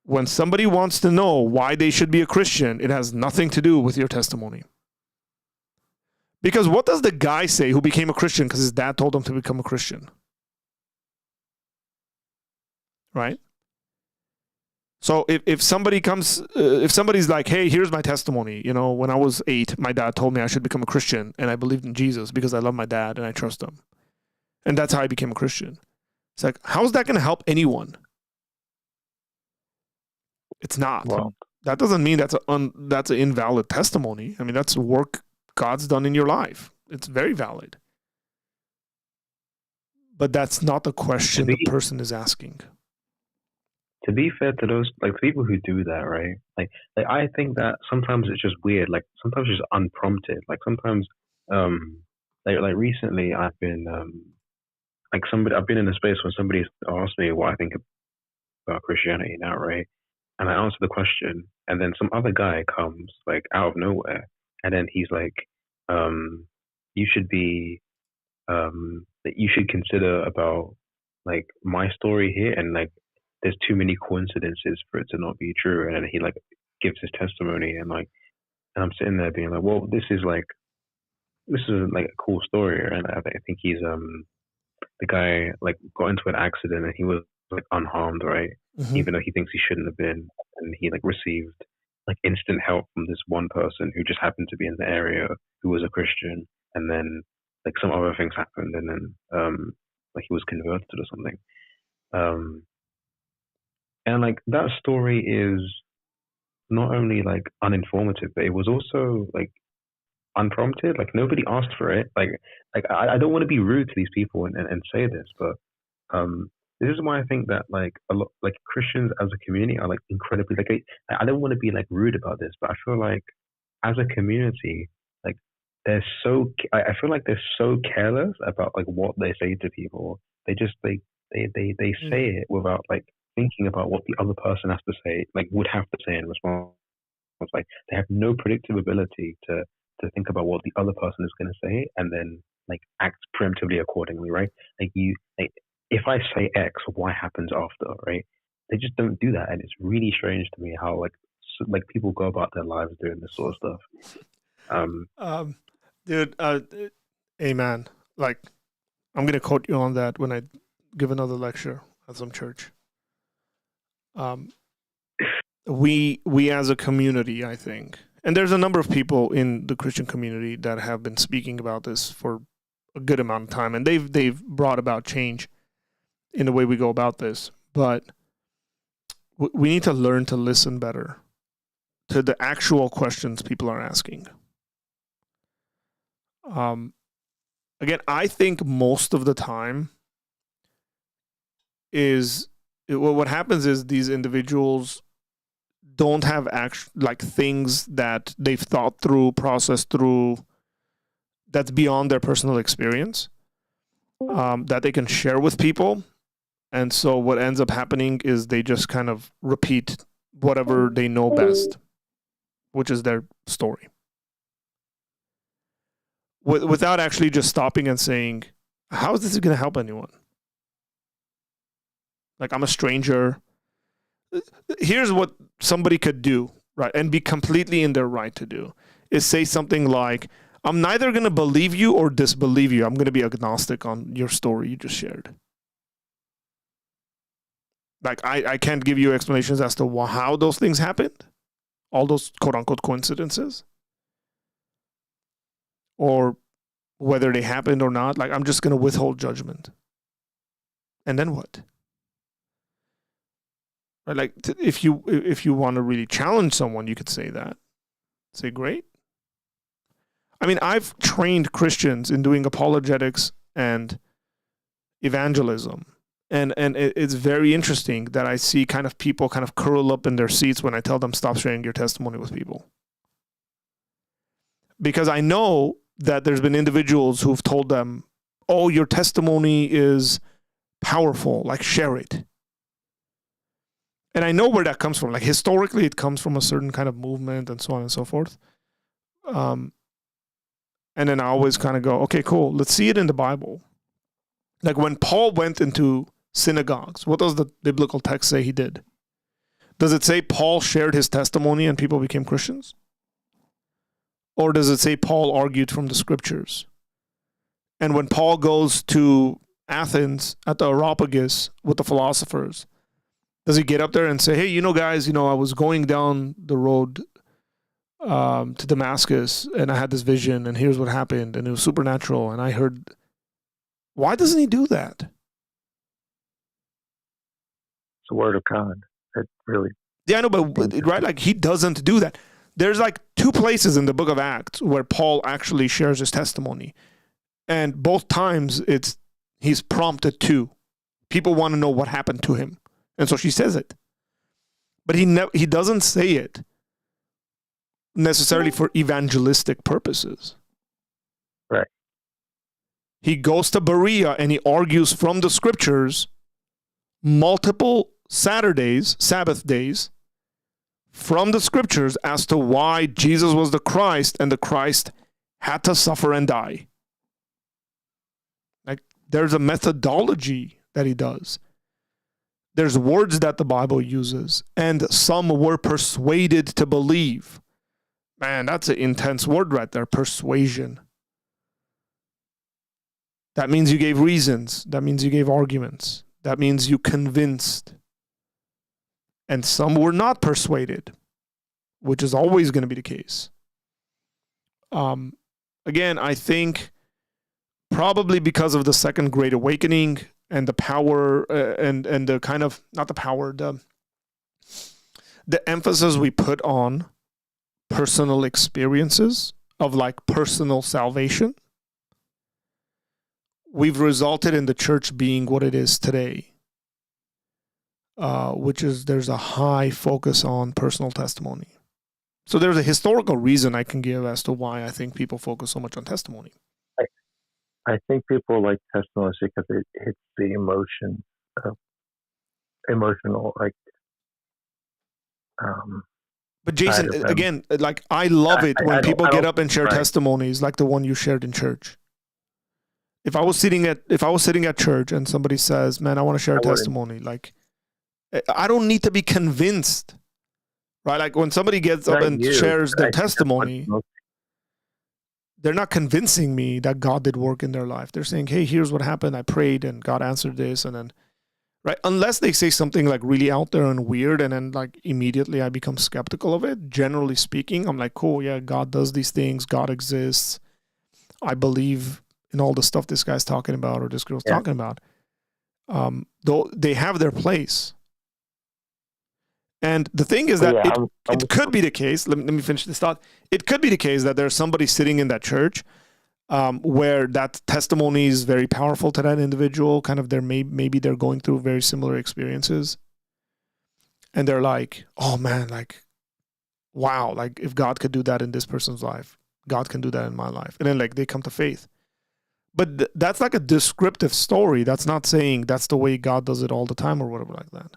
When somebody wants to know why they should be a Christian, it has nothing to do with your testimony. Because what does the guy say who became a Christian because his dad told him to become a Christian? Right? So if somebody comes, if somebody's like, hey, here's my testimony. You know, when I was 8, my dad told me I should become a Christian and I believed in Jesus because I love my dad and I trust him. And that's how I became a Christian. It's like, how's that going to help anyone? It's not. Well, that doesn't mean that's an invalid testimony. I mean, that's work God's done in your life. It's very valid. But that's not the question the person is asking. To be fair to those like people who do that, right? Like I think that sometimes it's just weird. Like sometimes it's just unprompted. Like sometimes, like recently I've been I've been in a space where somebody asked me what I think about Christianity now, right? And I answer the question, and then some other guy comes like out of nowhere, and then he's like, you should be, you should consider about like my story here, and like there's too many coincidences for it to not be true. And then he like gives his testimony, and I'm sitting there being like, well, this is like a cool story, and I think he's the guy like got into an accident and he was like unharmed, right? Mm-hmm. Even though he thinks he shouldn't have been, and he like received like instant help from this one person who just happened to be in the area who was a Christian, and then like some other things happened, and then like he was converted or something. And like that story is not only like uninformative, but it was also like unprompted. Like nobody asked for it. I don't want to be rude to these people and say this, but this is why I think that like a lot like Christians as a community are like incredibly like I don't want to be like rude about this, but I feel like as a community, like I feel like they're so careless about like what they say to people. They just they say it without like thinking about what the other person has to say, like would have to say in response. Like they have no predictive ability to think about what the other person is going to say and then like act preemptively accordingly, right? Like if I say X, Y happens after, right? They just don't do that, and it's really strange to me how like people go about their lives doing this sort of stuff. Dude, amen. Like, I'm gonna quote you on that when I give another lecture at some church. We as a community, I think, and there's a number of people in the Christian community that have been speaking about this for a good amount of time, and they've brought about change in the way we go about this. But we need to learn to listen better to the actual questions people are asking. Again, I think most of the time what happens is these individuals don't have things that they've thought through, processed through, that's beyond their personal experience, that they can share with people. And so what ends up happening is they just kind of repeat whatever they know best, which is their story, without actually just stopping and saying, how is this going to help anyone? Like, I'm a stranger. Here's what somebody could do, right, and be completely in their right to do, is say something like, I'm neither going to believe you or disbelieve you. I'm going to be agnostic on your story you just shared. Like, I can't give you explanations as to how those things happened, all those quote-unquote coincidences, or whether they happened or not. Like, I'm just going to withhold judgment. And then what? Right? Like, if you want to really challenge someone, you could say that. Say, great. I mean, I've trained Christians in doing apologetics and evangelism. And it's very interesting that I see kind of people kind of curl up in their seats when I tell them stop sharing your testimony with people. Because I know that there's been individuals who've told them, oh, your testimony is powerful, like share it. And I know where that comes from. Like historically, it comes from a certain kind of movement and so on and so forth. And then I always kind of go, okay, cool. Let's see it in the Bible. Like when Paul went into synagogues, what does the biblical text say he did? Does it say Paul shared his testimony and people became Christians? Or does it say Paul argued from the scriptures? And when Paul goes to Athens at the Areopagus with the philosophers, does he get up there and say, hey, guys, I was going down the road to Damascus and I had this vision and here's what happened and it was supernatural and I heard. Why doesn't he do that? It's a word of God. That really. Yeah, I know, but right, like he doesn't do that. There's like 2 places in the book of Acts where Paul actually shares his testimony. And both times he's prompted to. People want to know what happened to him. And so she says it. But he doesn't say it necessarily for evangelistic purposes. Right. He goes to Berea and he argues from the scriptures multiple Sabbath days, from the scriptures as to why Jesus was the Christ and the Christ had to suffer and die. Like there's a methodology that he does. There's words that the Bible uses, and some were persuaded to believe. Man, that's an intense word right there, persuasion. That means you gave reasons. That means you gave arguments. That means you convinced. And some were not persuaded. which is always going to be the case. Again, I think probably because of the Second Great Awakening and the power and the kind of, not the power, the emphasis we put on personal experiences of like personal salvation, we've resulted in the church being what it is today, which is there's a high focus on personal testimony. So there's a historical reason I can give as to why I think people focus so much on testimony. I think people like testimonies because it hits the emotional, like. But Jason, again, like I love it when people get up and share testimonies like the one you shared in church. If I was sitting at church and somebody says, "Man, I want to share a testimony," like I don't need to be convinced, right? Like when somebody gets up and shares their testimony, they're not convincing me that God did work in their life. They're saying, "Hey, here's what happened. I prayed and God answered this," and then, right? Unless they say something like really out there and weird, and then like immediately I become skeptical of it. Generally speaking, I'm like, cool, yeah, God does these things. God exists. I believe in all the stuff this guy's talking about or this girl's talking about. Though they have their place. And the thing is that it could be the case. Let me finish this thought. It could be the case that there's somebody sitting in that church where that testimony is very powerful to that individual. Kind of maybe they're going through very similar experiences. And they're like, oh man, like, wow, like if God could do that in this person's life, God can do that in my life. And then like they come to faith. But that's like a descriptive story. That's not saying that's the way God does it all the time or whatever like that.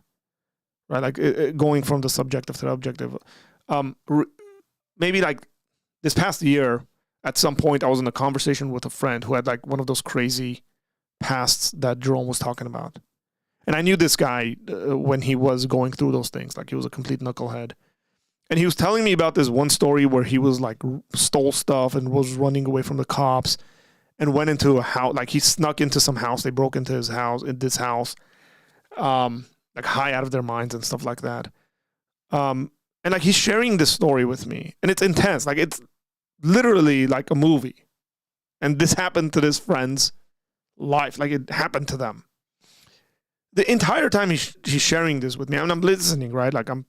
Right? Like going from the subjective to the objective. Maybe like this past year, at some point, I was in a conversation with a friend who had like one of those crazy pasts that Jerome was talking about. And I knew this guy when he was going through those things. Like he was a complete knucklehead. And he was telling me about this one story where he was like stole stuff and was running away from the cops and went into a house. Like he snuck into some house. They broke into his house, in this house, like high out of their minds and stuff like that. And like he's sharing this story with me, and it's intense. Like it's literally like a movie. And this happened to this friend's life. Like it happened to them. The entire time he's sharing this with me, and I'm listening, right? Like I'm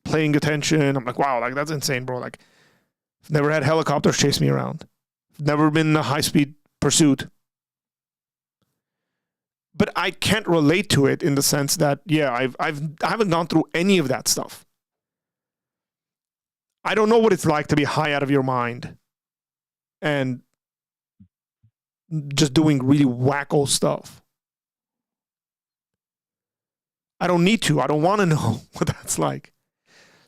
paying attention. I'm like, wow, like that's insane, bro. Like I've never had helicopters chase me around. Never been in a high-speed pursuit. But I can't relate to it in the sense that, yeah, I haven't gone through any of that stuff. I don't know what it's like to be high out of your mind and just doing really wacko stuff. I don't need to. I don't want to know what that's like.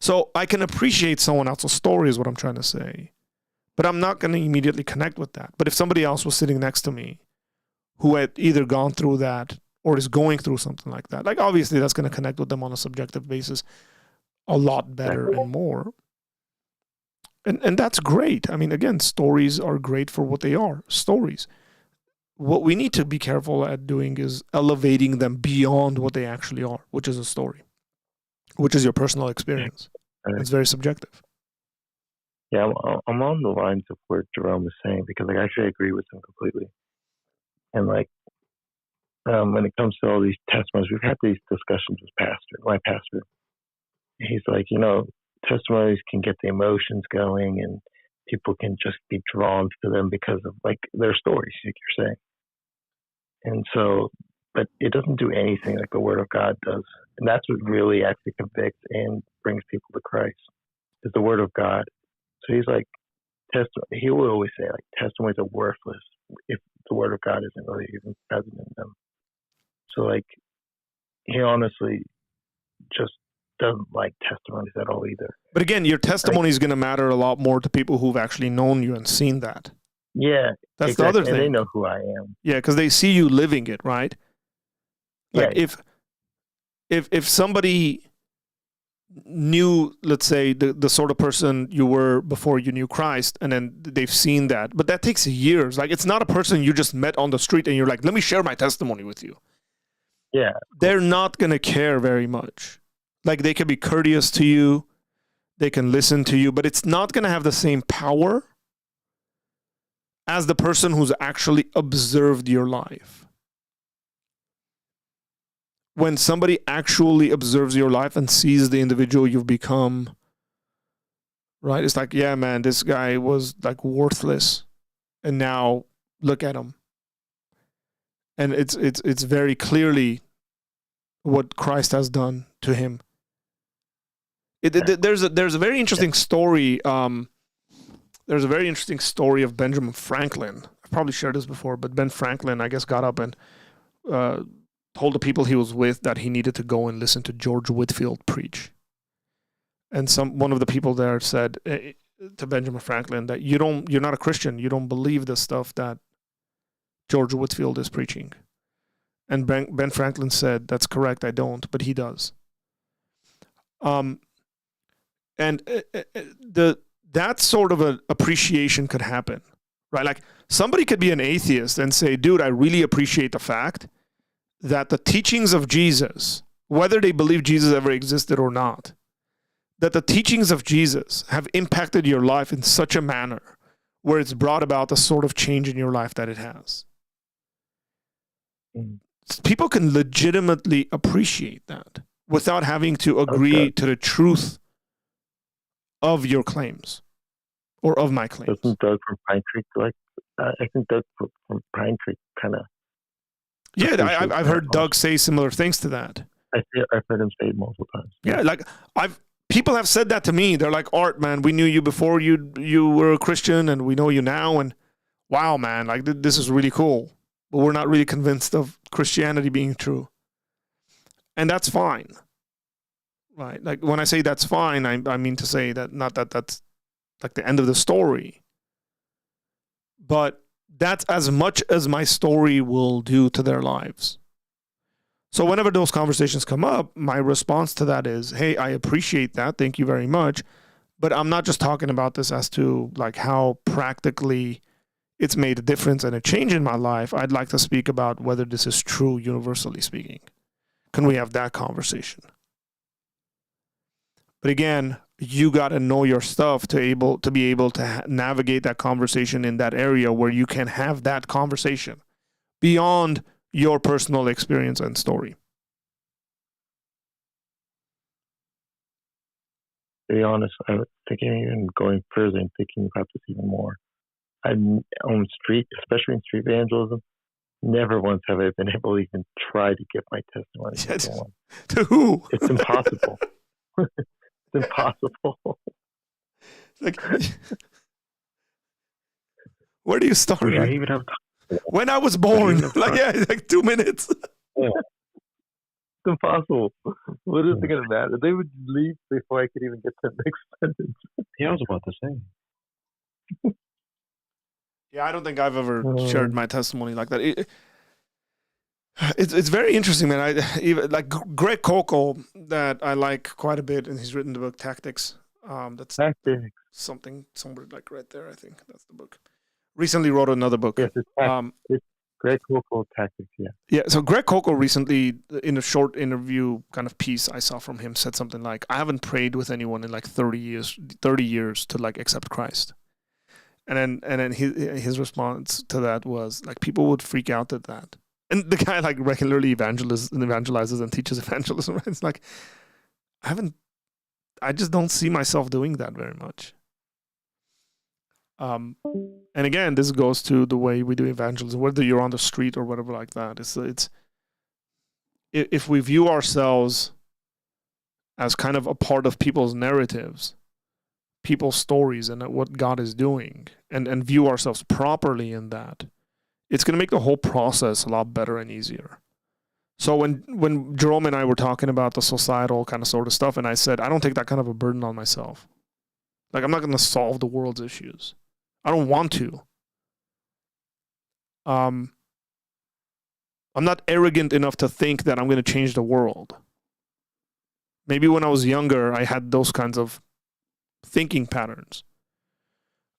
So I can appreciate someone else's story is what I'm trying to say. But I'm not going to immediately connect with that. But if somebody else was sitting next to me who had either gone through that or is going through something like that, like obviously that's going to connect with them on a subjective basis a lot better and more. And that's great. I mean, again, stories are great for what they are, stories. What we need to be careful at doing is elevating them beyond what they actually are, which is a story, which is your personal experience. It's very subjective. Yeah, I'm on the lines of what Jerome was saying because like, I actually agree with him completely. And like, when it comes to all these testimonies, we've had these discussions with my pastor. He's like, testimonies can get the emotions going and people can just be drawn to them because of like their stories, like you're saying. And so, but it doesn't do anything like the Word of God does. And that's what really actually convicts and brings people to Christ is the Word of God. So he's like, he will always say like testimonies are worthless if the Word of God isn't really even present in them. So like, he honestly just doesn't like testimonies at all either. But again, your testimony is going to matter a lot more to people who've actually known you and seen that. Yeah, that's exactly. The other thing. And they know who I am. Yeah, because they see you living it, right? Like yeah. if somebody knew, let's say, the sort of person you were before you knew Christ, and then they've seen that, but that takes years. Like it's not a person you just met on the street and you're like, let me share my testimony with you. Yeah. They're not going to care very much. Like they could be courteous to you. They can listen to you, but it's not going to have the same power as the person who's actually observed your life. When somebody actually observes your life and sees the individual you've become, right? It's like, yeah, man, this guy was like worthless, and now look at him. And it's very clearly what Christ has done to him. There's a very interesting story. There's a very interesting story of Benjamin Franklin. I've probably shared this before, but Ben Franklin, I guess, got up and told the people he was with that he needed to go and listen to George Whitefield preach. And one of the people there said to Benjamin Franklin that you're not a Christian. You don't believe the stuff that George Whitefield is preaching. And Ben Franklin said, that's correct, I don't, but he does. And that sort of an appreciation could happen, right? Like somebody could be an atheist and say, dude, I really appreciate the fact that the teachings of Jesus, whether they believe Jesus ever existed or not, that the teachings of Jesus have impacted your life in such a manner where it's brought about the sort of change in your life that it has. People can legitimately appreciate that without having to agree to the truth of your claims or of my claims. Doesn't Doug from Pine Creek I think Doug from Pine Creek kind of... Yeah, I've heard Doug say similar things to that. I've heard him say it multiple times. Yeah, like people have said that to me. They're like, Art, man, we knew you before you were a Christian, and we know you now, and wow, man, like this is really cool. But we're not really convinced of Christianity being true. And that's fine. Right? Like when I say that's fine, I mean to say that not that that's like the end of the story. But that's as much as my story will do to their lives. So whenever those conversations come up, my response to that is, hey, I appreciate that. Thank you very much. But I'm not just talking about this as to like how practically it's made a difference and a change in my life. I'd like to speak about whether this is true, universally speaking. Can we have that conversation? But again, you got to know your stuff to be able to navigate that conversation in that area where you can have that conversation beyond your personal experience and story. To be honest, I'm thinking and going further and thinking about this even more. I'm on especially in street evangelism, never once have I been able to even try to give my testimony to someone. To who? It's impossible. It's impossible. Like, where do you start? I even have time. When I was born, like 2 minutes. Yeah. It's impossible. What is it going to matter? They would leave before I could even get to the next sentence. Yeah, I was about to say. Yeah, I don't think I've ever shared my testimony like that. It's very interesting, man. Like Greg Koukl, that I like quite a bit, and he's written the book Tactics. That's Tactics. Something somewhere like right there. I think that's the book. Recently wrote another book. Yes, it's Greg Koukl Tactics. Yeah. Yeah. So Greg Koukl recently, in a short interview kind of piece I saw from him, said something like, "I haven't prayed with anyone in like 30 years to like accept Christ." And then his response to that was like, people would freak out at that. And the guy like regularly evangelizes and teaches evangelism. Right? It's like, I just don't see myself doing that very much. And again, this goes to the way we do evangelism, whether you're on the street or whatever like that. It's if we view ourselves as kind of a part of people's narratives, people's stories, and what God is doing, and view ourselves properly in that, it's going to make the whole process a lot better and easier. So when Jerome and I were talking about the societal kind of sort of stuff, and I said, I don't take that kind of a burden on myself. Like, I'm not going to solve the world's issues. I don't want to. I'm not arrogant enough to think that I'm going to change the world. Maybe when I was younger, I had those kinds of thinking patterns.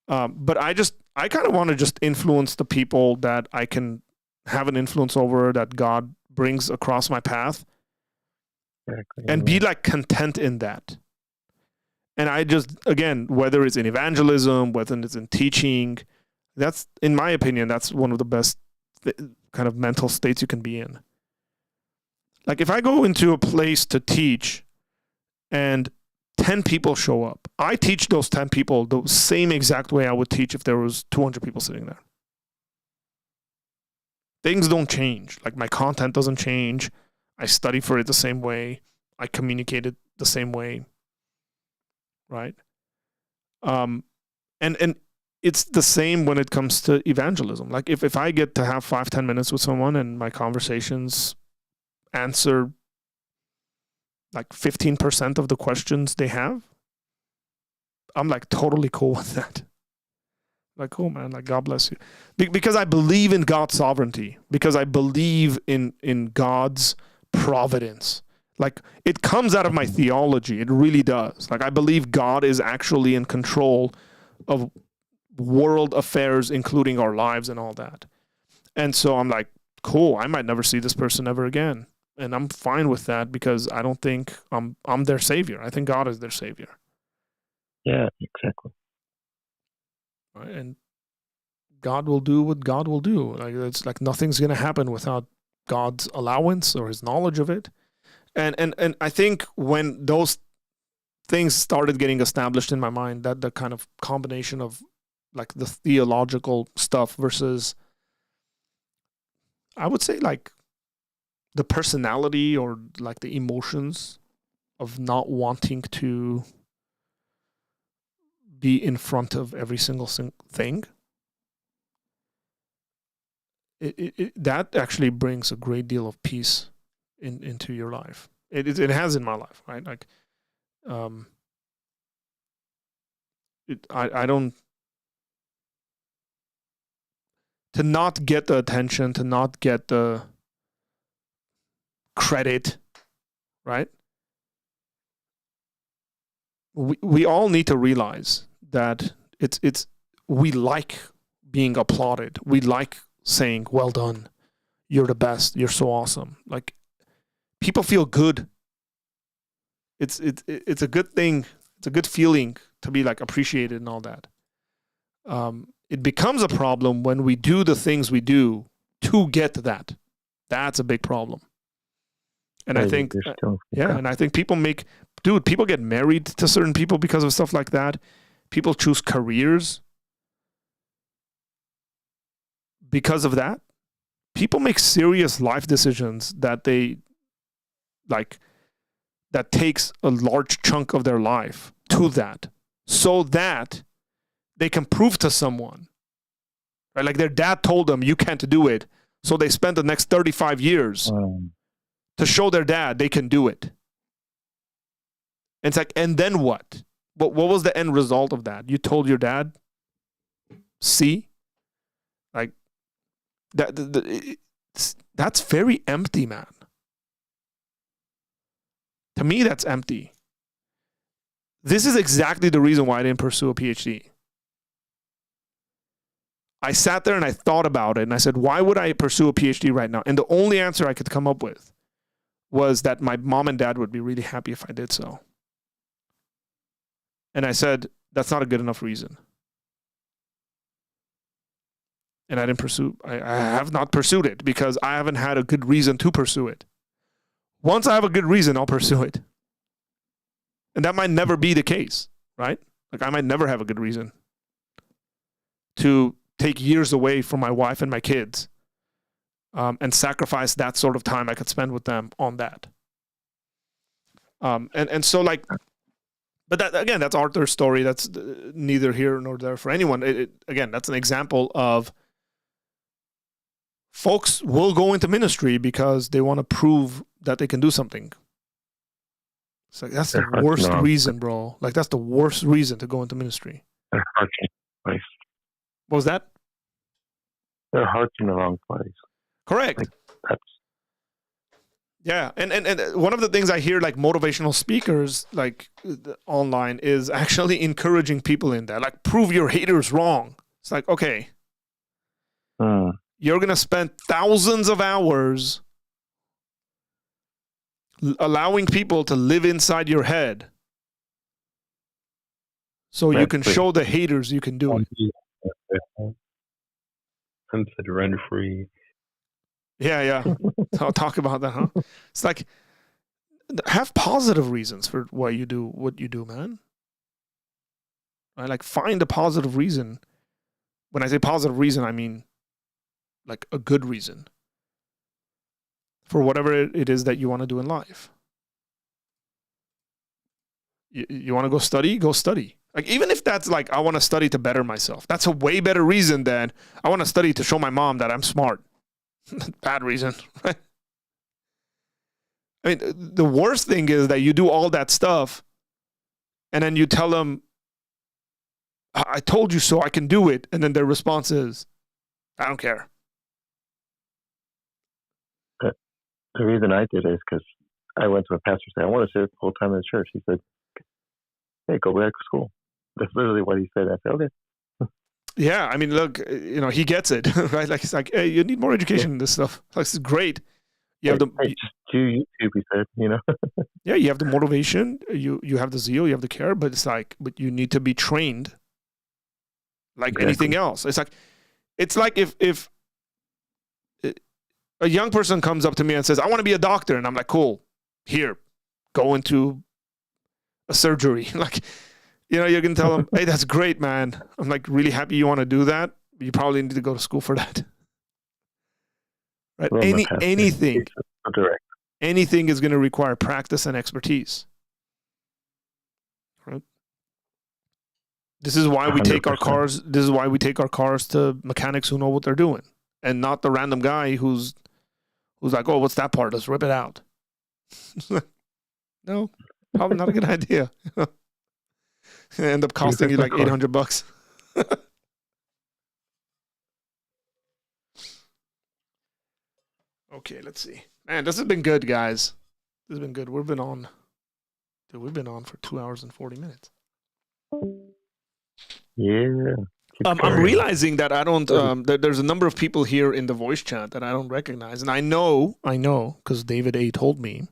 But I kind of want to just influence the people that I can have an influence over, that God brings across my path, and be like content in that. And I just, again, whether it's in evangelism, whether it's in teaching, that's, in my opinion, that's one of the best kind of mental states you can be in. Like if I go into a place to teach and 10 people show up, I teach those 10 people the same exact way I would teach if there was 200 people sitting there. Things don't change. Like my content doesn't change. I study for it the same way. I communicate it the same way. Right? And it's the same when it comes to evangelism. Like if I get to have 5-10 minutes with someone and my conversations answer like 15% of the questions they have, I'm like totally cool with that. Like, cool, man, like God bless you. Because I believe in God's sovereignty, because I believe in God's providence. Like it comes out of my theology. It really does. Like I believe God is actually in control of world affairs, including our lives and all that. And so I'm like, cool, I might never see this person ever again. And I'm fine with that because I don't think I'm their savior. I think God is their savior. Yeah, exactly. Right? And God will do what God will do. Like it's like nothing's going to happen without God's allowance or his knowledge of it. And I think when those things started getting established in my mind, that the kind of combination of like the theological stuff versus, I would say like the personality or like the emotions of not wanting to be in front of every single thing, that actually brings a great deal of peace into your life. It has in my life, right? Like, I don't, to not get the attention, to not get the credit, right? We all need to realize that it's we like being applauded. We like saying, well done, you're the best, you're so awesome. Like people feel good. It's a good thing. It's a good feeling to be like appreciated and all that. It becomes a problem when we do the things we do to get that. That's a big problem. And I think, and I think people get married to certain people because of stuff like that. People choose careers because of that. People make serious life decisions that that takes a large chunk of their life to that, so that they can prove to someone, right? Like their dad told them, you can't do it. So they spent the next 35 years to show their dad they can do it. And it's like, and then what? What was the end result of that? You told your dad, see? Like, that's very empty, man. To me, that's empty. This is exactly the reason why I didn't pursue a PhD. I sat there and I thought about it and I said, why would I pursue a PhD right now? And the only answer I could come up with was that my mom and dad would be really happy if I did so. And I said, that's not a good enough reason. And I have not pursued it because I haven't had a good reason to pursue it. Once I have a good reason, I'll pursue it. And that might never be the case, right? Like I might never have a good reason to take years away from my wife and my kids and sacrifice that sort of time I could spend with them on that. And so like, but that, again, that's Arthur's story. That's neither here nor there for anyone. Again, that's an example of folks will go into ministry because they want to prove that they can do something. It's like, that's the worst reason, bro. Like, that's the worst reason to go into ministry. Their heart's in the place. What was that? Their heart's in the wrong place. Correct. Like, that's... Yeah, and one of the things I hear like motivational speakers like online is actually encouraging people in that. Like, prove your haters wrong. It's like, okay, you're going to spend thousands of hours allowing people to live inside your head So you can Netflix. show the haters you can do it. Hunted rent-free. Yeah. I'll talk about that, huh? It's like, have positive reasons for why you do what you do, man. Right? Like, find a positive reason. When I say positive reason, I mean like a good reason for whatever it is that you want to do in life. You want to go study? Go study. Like, even if that's like, I want to study to better myself, that's a way better reason than I want to study to show my mom that I'm smart. Bad reason, right? I mean, the worst thing is that you do all that stuff and then you tell them, I told you so, I can do it. And then their response is, I don't care. The reason I did it is because I went to a pastor and said, I want to sit full time in the church. He said, hey, go back to school. That's literally what he said. I said, okay. Yeah, I mean, look, he gets it, right? Like, he's like, hey, you need more education in this stuff. Like, this is great. You have just do YouTube, he said, Yeah, you have the motivation, you have the zeal, you have the care, but it's like, but you need to be trained like anything else. It's like if a young person comes up to me and says, I want to be a doctor, and I'm like, cool, here, go into a surgery. Like, you can tell them, hey, that's great, man. I'm like really happy you want to do that. But you probably need to go to school for that. Right? Anything is going to require practice and expertise. Right? This is why we take 100%. our cars. This is why we take our cars to mechanics who know what they're doing, and not the random guy who's like, oh, what's that part? Let's rip it out. No, probably not a good idea. End up costing you like $800. Okay, let's see. Man, this has been good, guys. This has been good. We've been on for 2 hours and 40 minutes. Yeah. I'm realizing that I don't. There's a number of people here in the voice chat that I don't recognize, and I know, because David A told me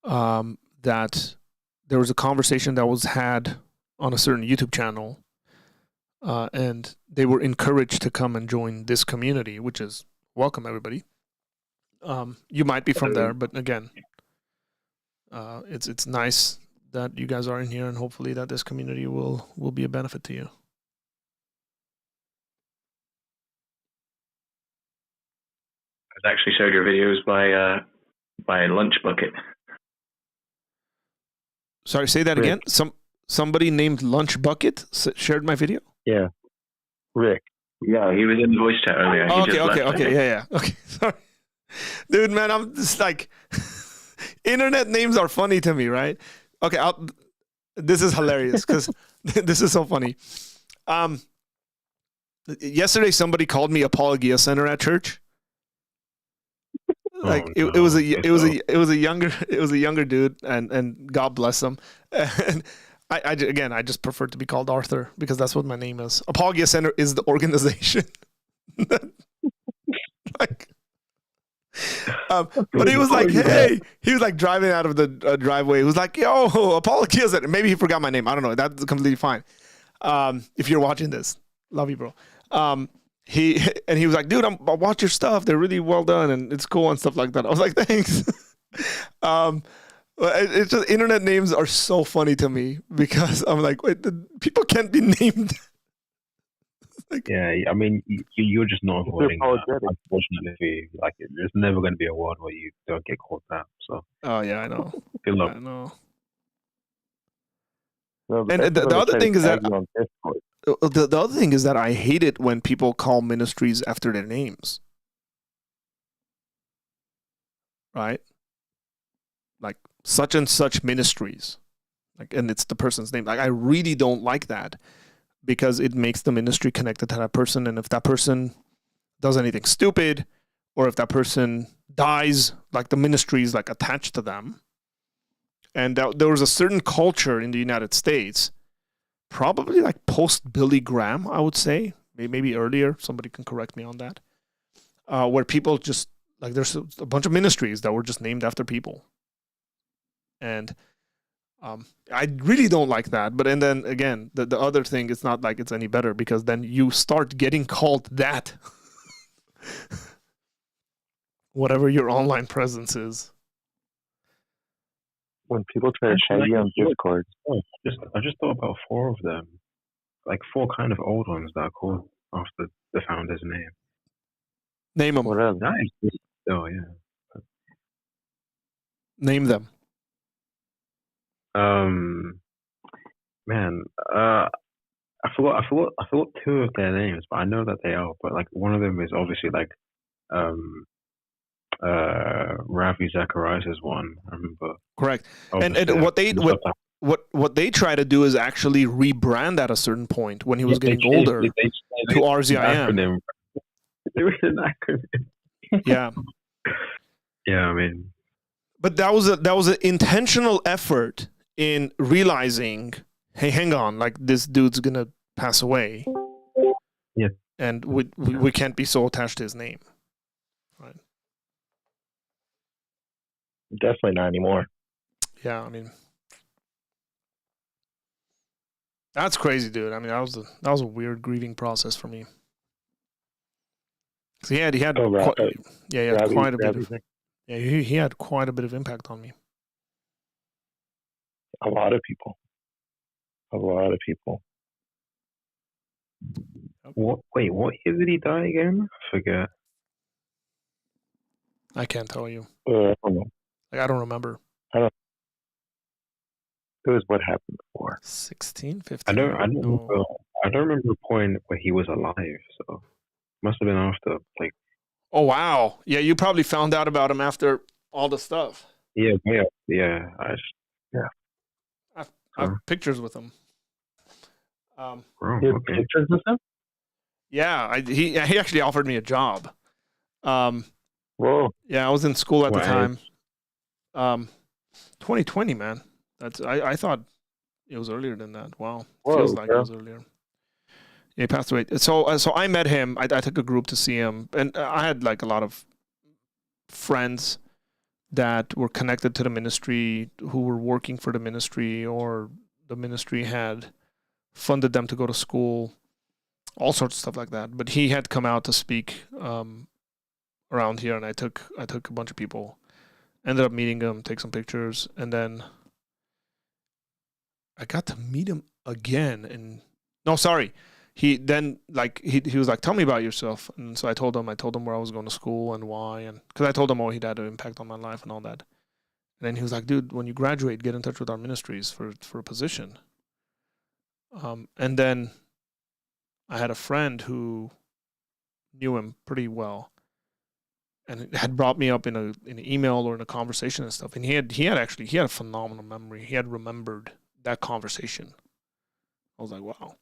that there was a conversation that was had on a certain YouTube channel, and they were encouraged to come and join this community, which is welcome, everybody. You might be from there, but again, it's nice that you guys are in here, and hopefully that this community will be a benefit to you. I've actually showed your videos by Lunch Bucket. Sorry, say that again. Somebody named Lunch Bucket shared my video. Yeah, Rick. Yeah, he was in the voice chat earlier. Okay, yeah. Okay, sorry, dude, man, I'm just like, internet names are funny to me, right? Okay, this is hilarious because this is so funny. Yesterday, somebody called me Apologia Center at church. Like it was a younger dude, and God bless him. And I just prefer to be called Arthur because that's what my name is. Apologia Center is the organization. Like, but he was like, hey, he was like driving out of the driveway. He was like, yo, Apologia Center. Maybe he forgot my name. I don't know. That's completely fine. If you're watching this, love you, bro. He was like, dude, I watch your stuff. They're really well done and it's cool and stuff like that. I was like, thanks. It's just internet names are so funny to me because I'm like, wait, people can't be named. Like, yeah, I mean, you're just not avoiding that. Unfortunately, like, there's never going to be a world where you don't get caught out. So. Oh yeah, I know. Good luck. I know. Well, and the other thing is that the other thing is that I hate it when people call ministries after their names. Right? Like such and such ministries. Like, and it's the person's name. Like, I really don't like that because it makes the ministry connected to that person. And if that person does anything stupid, or if that person dies, like the ministry is like attached to them. And there was a certain culture in the United States, probably like post Billy Graham, I would say, maybe earlier. Somebody can correct me on that. Where people just like there's a bunch of ministries that were just named after people, and I really don't like that. But and then again, the other thing, it's not like it's any better because then you start getting called that. Whatever your online presence is. When people try to tag you on Discord, I just thought about 4 of them, like 4 kind of old ones that are called after the founder's name. Name them. what else? Nice. Oh yeah. Name them. Man, I forgot 2 of their names, but I know that they are. But like one of them is obviously like Ravi Zacharias' one. I remember. Correct. And Obviously, what they try to do is actually rebrand at a certain point when he was getting changed- older they to RZIM. acronym. They were an acronym. Yeah. Yeah, I mean, But that was an intentional effort in realizing, hey, hang on, like this dude's gonna pass away. Yeah. And we can't be so attached to his name. Right. Definitely not anymore. Yeah, I mean, that's crazy, dude. I mean, that was a weird grieving process for me. So he had Ravi, quite a bit Ravi, of he had quite a bit of impact on me. a lot of people. what year did he die again? I forget. I can't tell you. I don't know. Like, I don't remember. It was what happened before. 16, 15. I don't No. remember. I don't remember a point where he was alive. So must have been after, like. Oh wow. Yeah, you probably found out about him after all the stuff. Yeah. I have pictures with him. Oh, You have okay. pictures of them? Yeah, he actually offered me a job. Whoa. Yeah, I was in school at the What time. 2020, man. I thought it was earlier than that. Wow. Whoa, Feels like bro. it was earlier. Yeah, he passed away. So I met him. I took a group to see him, and I had like a lot of friends that were connected to the ministry, who were working for the ministry, or the ministry had funded them to go to school, all sorts of stuff like that. But he had come out to speak around here, and I took a bunch of people, ended up meeting him, take some pictures, and then I got to meet him again. And no, sorry. He then he was like, tell me about yourself. And so I told him where I was going to school and why, and because I told him he'd had an impact on my life and all that. And then he was like, dude, when you graduate, get in touch with our ministries for a position. And then I had a friend who knew him pretty well, and had brought me up in an email or in a conversation and stuff. And he had a phenomenal memory. He had remembered that conversation. I was like, wow.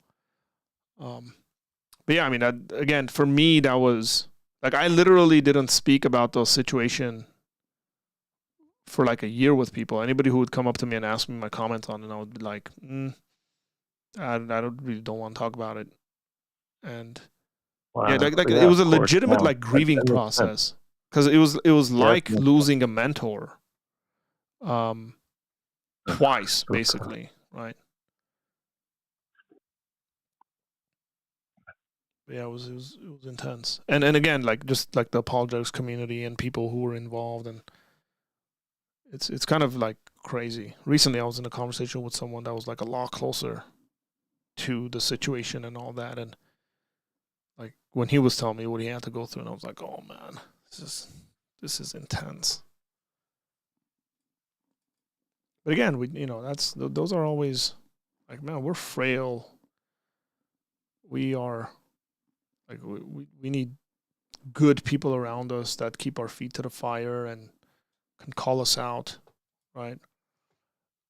But yeah, I mean, again, for me, that was like, I literally didn't speak about the situation for like a year with people. Anybody who would come up to me and ask me my comments on it, I would be like, I don't want to talk about it. And Wow. yeah, like Yeah, it was a of course. legitimate Wow. like grieving That makes sense. process, because it was like Yeah. losing a mentor, twice basically, right? Yeah, it was intense, and again, like just like the apologetics community and people who were involved, and it's kind of like crazy. Recently, I was in a conversation with someone that was like a lot closer to the situation and all that, and like when he was telling me what he had to go through, and I was like, oh man, this is intense. But again, those are always like, man, we're frail. We are like we need good people around us that keep our feet to the fire and can call us out, right?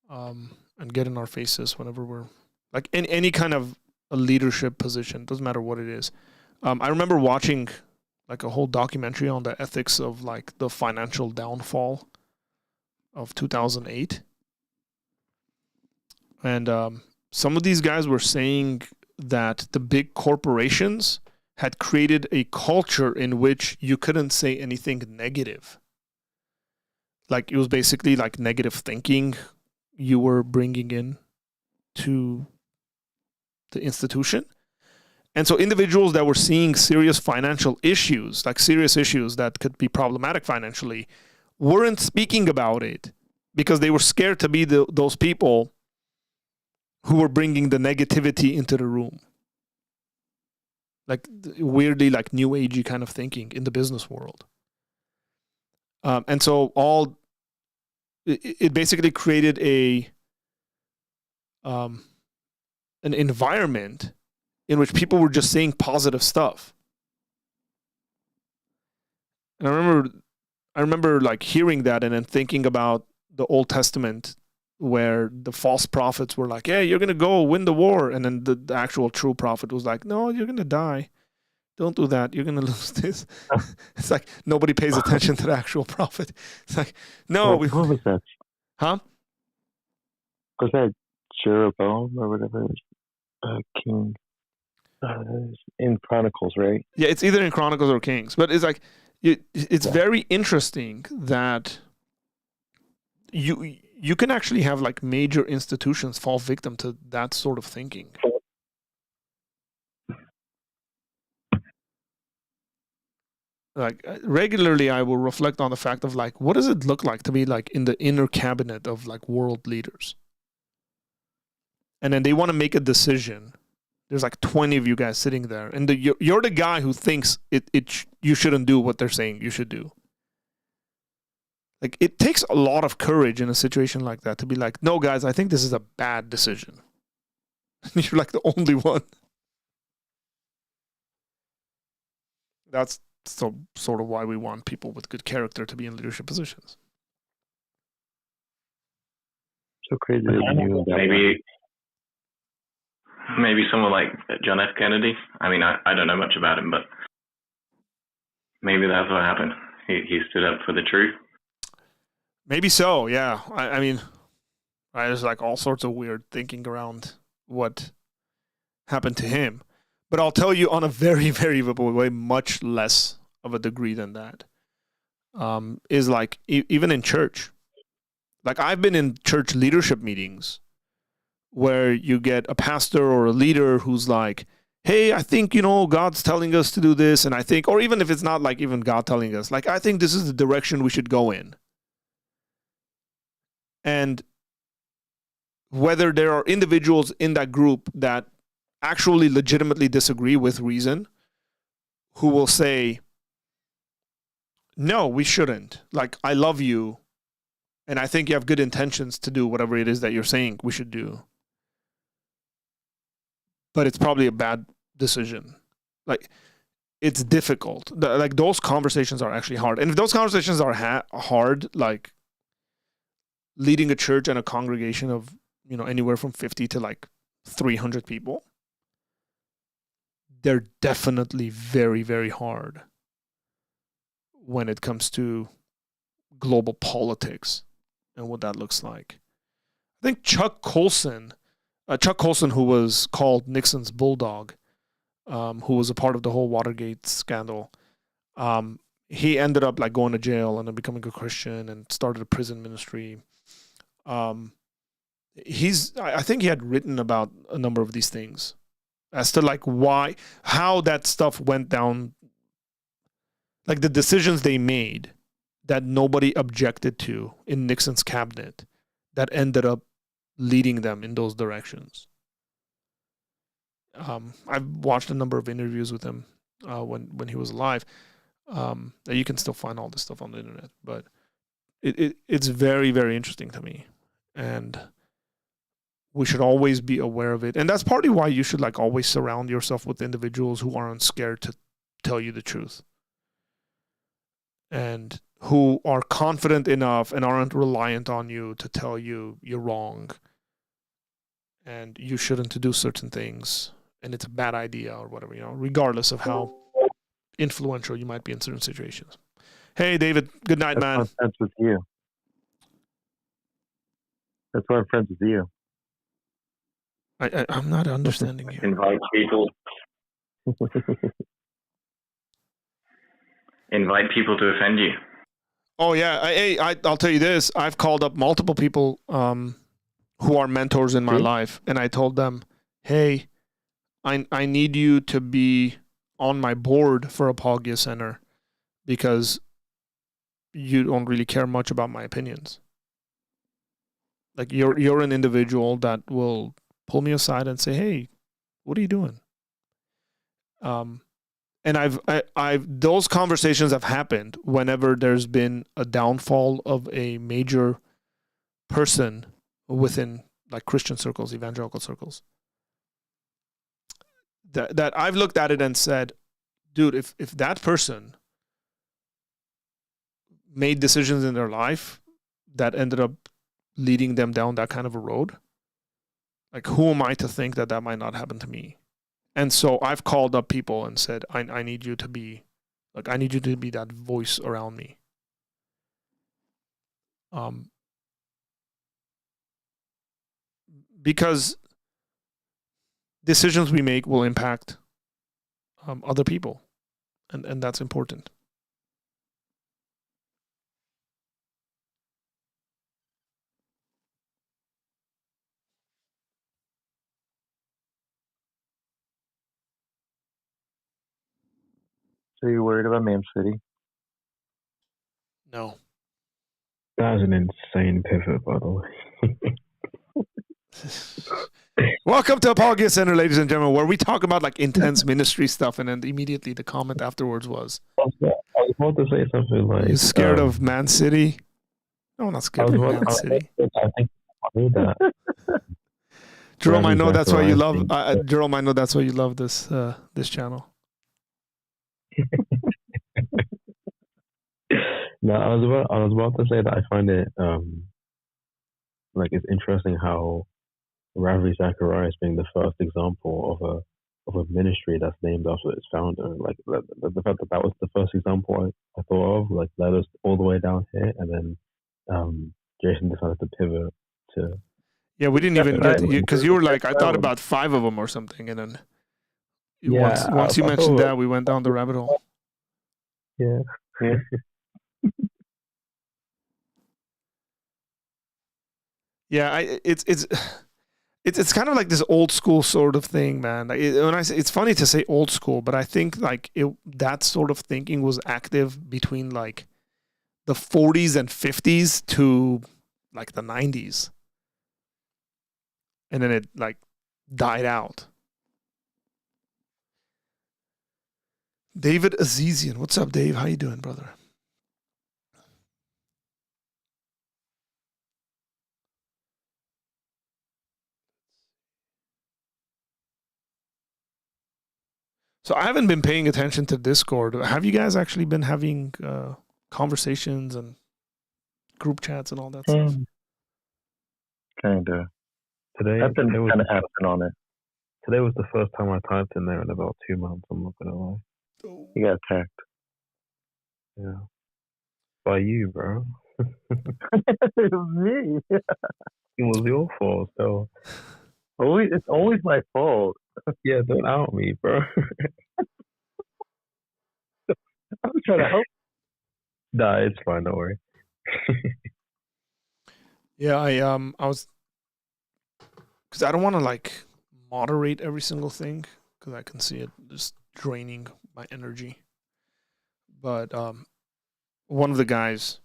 And get in our faces whenever we're like in any kind of a leadership position, doesn't matter what it is. I remember watching like a whole documentary on the ethics of like the financial downfall of 2008. And some of these guys were saying that the big corporations had created a culture in which you couldn't say anything negative. Like it was basically like negative thinking you were bringing in to the institution. And so individuals that were seeing serious financial issues, like serious issues that could be problematic financially, weren't speaking about it because they were scared to be those people who were bringing the negativity into the room. Like weirdly, like new agey kind of thinking in the business world. And so it basically created an environment in which people were just saying positive stuff. And I remember like hearing that and then thinking about the Old Testament where the false prophets were like, "Hey, you're going to go win the war." And then the actual true prophet was like, "No, you're going to die. Don't do that. You're going to lose this." It's like nobody pays attention to the actual prophet. It's like, no. What was that? Huh? Was that Jeroboam or whatever? King. In Chronicles, right? Yeah, it's either in Chronicles or Kings. But it's like, it's very interesting that you can actually have like major institutions fall victim to that sort of thinking. Like regularly I will reflect on the fact of like, what does it look like to be like in the inner cabinet of like world leaders? And then they want to make a decision. There's like 20 of you guys sitting there, and you're the guy who thinks you shouldn't do what they're saying you should do. Like it takes a lot of courage in a situation like that to be like, "No, guys, I think this is a bad decision." You're like the only one. That's so sort of why we want people with good character to be in leadership positions. So crazy that you knew that. Maybe someone like John F. Kennedy. I mean, I don't know much about him, but maybe that's what happened. He stood up for the truth. Maybe so, yeah. I mean, there's like all sorts of weird thinking around what happened to him. But I'll tell you on a very, very way, much less of a degree than that, is like even in church. Like I've been in church leadership meetings where you get a pastor or a leader who's like, "Hey, I think, God's telling us to do this. And I think," or even if it's not like even God telling us, like, "I think this is the direction we should go in." And whether there are individuals in that group that actually legitimately disagree with reason, who will say, "No, we shouldn't. Like, I love you, and I think you have good intentions to do whatever it is that you're saying we should do. But it's probably a bad decision." Like, it's difficult. Like, those conversations are actually hard. And if those conversations are hard, like leading a church and a congregation of, anywhere from 50 to like 300 people, they're definitely very, very hard when it comes to global politics and what that looks like. I think Chuck Colson, who was called Nixon's bulldog, who was a part of the whole Watergate scandal, he ended up like going to jail and then becoming a Christian and started a prison ministry. I think he had written about a number of these things as to like how that stuff went down, like the decisions they made that nobody objected to in Nixon's cabinet that ended up leading them in those directions. I've watched a number of interviews with him when he was alive. You can still find all this stuff on the internet, but it's very, very interesting to me, and we should always be aware of it. And that's partly why you should like always surround yourself with individuals who aren't scared to tell you the truth and who are confident enough and aren't reliant on you to tell you you're wrong and you shouldn't do certain things and it's a bad idea or whatever, regardless of how influential you might be in certain situations. Hey, David, good night, man. That's why I'm friends with you. That's why I'm friends with you. I'm not understanding you. Invite people. Invite people to offend you. Oh yeah, I'll tell you this. I've called up multiple people who are mentors in my life, and I told them, hey, I need you to be on my board for Apologia Center because you don't really care much about my opinions. Like you're an individual that will pull me aside and say, hey, what are you doing? And I've those conversations have happened whenever there's been a downfall of a major person within like Christian circles, evangelical circles. That I've looked at it and said, dude, if that person made decisions in their life that ended up leading them down that kind of a road, like who am I to think that might not happen to me? And so I've called up people and said, I need you to be that voice around me. Because decisions we make will impact other people, and that's important. So you're worried about Man City? No. That was an insane pivot, by the way. Welcome to Apologia Center, ladies and gentlemen, where we talk about like intense ministry stuff, and then immediately the comment afterwards was, I was about to say something like, "You scared of Man City?" No, I'm not scared of Man City. I think that. Jerome, I know that's why you love. Jerome, I know that's why you love this channel. No, I was about to say that I find it like it's interesting how Ravi Zacharias being the first example of a ministry that's named after its founder, like the fact that was the first example I thought of, like led us all the way down here, and then Jason decided to pivot to. Yeah, we didn't even get because you were like, I thought about 5 of them or something, and then once you mentioned that, we went down the rabbit hole. Yeah. Yeah, it's kind of like this old school sort of thing, man. When I say, it's funny to say old school, but I think like that sort of thinking was active between like the 40s and 50s to like the 90s, and then it like died out. David Azizian, what's up, Dave? How you doing, brother? So I haven't been paying attention to Discord. Have you guys actually been having conversations and group chats and all that stuff? Kinda. Today, I've been kind of absent on it. Today was the first time I typed in there in about 2 months. I'm not gonna lie. You got attacked. Yeah. By you, bro. It was me. It was your fault, so. It's always my fault. Yeah, don't out me, bro. I'm trying to help. Nah, it's fine. Don't worry. Yeah, I was, because I don't want to like moderate every single thing because I can see it just draining my energy. But one of the guys,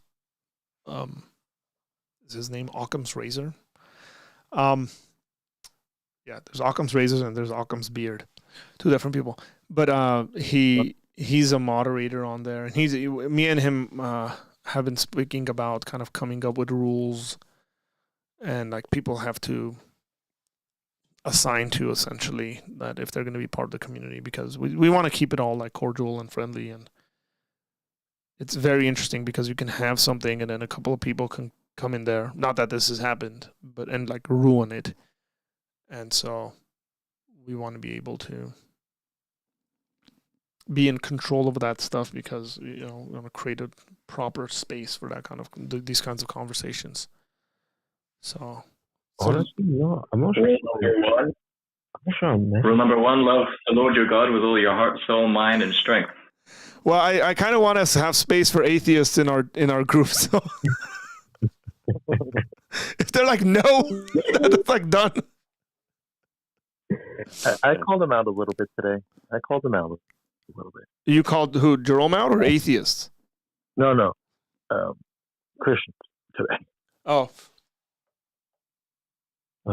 is his name Occam's Razor? Yeah, there's Occam's Razor and there's Occam's Beard, 2 different people. But he's a moderator on there, and me and him have been speaking about kind of coming up with rules, and like people have to assign to essentially that if they're going to be part of the community, because we want to keep it all like cordial and friendly, and it's very interesting because you can have something and then a couple of people can come in there. Not that this has happened, and like ruin it. And so we want to be able to be in control of that stuff because, we want to create a proper space for that kind of these kinds of conversations. So honestly, no, I'm not sure. Rule number 1, love the Lord your God with all your heart, soul, mind, and strength. Well, I kind of want us to have space for atheists in our group. So they're like, no, that's like done. I called him out a little bit today. I called him out a little bit. You called who, Jerome out or atheists? No. Christians today. Oh. I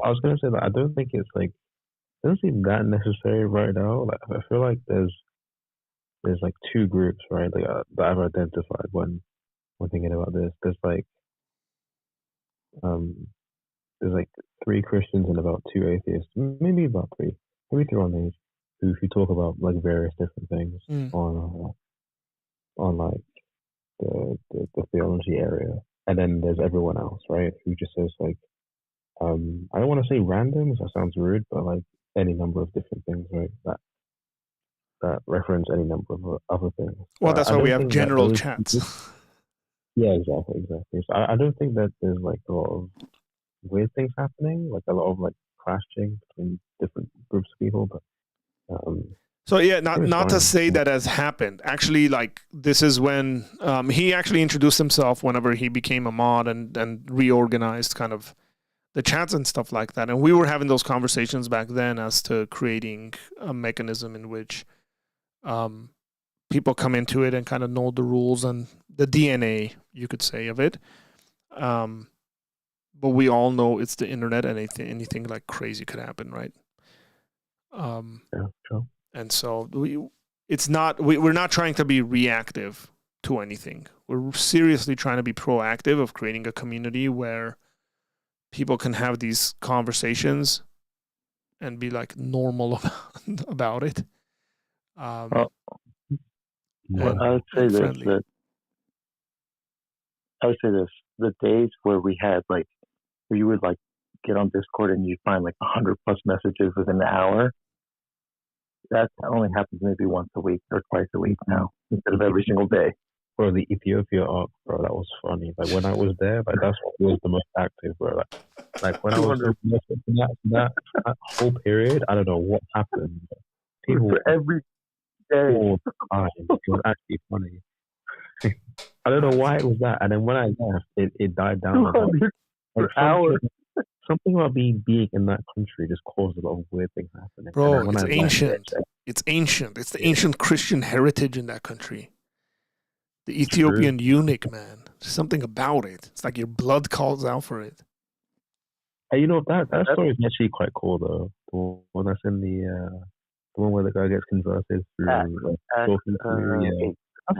was gonna say that I don't think it's like, it doesn't seem that necessary right now. Like, I feel like there's like two groups, right? Like that I've identified when thinking about this. There's like 3 Christians and about 2 atheists, maybe about 3, maybe 3 on these who talk about like various different things on like the theology area, and then there's everyone else, right? Who just says like, I don't want to say random, that sounds rude, but like any number of different things, right? That reference any number of other things. Well, that's why we have general chats. Yeah, exactly. So I don't think that there's like a lot of weird things happening, like a lot of like clashing between different groups of people, but so yeah, not to say that has happened. Actually, like this is when he actually introduced himself whenever he became a mod and reorganized kind of the chats and stuff like that. And we were having those conversations back then as to creating a mechanism in which people come into it and kind of know the rules and the DNA, you could say, of it. But we all know it's the internet, and anything like crazy could happen, right? Yeah, sure. And so we're not trying to be reactive to anything. We're seriously trying to be proactive of creating a community where people can have these conversations and be like normal about it. Well, I would say this. The days where we had like, where you would like get on Discord and you'd find like 100+ messages within an hour, that only happens maybe once a week or twice a week now, instead of every single day. Bro, the Ethiopia arc, bro, that was funny. Like when I was there, like that's what was the most active, bro. Like when I was that whole period, I don't know what happened. People for every day. All the time. It was actually funny. I don't know why it was that, and then when I left, it died down. For hours. Something about being in that country just caused a lot of weird things happening. Bro, it's ancient. It's ancient. It's the ancient Christian heritage in that country. The Ethiopian eunuch, man. There's something about it. It's like your blood calls out for it. Hey, you know, that story is actually quite cool, though. The one that's in the one where the guy gets converted through talking to.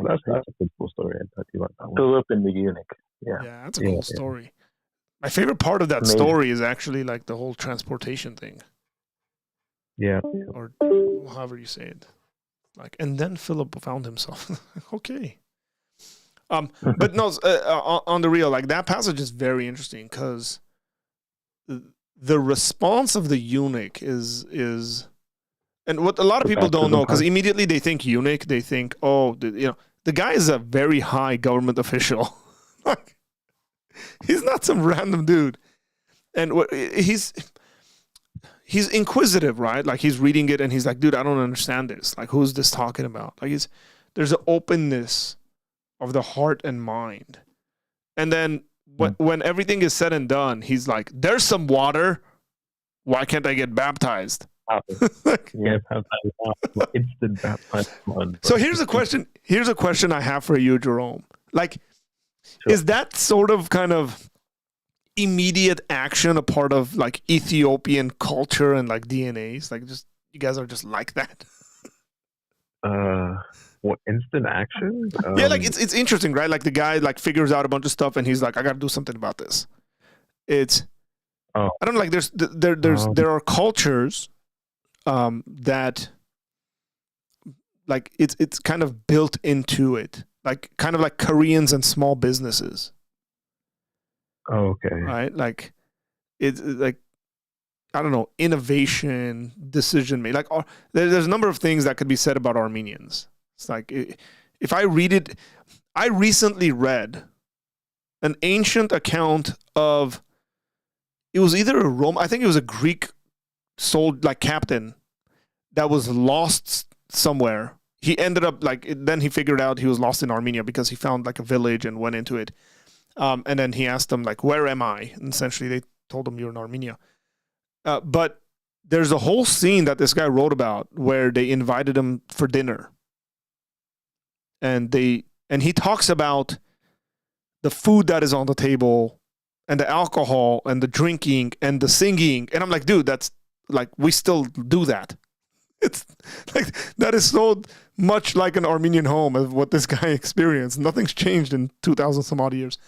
That's a good cool story. I do like that one. Philip and the eunuch. Yeah, that's a cool story. My favorite part of that story is actually like the whole transportation thing. Yeah. Or however you say it. Like, and then Philip found himself. Okay. But no, on the real, like that passage is very interesting because the response of the eunuch is, and what a lot of people don't know, because immediately they think eunuch, they think, the guy is a very high government official. Like, he's not some random dude, and he's inquisitive, right? Like he's reading it and he's like, dude, I don't understand this. Like, who's this talking about? Like, there's an openness of the heart and mind, and then when everything is said and done, he's like, there's some water. Why can't I get baptized? Instant baptized. So here's a question. Here's a question I have for you, Jerome. Like, is that sort of kind of immediate action a part of like Ethiopian culture and like DNAs? Like, just you guys are just like that? What, instant action? Yeah, like it's interesting, right? Like the guy like figures out a bunch of stuff and he's like, I got to do something about this. I don't know, like there are cultures that like it's kind of built into it, like kind of like Koreans and small businesses. Oh, okay. Right, like it's like, I don't know, innovation, decision making. Like there's a number of things that could be said about Armenians. It's like, if I read it, I recently read an ancient account of, it was either a Rome, I think it was a Greek captain that was lost somewhere. He ended up then he figured out he was lost in Armenia because he found like a village and went into it. And then he asked them, like, where am I? And essentially they told him, you're in Armenia. But there's a whole scene that this guy wrote about where they invited him for dinner. And he talks about the food that is on the table and the alcohol and the drinking and the singing. And I'm like, dude, that's like, we still do that. It's like, that is so much like an Armenian home of what this guy experienced. Nothing's changed in 2,000 some odd years.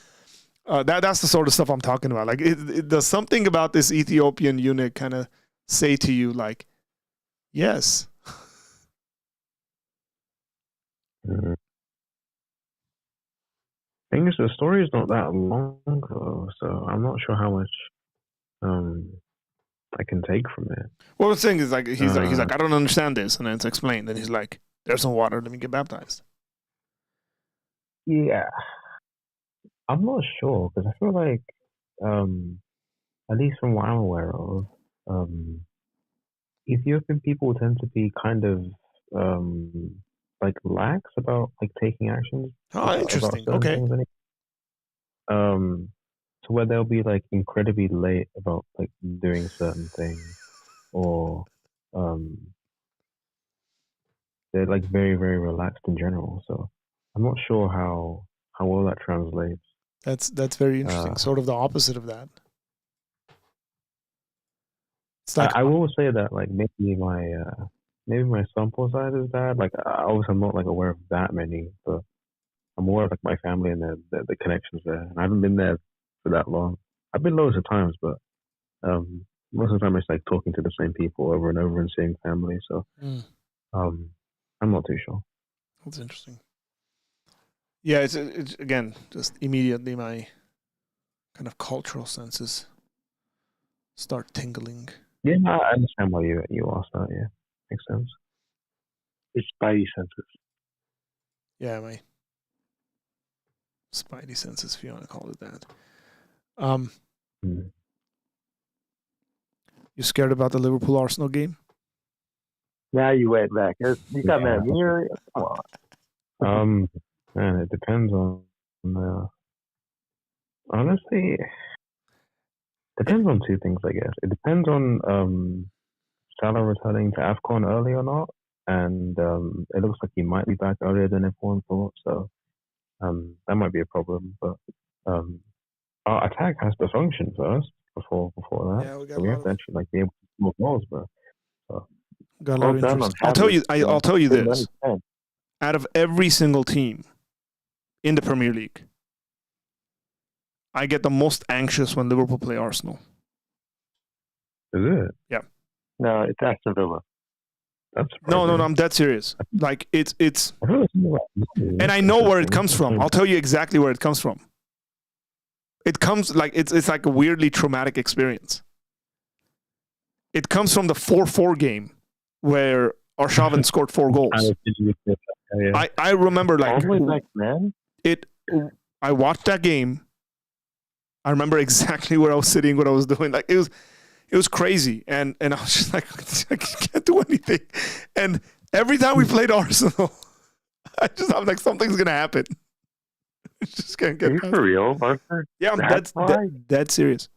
That's the sort of stuff I'm talking about. Like, it does something about this Ethiopian eunuch kind of say to you, like, yes. Mm-hmm. Thing is, the story is not that long though, so I'm not sure how much I can take from it. Well, the thing is, like, he's like, I don't understand this, and then it's explained, and he's like, there's no water, let me get baptized. Yeah, I'm not sure because I feel like, at least from what I'm aware of, Ethiopian people tend to be kind of like lax about like taking actions. Oh, interesting. Okay. To where they'll be like incredibly late about like doing certain things, or they're like very, very relaxed in general. So I'm not sure how well that translates. That's very interesting. Sort of the opposite of that. It's like, I will say that like maybe my sample size is that. Like obviously I'm not like aware of that many, but I'm aware of like my family and the connections there. And I haven't been there for that long. I've been loads of times, but most of the time it's like talking to the same people over and over and seeing family. So I'm not too sure. That's interesting. Yeah, it's again just immediately my kind of cultural senses start tingling. Yeah, I understand why you asked that. Yeah, makes sense. It's spidey senses. Yeah, my spidey senses, if you want to call it that. You scared about the Liverpool Arsenal game? Now you went back. You got that mirror. Come on. Man, it depends on honestly. Depends on two things, I guess. It depends on Salah returning to AFCON early or not, and it looks like he might be back earlier than everyone thought. So that might be a problem. But our attack has to function first before that. Yeah, we have to actually like be able to score goals, bro. So. Got a lot of interest. I'll tell you this. Out of every single team in the Premier League, I get the most anxious when Liverpool play Arsenal. Is it? Yeah. No, it's Aston Villa. No, I'm dead serious. Like it's and I know where it comes from. I'll tell you exactly where it comes from. It comes like it's like a weirdly traumatic experience. It comes from the 4-4 game where Arshavin scored 4 goals. I remember like I watched that game. I remember exactly where I was sitting, what I was doing. Like it was crazy, and I was just like, I can't do anything. And every time we played Arsenal, I'm like, something's gonna happen. It's just gonna get. Are you for real, Arthur? Yeah, I'm dead serious.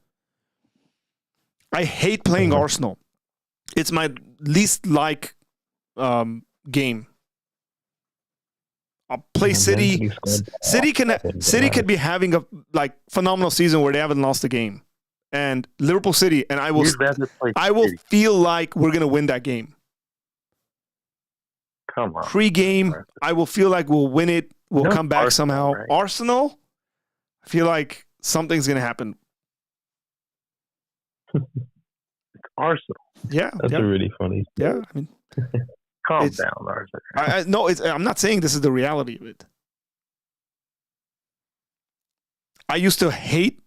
I hate playing Arsenal. It's my least game. I'll play City. City could be having a phenomenal season where they haven't lost a game, and Liverpool City, and I will feel like we're gonna win that game. Come on. Pre-game, I will feel like we'll win it. We'll come back somehow. Right? Arsenal, I feel like something's gonna happen. It's Arsenal. Yeah, that's a really funny. Yeah, I mean. Calm down, Arthur. No, I'm not saying this is the reality of it. I used to hate,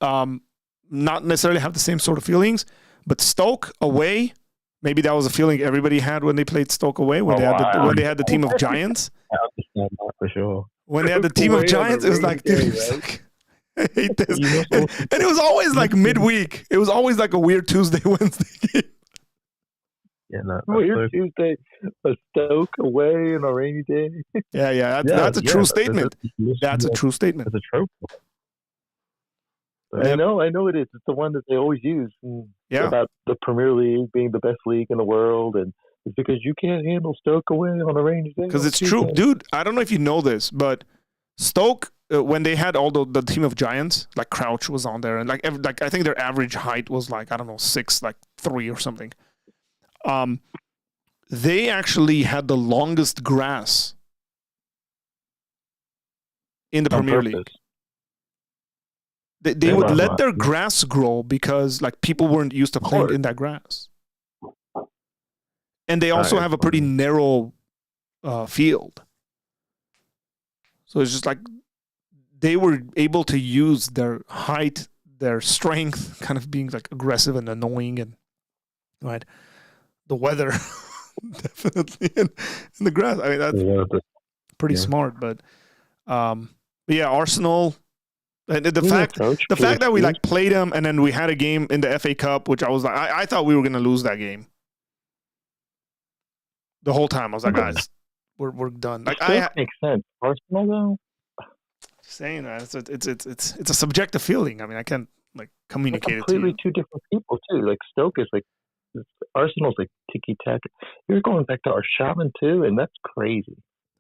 not necessarily have the same sort of feelings, but Stoke away, maybe that was a feeling everybody had when they played Stoke away, when they had the team of giants. I understand that for sure. When they had the team of giants, it was like, dude, I hate this. And it was always like midweek. It was always like a weird Tuesday, Wednesday game. Yeah, no. Weird Tuesday, a Stoke away on a rainy day. Yeah, that's a true statement. That's a true statement. It's a trope. I know it is. It's the one that they always use about the Premier League being the best league in the world, and it's because you can't handle Stoke away on a rainy day. Because it's true, dude. I don't know if you know this, but Stoke, when they had all the team of giants, like Crouch was on there, and like I think their average height was like, I don't know, 6'3" or something. They actually had the longest grass in the Premier League. They would let their grass grow because like people weren't used to playing in that grass. And they also have a pretty narrow field. So it's just like they were able to use their height, their strength, kind of being like aggressive and annoying, and right, the weather definitely in the grass. I mean, that's pretty smart, but yeah, Arsenal. And the fact that we like played them and then we had a game in the FA Cup, which I was like, I thought we were gonna lose that game. The whole time I was like, guys, we're done. Like makes sense. Arsenal though. Saying that it's a subjective feeling. I mean, I can't like communicate it to you. Completely two different people too. Like Stoke is like Arsenal's like tiki taka. You're going back to Arshavin too, and that's crazy.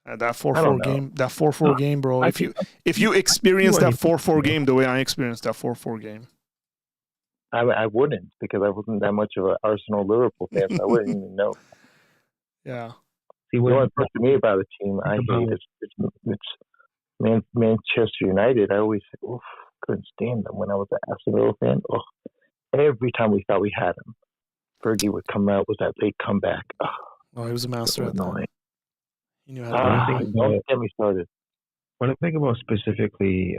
That 4-4 game, that 4-4 game, bro. If you experience that 4-4 game the way I experienced that 4-4 game, I wouldn't, because I wasn't that much of an Arsenal Liverpool fan. So I wouldn't even know. Yeah. See, what impressed me about the team I hate it's Manchester United. I always couldn't stand them when I was an Aston Villa fan. Every time we thought we had them, Fergie would come out with that late comeback. He was a master at that. You knew how to don't get me started. When I think about specifically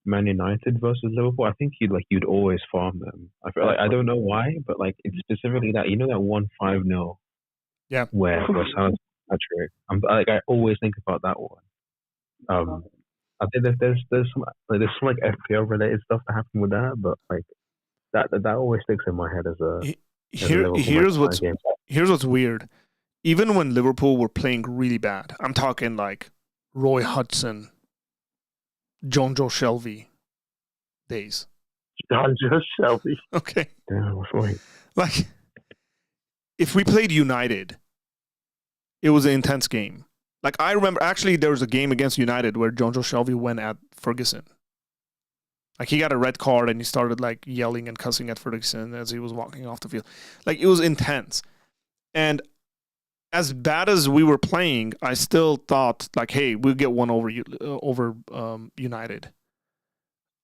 Man United versus Liverpool, I think you'd always farm them. I feel like, I don't know why, but like it's specifically that, you know, that 1-5-0. Yeah. Where Salah's hat-trick. I always think about that one. I think there's some FPL related stuff that happened with that, but like that always sticks in my head as a. Here's what's weird. Even when Liverpool were playing really bad, I'm talking like Roy Hodgson, John Joe Shelby days. John Joe Shelby. Okay. Yeah, that's right. Like, if we played United, it was an intense game. Like, I remember, actually, there was a game against United where John Joe Shelby went at Ferguson. Like, he got a red card and he started, like, yelling and cussing at Ferguson as he was walking off the field. Like, it was intense. And as bad as we were playing, I still thought, like, hey, we'll get one over United.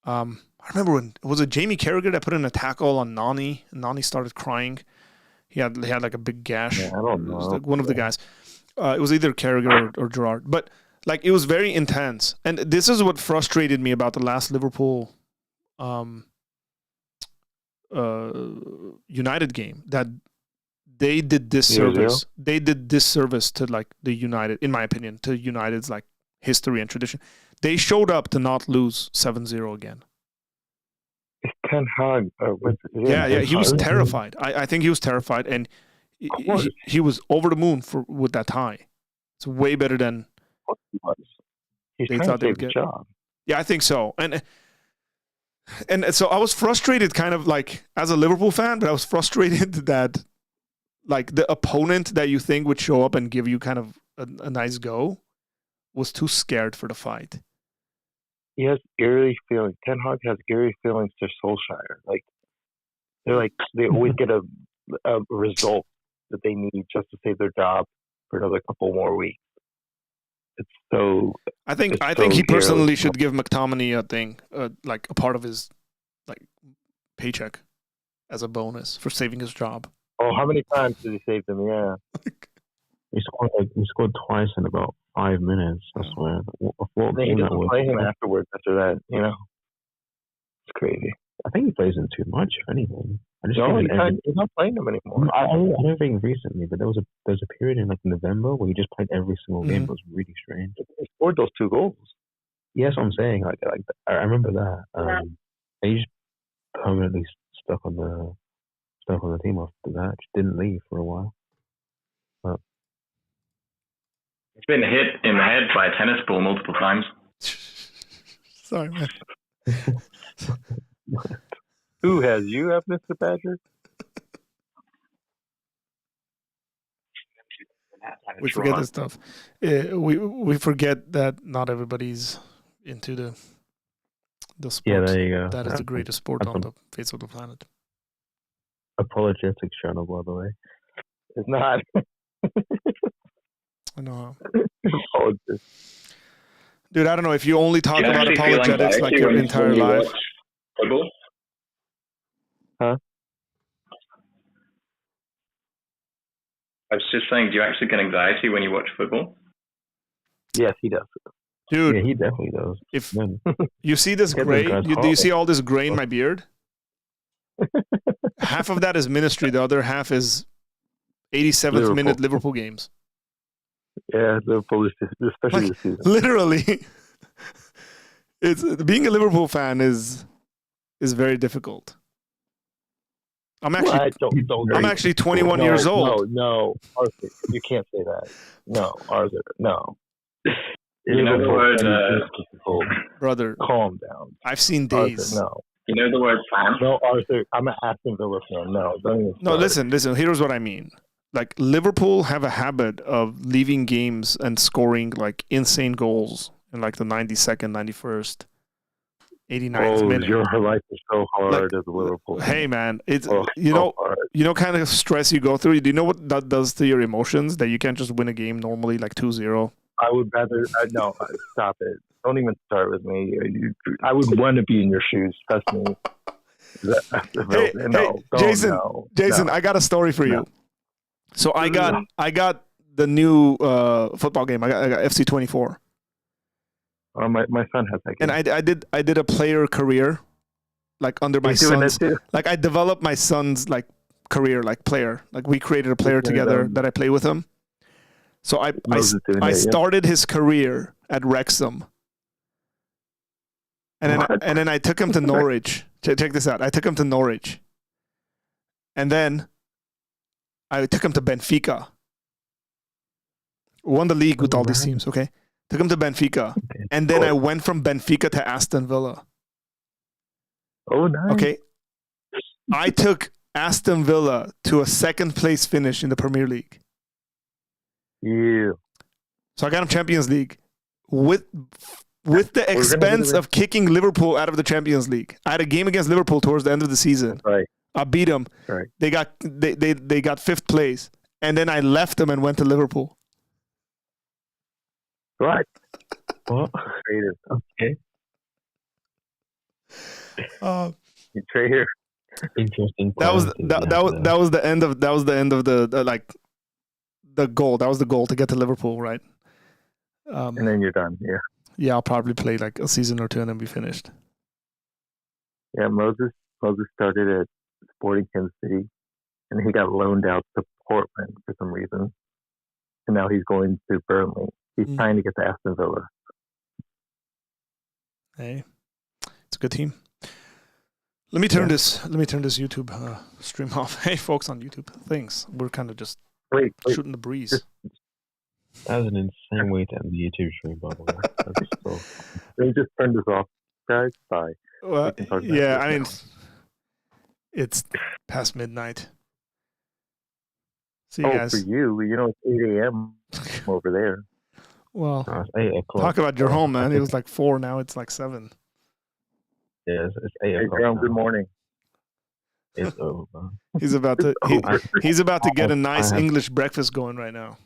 I remember when, was it Jamie Carragher that put in a tackle on Nani? And Nani started crying. He had like a big gash. Yeah, I don't know. It was like one of the guys. It was either Carragher or Gerrard. But, like, it was very intense. And this is what frustrated me about the last Liverpool United game, that they did disservice. They did disservice to, like, the United, in my opinion, to United's, like, history and tradition. They showed up to not lose 7-0 again. It's Ten Hag. He was terrified. I think he was terrified, and he was over the moon with that tie. It's way better than He's they trying thought to they take would the get. job. Yeah, I think so. And so I was frustrated, kind of like as a Liverpool fan, but I was frustrated that, like, the opponent that you think would show up and give you kind of a nice go was too scared for the fight. He has eerie feelings. Ten Hag has eerie feelings to Solskjaer. Like, they always get a result that they need just to save their job for another couple more weeks. It's so. I think he personally should give McTominay a thing, like a part of his, like, paycheck as a bonus for saving his job. Oh, how many times did he save them? Yeah. He scored twice in about 5 minutes. I swear. He doesn't play him afterwards after that. You know, it's crazy. I think he plays him too much, if anything. He's not playing him anymore. I don't think recently, but there was a period in, like, November where he just played every single game. It was really strange. He scored those 2 goals. Yes, I'm saying, like I remember that. He just permanently stuck on the team after that. Just didn't leave for a while. He's been hit in the head by a tennis ball multiple times. Sorry, man. Who has you up, Mr. Badger? We forget this stuff. We forget that not everybody's into the sport. Yeah, there you go. That is the greatest sport That's on the face of the planet. Apologetics channel, by the way. It's not. I know. Apologists. Dude, I don't know if you only talk Do you about actually feel apologetics like anxiety your when entire you life. watch football? Huh? I was just saying, do you actually get anxiety when you watch football? Yes, he does. Dude, Yeah, he definitely does. if Man. you see this Get gray, them guys do you see hot. all this gray in my beard? Half of that is ministry. The other half is 87th minute Liverpool games. Yeah, Liverpool, especially this season. Literally, it's being a Liverpool fan is very difficult. I'm actually 21 years old. No, Arthur, you can't say that. No, Arthur, no. You know the word, Brother. Calm down. I've seen days. Arthur, no. You know the word fan? No, Arthur, I'm an Aston Villa fan. No, don't even No, start. listen. Here's what I mean. Like, Liverpool have a habit of leaving games and scoring like insane goals in like the 92nd, 91st, 89th minute. Your life is so hard as a Liverpool fan. Hey man, it's hard. you know kind of stress you go through. Do you know what that does to your emotions? That you can't just win a game normally like 2-0. I would rather no. Stop it. Don't even start with me. I would want to be in your shoes. Trust me. Jason, I got a story for you. So I got the new football game. I got FC24. My son has that game. And I did a player career, like under my son's. Like I developed my son's like career, like player. Like we created a player together that I play with him. So I started his career at Wrexham, and then I took him to Norwich. Check this out. I took him to Norwich, and then I took him to Benfica. Won the league with all these teams. Okay, took him to Benfica, and then I went from Benfica to Aston Villa. Oh, nice. Okay, I took Aston Villa to a second place finish in the Premier League. Yeah. So I got him Champions League with the expense of kicking Liverpool out of the Champions League. I had a game against Liverpool towards the end of the season. Right. I beat them. Right. They got fifth place, and then I left them and went to Liverpool. Right. What? Okay. You traitor. Interesting. That was the end of the like the goal. That was the goal to get to Liverpool, right? And then you're done. Yeah. Yeah, I'll probably play like a season or two and then be finished. Yeah, Moses started at Sporting Kansas City, and he got loaned out to Portland for some reason, and now he's going to Burnley. He's trying to get to Aston Villa. Hey, it's a good team. Let me turn this YouTube stream off. Hey, folks on YouTube, thanks. We're kind of just shooting the breeze. That was an insane way to end the YouTube stream, by the way. Let me just turn this off, guys. Bye. Well, yeah, I mean, it's past midnight. See you guys. For you, it's 8 a.m. over there. Well, it's 8 o'clock. Talk about your home, man. It was like 4, now it's like 7. Yeah, it's 8 o'clock. Hey, good morning. It's over, man. He's about to get a nice English breakfast going right now.